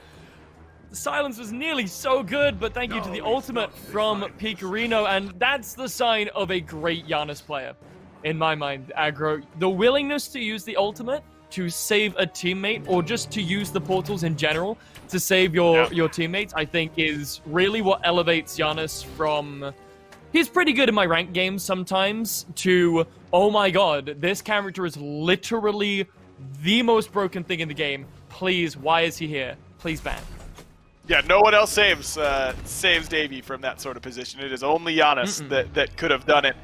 The silence was nearly so good, but thank you to the ultimate from Pikarino, and that's the sign of a great Giannis player, in my mind, Aggro. The willingness to use the ultimate to save a teammate, or just to use the portals in general to save your teammates, I think is really what elevates Giannis from... He's pretty good in my ranked games sometimes, to, oh my god, this character is literally the most broken thing in the game. Please, why is he here? Please ban. Yeah, no one else saves Davey from that sort of position. It is only Giannis that could have done it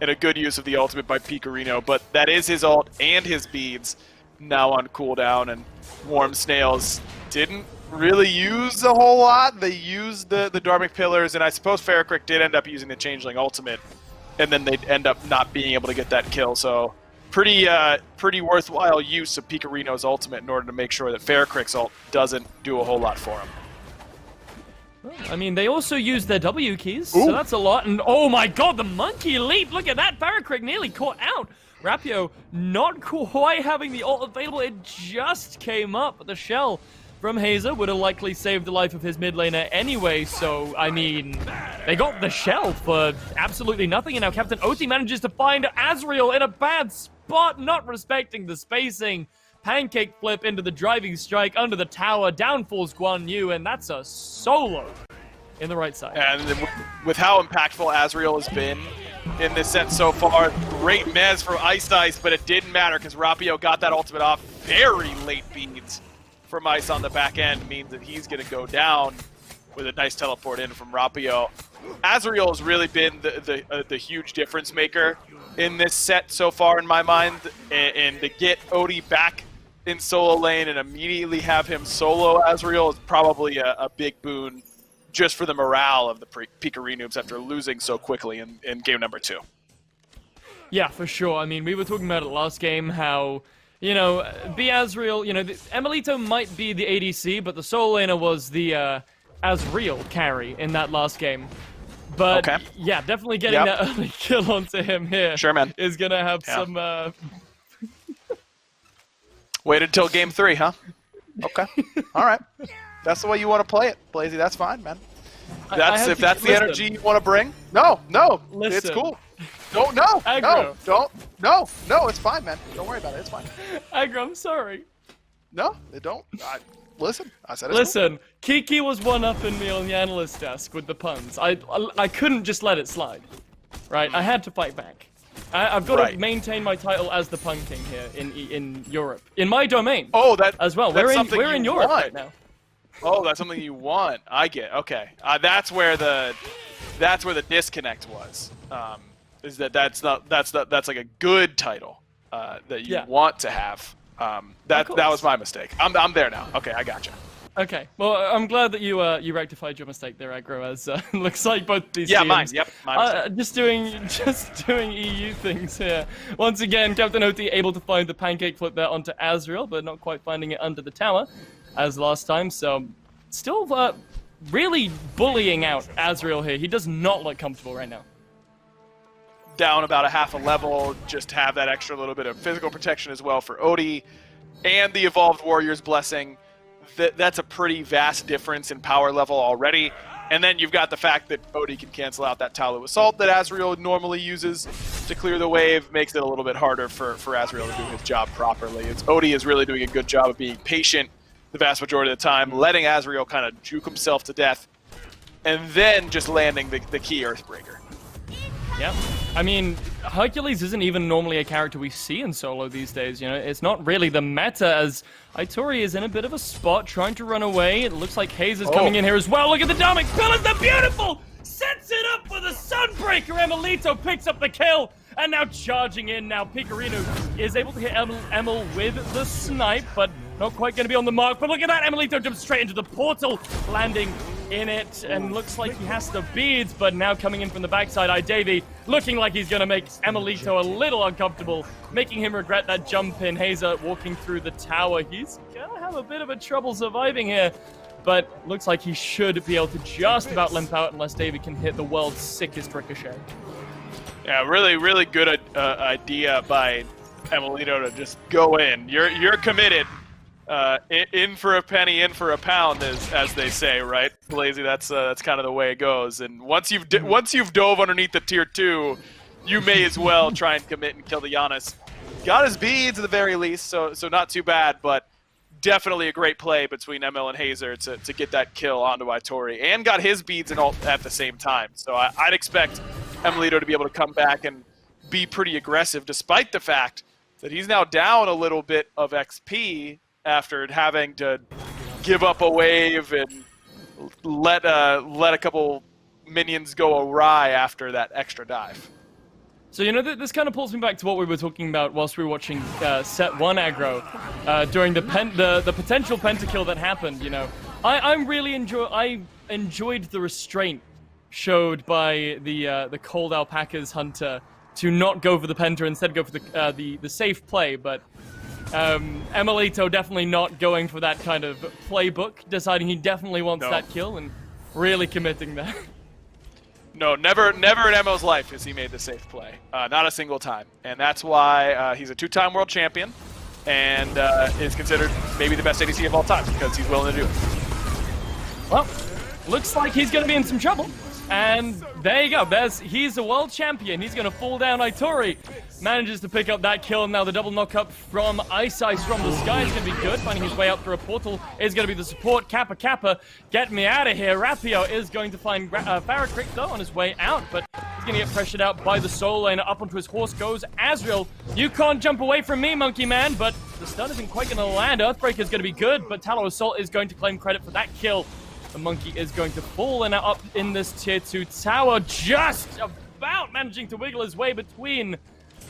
in a good use of the ultimate by Pikarino, but that is his ult and his beads now on cooldown, and Warm Snails didn't really use a whole lot. They used the Dharmic Pillars, and I suppose Ferricrik did end up using the Changeling ultimate, and then they'd end up not being able to get that kill, so pretty worthwhile use of Pikarino's ultimate in order to make sure that Ferrikrik's ult doesn't do a whole lot for him. Well, I mean, they also use their W keys, Ooh. so that's a lot. And oh my god, the monkey leap! Look at that! Barracrig nearly caught out. Rapio not quite having the ult available. It just came up. The shell from Hazer would have likely saved the life of his mid laner anyway, so, I mean, they got the shell for absolutely nothing, and now Captain Oti manages to find Azriel in a bad spot, not respecting the spacing. Pancake flip into the driving strike under the tower, down falls Guan Yu, and that's a solo in the right side. And with how impactful Azriel has been in this set so far, great mez for Ice, but it didn't matter because Rapio got that ultimate off. Very late beats from Ice on the back end means that he's going to go down with a nice teleport in from Rapio. Azriel has really been the huge difference maker in this set so far in my mind, and to get Odie back in solo lane and immediately have him solo Azriel is probably a big boon just for the morale of the Pikarinoobs after losing so quickly in game number 2. Yeah, for sure. I mean, we were talking about it last game, how, you know, Azriel, you know, Emilito might be the ADC, but the solo laner was the Azriel carry in that last game. But, okay. Yeah, definitely getting that early kill onto him here sure, man. is going to have some... Wait until game 3, huh? Okay. All right. That's the way you want to play it, Blazy. That's fine, man. If that's the energy you want to bring. No, it's cool. No, it's fine, man. Don't worry about it. It's fine. Aggro, I'm sorry. No, don't. Listen, I said it's Listen, cool. Kiki was one-upping me on the analyst desk with the puns. I couldn't just let it slide, right? I had to fight back. I've got to maintain my title as the pun king here in Europe, in my domain. Oh, that as well. We're in Europe right now. Oh, that's something you want. I get. Okay, that's where the disconnect was. Is that's like a good title that you want to have. That was my mistake. I'm there now. Okay, I gotcha. Okay, well, I'm glad that you rectified your mistake there, Aggro, as looks like both these teams. Mine. Yep, my mistake. Just doing EU things here. Once again, Captain Oti able to find the pancake flip there onto Azriel, but not quite finding it under the tower, as last time. So, still really bullying out Azriel here. He does not look comfortable right now. Down about a half a level, just have that extra little bit of physical protection as well for Odie, and the Evolved Warrior's Blessing. That's a pretty vast difference in power level already. And then you've got the fact that Odie can cancel out that Talu Assault that Azriel normally uses to clear the wave, makes it a little bit harder for Azriel to do his job properly. Odie is really doing a good job of being patient the vast majority of the time, letting Azriel kind of juke himself to death, and then just landing the key Earthbreaker. Yeah, I mean, Hercules isn't even normally a character we see in solo these days, you know? It's not really the meta, as Itori is in a bit of a spot, trying to run away. It looks like Hayes is coming in here as well. Look at the Dominic Pillars, the beautiful! Sets it up for the Sunbreaker! Emilito picks up the kill, and now charging in. Now Pikarino is able to hit Emil with the snipe, but not quite going to be on the mark. But look at that, Emilito jumps straight into the portal, landing in it, and looks like he has the beads, but now coming in from the backside, Davey looking like he's going to make Emilito a little uncomfortable, making him regret that jump in. Hazer walking through the tower. He's going to have a bit of a trouble surviving here, but looks like he should be able to just about limp out unless Davey can hit the world's sickest ricochet. Yeah, really, really good idea by Emilito to just go in. You're committed. In for a penny, in for a pound, as they say, right? Blazy, that's kind of the way it goes. And once you've dove underneath the tier 2, you may as well try and commit and kill the Giannis. Got his beads at the very least, so not too bad, but definitely a great play between ML and Hazer to get that kill onto Itori, and got his beads and ult at the same time. So I'd expect Emilito to be able to come back and be pretty aggressive, despite the fact that he's now down a little bit of XP after having to give up a wave and let a couple minions go awry after that extra dive. So, you know, this kind of pulls me back to what we were talking about whilst we were watching set 1 aggro during the potential pentakill that happened, you know. I enjoyed the restraint showed by the Cold Alpaca's hunter to not go for the penta, instead go for the safe play, but Emilito definitely not going for that kind of playbook, deciding he definitely wants that kill, and Really committing there. No, never in Emo's life has he made the safe play. Not a single time. And that's why he's a 2-time world champion and is considered maybe the best ADC of all time because he's willing to do it. Well, looks like he's going to be in some trouble. And there you go. He's a world champion. He's going to fall down. Itori manages to pick up that kill. Now the double knock-up from Ice Ice from the sky is going to be good. Finding his way up through a portal is going to be the support. Kappa, get me out of here. Rapio is going to find Farrakrick, though, on his way out. But he's going to get pressured out by the soul laner. Up onto his horse goes Azrael. You can't jump away from me, Monkey Man. But the stun isn't quite going to land. Earthbreaker is going to be good. But Tallow Assault is going to claim credit for that kill. The Monkey is going to fall, and now up in this tier 2 tower, just about managing to wiggle his way between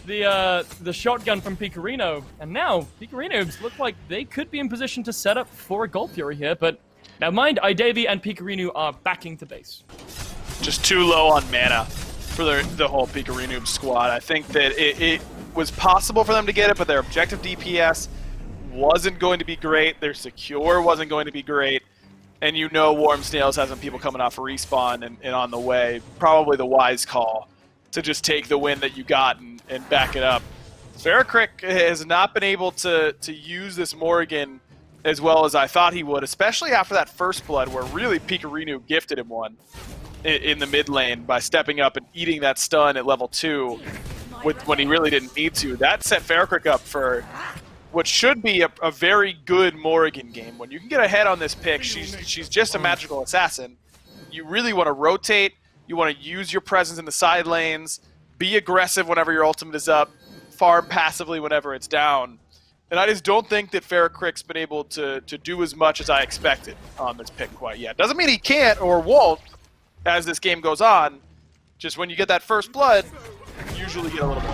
the shotgun from Pikarino. And now, Pikarinoobs look like they could be in position to set up for a Gold Fury here, but never mind, Idevi and Pikarino are backing to base. Just too low on mana for the whole Pikarinoobs squad. I think that it was possible for them to get it, but their objective DPS wasn't going to be great. Their secure wasn't going to be great. And you know Warm Snails has some people coming off a respawn and on the way. Probably the wise call to just take the win that you got and back it up. Farrakrick has not been able to use this Morrigan as well as I thought he would, especially after that first blood where really Pikarino gifted him one in the mid lane by stepping up and eating that stun at level 2 when he really didn't need to. That set Farrakrick up for what should be a very good Morrigan game. When you can get ahead on this pick, she's just a magical assassin. You really want to rotate, you want to use your presence in the side lanes, be aggressive whenever your ultimate is up, farm passively whenever it's down. And I just don't think that Farrakrick's been able to do as much as I expected on this pick quite yet. Doesn't mean he can't or won't as this game goes on. Just when you get that first blood, you usually get a little bit.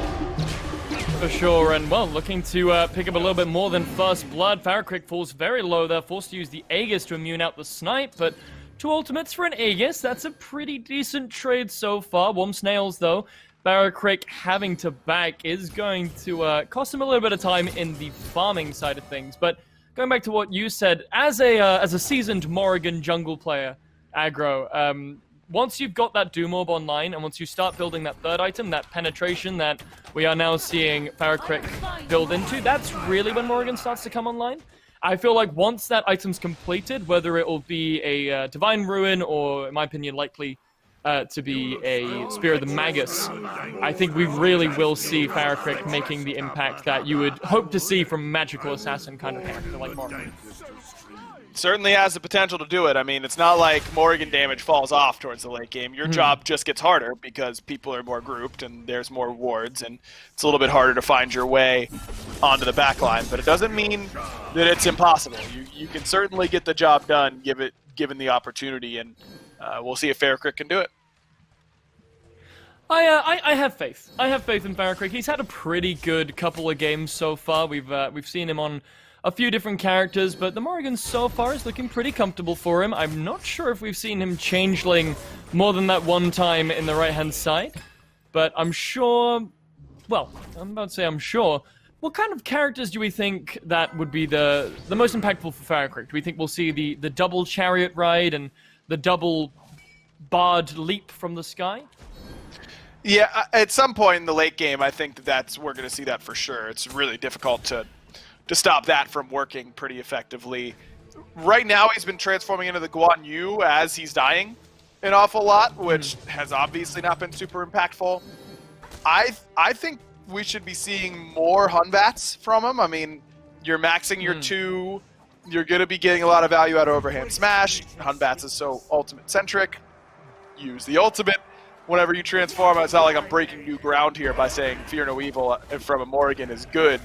For sure, and well, looking to pick up a little bit more than first blood. Farrakrick falls very low there, forced to use the Aegis to immune out the snipe, but 2 ultimates for an Aegis, that's a pretty decent trade so far. Warm Snails, though, Farrakrick having to back is going to cost him a little bit of time in the farming side of things. But going back to what you said, as a seasoned Morrigan jungle player, aggro, once you've got that Doom Orb online, and once you start building that third item, that penetration that we are now seeing Farrakrick build into, that's really when Morrigan starts to come online. I feel like once that item's completed, whether it will be a Divine Ruin or, in my opinion, likely to be a Spear of the Magus, I think we really will see Farrakrick making the impact that you would hope to see from a magical assassin kind of character like Morrigan. Certainly has the potential to do it. I mean, it's not like Morrigan damage falls off towards the late game. Your job just gets harder because people are more grouped and there's more wards, and it's a little bit harder to find your way onto the back line. But it doesn't mean that it's impossible. You can certainly get the job done given the opportunity, and we'll see if Farrakrick can do it. I have faith. I have faith in Farrakrick. He's had a pretty good couple of games so far. We've seen him on a few different characters, but the Morrigan so far is looking pretty comfortable for him. I'm not sure if we've seen him changeling more than that one time in the right-hand side, but I'm sure... Well, I'm about to say I'm sure. What kind of characters do we think that would be the most impactful for Farrakrick? Do we think we'll see the double chariot ride and the double barred leap from the sky? Yeah, at some point in the late game, I think we're going to see that for sure. It's really difficult to stop that from working pretty effectively. Right now, he's been transforming into the Guan Yu as he's dying an awful lot, which has obviously not been super impactful. I think we should be seeing more Hunbats from him. I mean, you're maxing your 2, you're going to be getting a lot of value out of Overhand Smash. Hunbats is so ultimate-centric. Use the ultimate whenever you transform. It's not like I'm breaking new ground here by saying Fear No Evil from a Morrigan is good.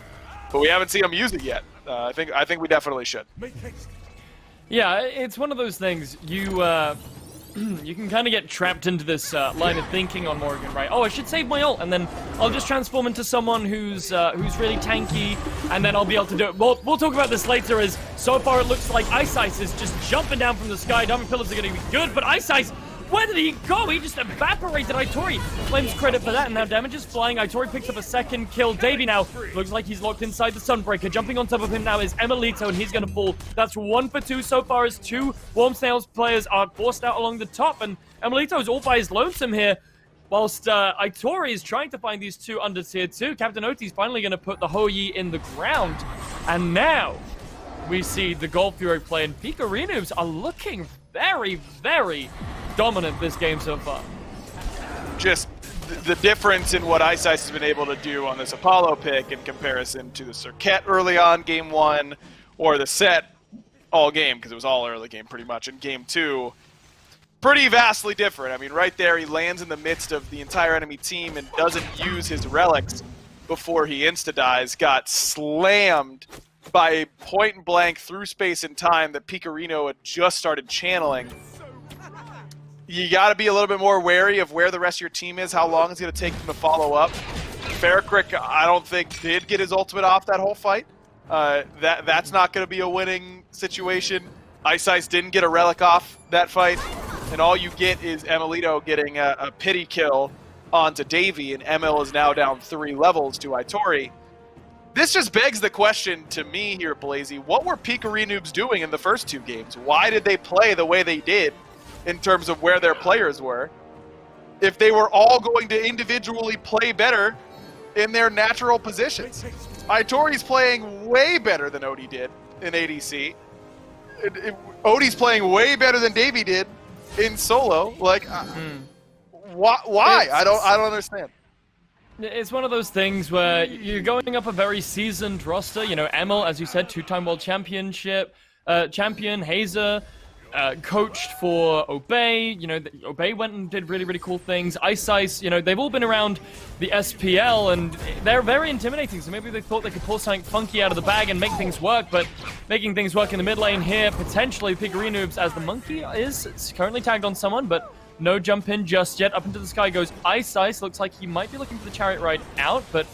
But we haven't seen him use it yet. I think we definitely should. Yeah, it's one of those things. You can kind of get trapped into this line of thinking on Morrigan, right? Oh, I should save my ult, and then I'll just transform into someone who's really tanky, and then I'll be able to do it. We'll talk about this later. As so far, it looks like Ice Ice is just jumping down from the sky. Diamond Pillars are going to be good, but Ice Ice Where did he go? He just evaporated. Itori claims credit for that, and now damage is flying. Itori picks up a second kill. Davey now looks like he's locked inside the Sunbreaker. Jumping on top of him now is Emilito, and he's going to fall. That's 1 for 2 so far as 2 Warm Snails players are forced out along the top, and Emilito's all by his lonesome here. Whilst Itori is trying to find these 2 under tier 2, Captain Oti's finally going to put the Hoyi in the ground. And now we see the Golf Fury play, and Pikarinoobs are looking very, very dominant this game so far. Just the difference in what Ice has been able to do on this Apollo pick in comparison to the Circuit early on game 1 or the set all game, because it was all early game pretty much, in game 2, pretty vastly different. I mean, right there he lands in the midst of the entire enemy team and doesn't use his relics before he insta-dies, got slammed by point blank through space and time that Pikarino had just started channeling. You got to be a little bit more wary of where the rest of your team is, how long it's going to take them to follow up. Faircrick, I don't think, did get his ultimate off that whole fight. That's not going to be a winning situation. Ice didn't get a relic off that fight, and all you get is Emilito getting a pity kill onto Davey, and Emil is now down 3 levels to Itori. This just begs the question to me here, Blazy. What were Pikarinoobs doing in the first 2 games? Why did they play the way they did in terms of where their players were? If they were all going to individually play better in their natural positions. Itori's playing way better than Odie did in ADC. Odie's playing way better than Davey did in solo. Like, why? I don't understand. It's one of those things where you're going up a very seasoned roster. You know, Emil, as you said, 2-time world championship champion. Hazer coached for Obey. You know, Obey went and did really, really cool things. Ice, you know, they've all been around the SPL, and they're very intimidating. So maybe they thought they could pull something funky out of the bag and make things work, but making things work in the mid lane here, potentially Pikarinoobs, as the monkey is currently tagged on someone, but no jump in just yet. Up into the sky goes Ice. Looks like he might be looking for the chariot ride out, but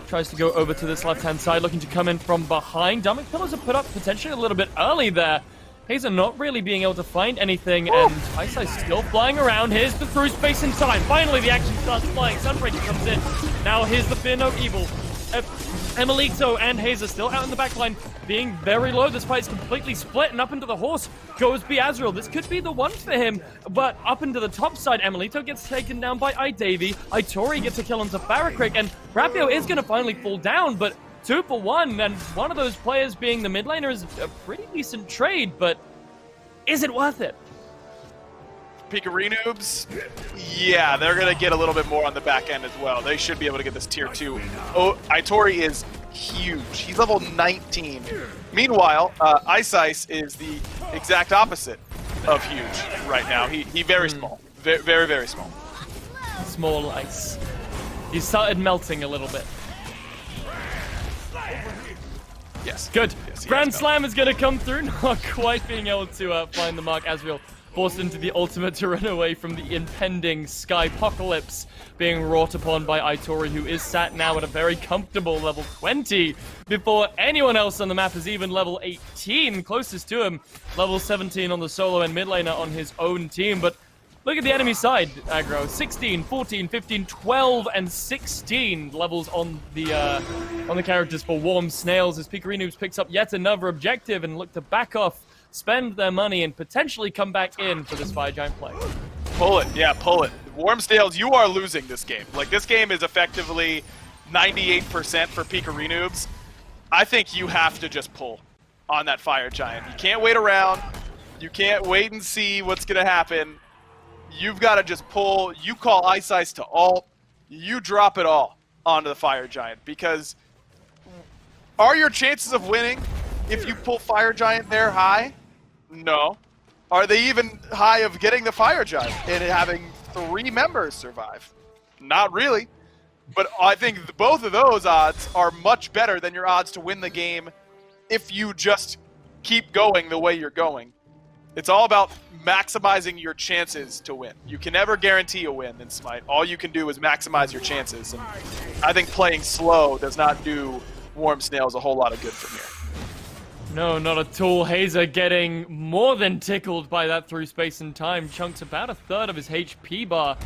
tries to go over to this left-hand side, looking to come in from behind. Dumbing pillars are put up potentially a little bit early there. Hazer not really being able to find anything, and Ice still flying around. Here's the through space in time. Finally, the action starts flying. Sunbreaker comes in. Now here's the Fear No Evil. Emilito and Hazer still out in the backline, being very low. This fight's completely split, and up into the horse goes Beazriel. This could be the one for him, but up into the top side, Emilito gets taken down by Davey. Itori gets a kill onto Farakrik, and Rapio is going to finally fall down, but 2 for 1, and one of those players being the mid laner is a pretty decent trade, but is it worth it? Pikarinoobs, yeah, they're going to get a little bit more on the back end as well. They should be able to get this tier 2. Oh, Itori is huge. He's level 19. Meanwhile, Ice is the exact opposite of huge right now. He very small. Very, very, very small. Small Ice. He started melting a little bit. Yes. Good. Yes, Grand Slam is going to come through, not quite being able to find the mark. Asriel forced into the ultimate to run away from the impending Skypocalypse being wrought upon by Itori, who is sat now at a very comfortable level 20 before anyone else on the map is even level 18. Closest to him, level 17 on the solo and mid laner on his own team. But look at the enemy side, aggro. 16, 14, 15, 12, and 16 levels on the characters for Warm Snails, as Pikarinoobs picks up yet another objective and look to back off, spend their money, and potentially come back in for this Fire Giant play. Pull it. Yeah, pull it. Warm Snails, you are losing this game. Like, this game is effectively 98% for Pikarinoobs. I think you have to just pull on that Fire Giant. You can't wait around. You can't wait and see what's going to happen. You've got to just pull. You call Ice to ult. You drop it all onto the Fire Giant, because are your chances of winning if you pull Fire Giant there high? No. Are they even high of getting the Fire Giant and having 3 members survive? Not really. But I think both of those odds are much better than your odds to win the game if you just keep going the way you're going. It's all about maximizing your chances to win. You can never guarantee a win in Smite. All you can do is maximize your chances. And I think playing slow does not do Warm Snails a whole lot of good from here. No, not at all. Hazer getting more than tickled by that through space and time. Chunks about a third of his HP bar.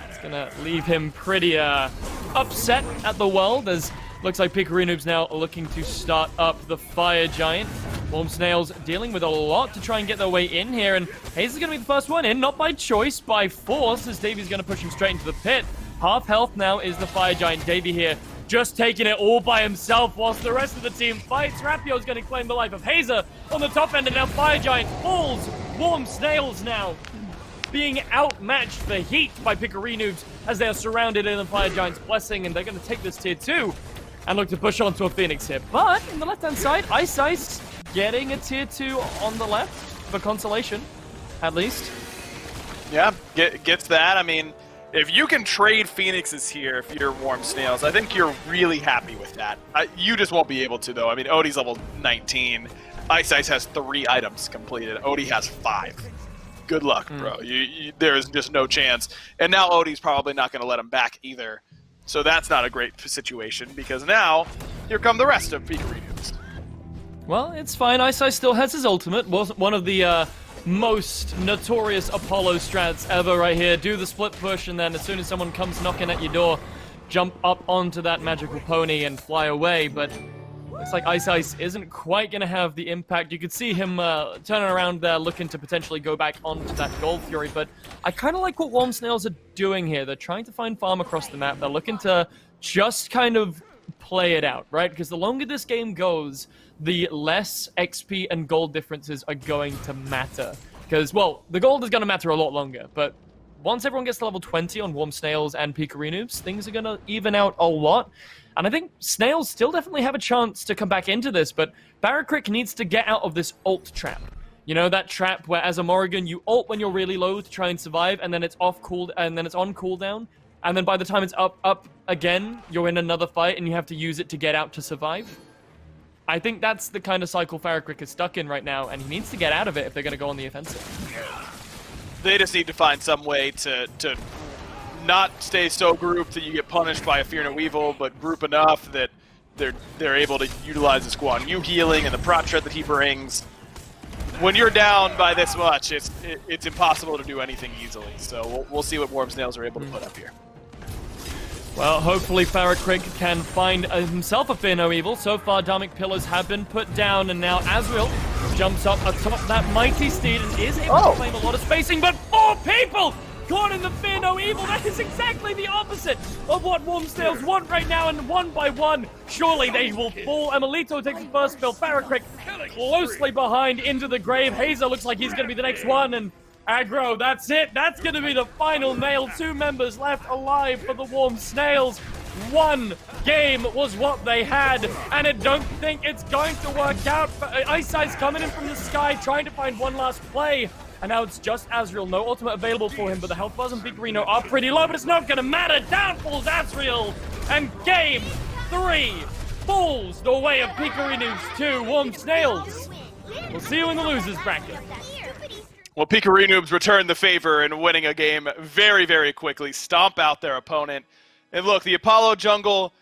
It's gonna leave him pretty upset at the world, as looks like Pikarinoobs now looking to start up the Fire Giant. Warm Snails dealing with a lot to try and get their way in here, and Hazer's gonna be the first one in, not by choice, by force, as Davy's gonna push him straight into the pit. Half health now is the Fire Giant. Davy here just taking it all by himself whilst the rest of the team fights. Rapio's going to claim the life of Hazer on the top end, and now Fire Giant falls. Warm Snails now being outmatched for heat by Pikarinoobs as they are surrounded in the Fire Giant's blessing, and they're going to take this tier 2 and look to push on to a Phoenix here. But on the left-hand side, Ice getting a tier 2 on the left for consolation, at least. Yeah, gets that. I mean, if you can trade Phoenixes here, if you're Warm Snails, I think you're really happy with that. You just won't be able to, though. I mean, Odie's level 19. Ice has 3 items completed. Odie has 5. Good luck, bro. There is just no chance. And now Odie's probably not going to let him back either. So that's not a great situation, because now, here come the rest of Pikarinoobs. Well, it's fine. Ice still has his ultimate. Wasn't one of the most notorious Apollo strats ever right here. Do the split push, and then as soon as someone comes knocking at your door, jump up onto that magical pony and fly away. But looks like Ice isn't quite going to have the impact. You could see him turning around there, looking to potentially go back onto that Gold Fury. But I kind of like what Warm Snails are doing here. They're trying to find farm across the map. They're looking to just kind of play it out, right? Because the longer this game goes, the less XP and gold differences are going to matter. Because, well, the gold is going to matter a lot longer, but once everyone gets to level 20 on Warm Snails and Pikarinoobs, things are going to even out a lot. And I think Snails still definitely have a chance to come back into this, but Barracrick needs to get out of this ult trap. You know, that trap where as a Morrigan, you ult when you're really low to try and survive, and then it's on cooldown, and then by the time it's up again, you're in another fight and you have to use it to get out to survive. I think that's the kind of cycle Barracrick is stuck in right now, and he needs to get out of it if they're going to go on the offensive. They just need to find some way to not stay so grouped that you get punished by a Fear No Evil, but group enough that they're able to utilize the Squad New healing and the prot shred that he brings. When you're down by this much, it's impossible to do anything easily. So we'll see what Warm Snails are able to put up here. Well, hopefully Barracrick can find himself a Fear No Evil. So far, Dharmic Pillars have been put down, and now Azrael jumps up atop that mighty steed and is able to claim a lot of spacing, but 4 people caught in the Fear No Evil. That is exactly the opposite of what Warm Snails want right now, and one by one, surely they will fall. Emelito takes the first fill. Barracrick closely behind into the grave. Hazer looks like he's going to be the next one, and Aggro, that's it. That's going to be the final nail. 2 members left alive for the Warm Snails. 1 game was what they had, and I don't think it's going to work out. Ice coming in from the sky, trying to find one last play. And now it's just Azrael. No ultimate available for him, but the health bars on Pikarino are pretty low, but it's not going to matter. Down falls Azrael, and game 3 falls the way of Pikarinoobs 2. Warm Snails, we'll see you in the losers bracket. Well, Pikarinoobs return the favor in winning a game very, very quickly, stomp out their opponent. And look, the Apollo jungle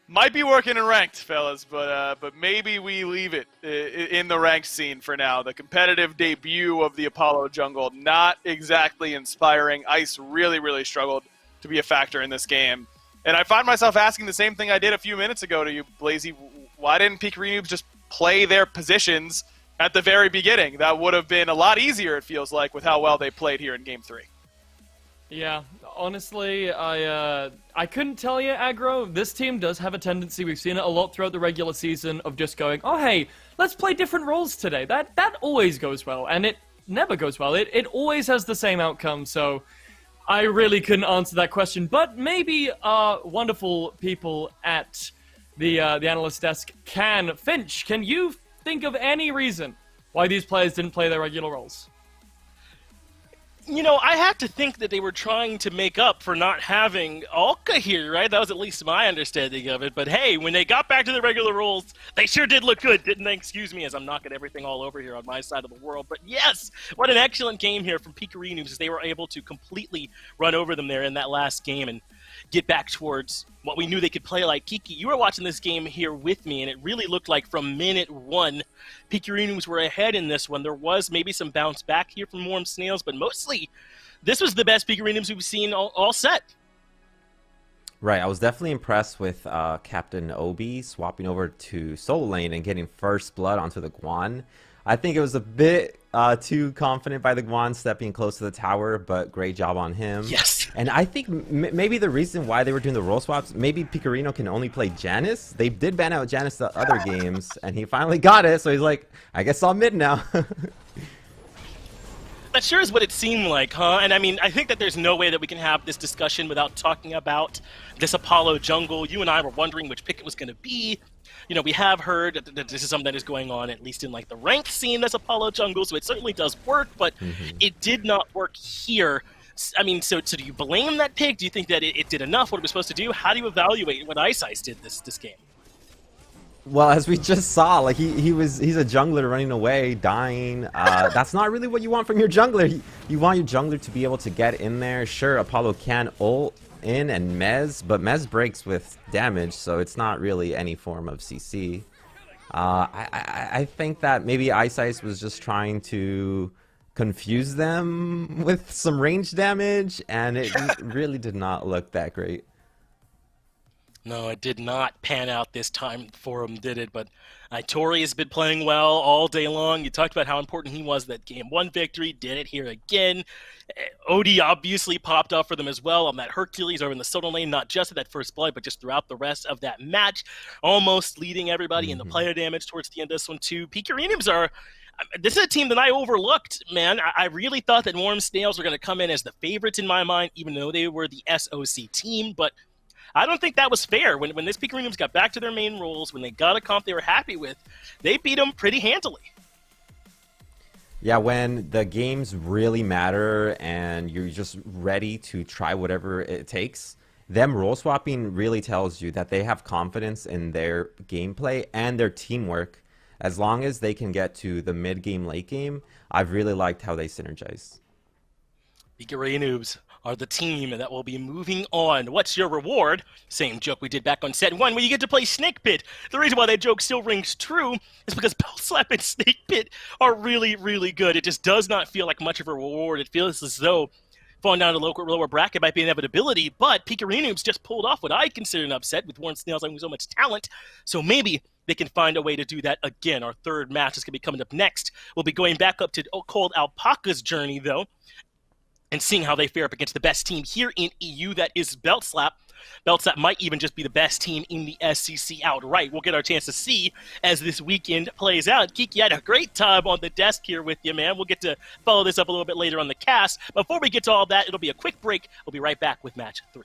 might be working in ranked, fellas, but maybe we leave it in the ranked scene for now. The competitive debut of the Apollo jungle, not exactly inspiring. Ice really, really struggled to be a factor in this game. And I find myself asking the same thing I did a few minutes ago to you, Blazy. Why didn't Pikarinoobs just play their positions at the very beginning? That would have been a lot easier, it feels like, with how well they played here in Game 3. Yeah, honestly, I couldn't tell you, Aggro. This team does have a tendency, we've seen it a lot throughout the regular season, of just going, oh hey, let's play different roles today. That always goes well, and it never goes well. It always has the same outcome, so I really couldn't answer that question. But maybe our wonderful people at the analyst desk can. Finch, can you think of any reason why these players didn't play their regular roles? You know, I have to think that they were trying to make up for not having Alka here, right? That was at least my understanding of it. But hey, when they got back to the regular roles, they sure did look good, didn't they? Excuse me as I'm knocking everything all over here on my side of the world. But yes, what an excellent game here from Pikarinoobs as they were able to completely run over them there in that last game. And get back towards what we knew they could play like. Kiki, you were watching this game here with me, and it really looked like from minute one, Pikarinoobs were ahead in this one. There was maybe some bounce back here from Warm Snails, but mostly this was the best Pikarinoobs we've seen all set. Right, I was definitely impressed with Captain Obi swapping over to solo lane and getting first blood onto the Guan. I think it was a bit too confident by the Guan stepping close to the tower, but great job on him. Yes. And I think maybe the reason why they were doing the role swaps, maybe Pikarino can only play Janice. They did ban out Janice the other games, and he finally got it, so he's like, I guess I'll mid now. That sure is what it seemed like, huh? And I mean, I think that there's no way that we can have this discussion without talking about this Apollo jungle. You and I were wondering which pick it was going to be. You know, we have heard that this is something that is going on, at least in like the ranked scene, this Apollo jungle, so it certainly does work, but it did not work here. I mean, so do you blame that pick? Do you think that it did enough, what it was supposed to do? How do you evaluate what Ice did this game? Well, as we just saw, like he's a jungler running away, dying. That's not really what you want from your jungler. You want your jungler to be able to get in there. Sure, Apollo can ult in and Mez, but Mez breaks with damage, so it's not really any form of CC. I think that maybe Ice was just trying to confuse them with some range damage, and it really did not look that great. No, it did not pan out this time for him, did it? But Tori has been playing well all day long. You talked about how important he was that game one victory. Did it here again. Odie obviously popped off for them as well on that Hercules over in the solo lane, not just at that first blood, but just throughout the rest of that match, almost leading everybody in the player damage towards the end of this one too. Pikarinoobs are... This is a team that I overlooked, man. I really thought that Warm Snails were going to come in as the favorites in my mind, even though they were the SWC team, but I don't think that was fair. When this Pikarinoobs got back to their main roles, when they got a comp they were happy with, they beat them pretty handily. Yeah, when the games really matter and you're just ready to try whatever it takes, them role swapping really tells you that they have confidence in their gameplay and their teamwork. As long as they can get to the mid game, late game, I've really liked how they synergize. Pikarinoobs are the team that will be moving on. What's your reward? Same joke we did back on set 1 where you get to play Snake Pit. The reason why that joke still rings true is because Belt Slap and Snake Pit are really, really good. It just does not feel like much of a reward. It feels as though falling down to the lower bracket might be an inevitability, but Pikarinoobs just pulled off what I consider an upset with Warren Snails having so much talent, so maybe they can find a way to do that again. Our third match is going to be coming up next. We'll be going back up to Cold Alpaca's journey, though, and seeing how they fare up against the best team here in EU, that is Belt Slap. Belt Slap might even just be the best team in the SCC outright. We'll get our chance to see as this weekend plays out. Kiki, I had a great time on the desk here with you, man. We'll get to follow this up a little bit later on the cast. Before we get to all that, it'll be a quick break. We'll be right back with match 3.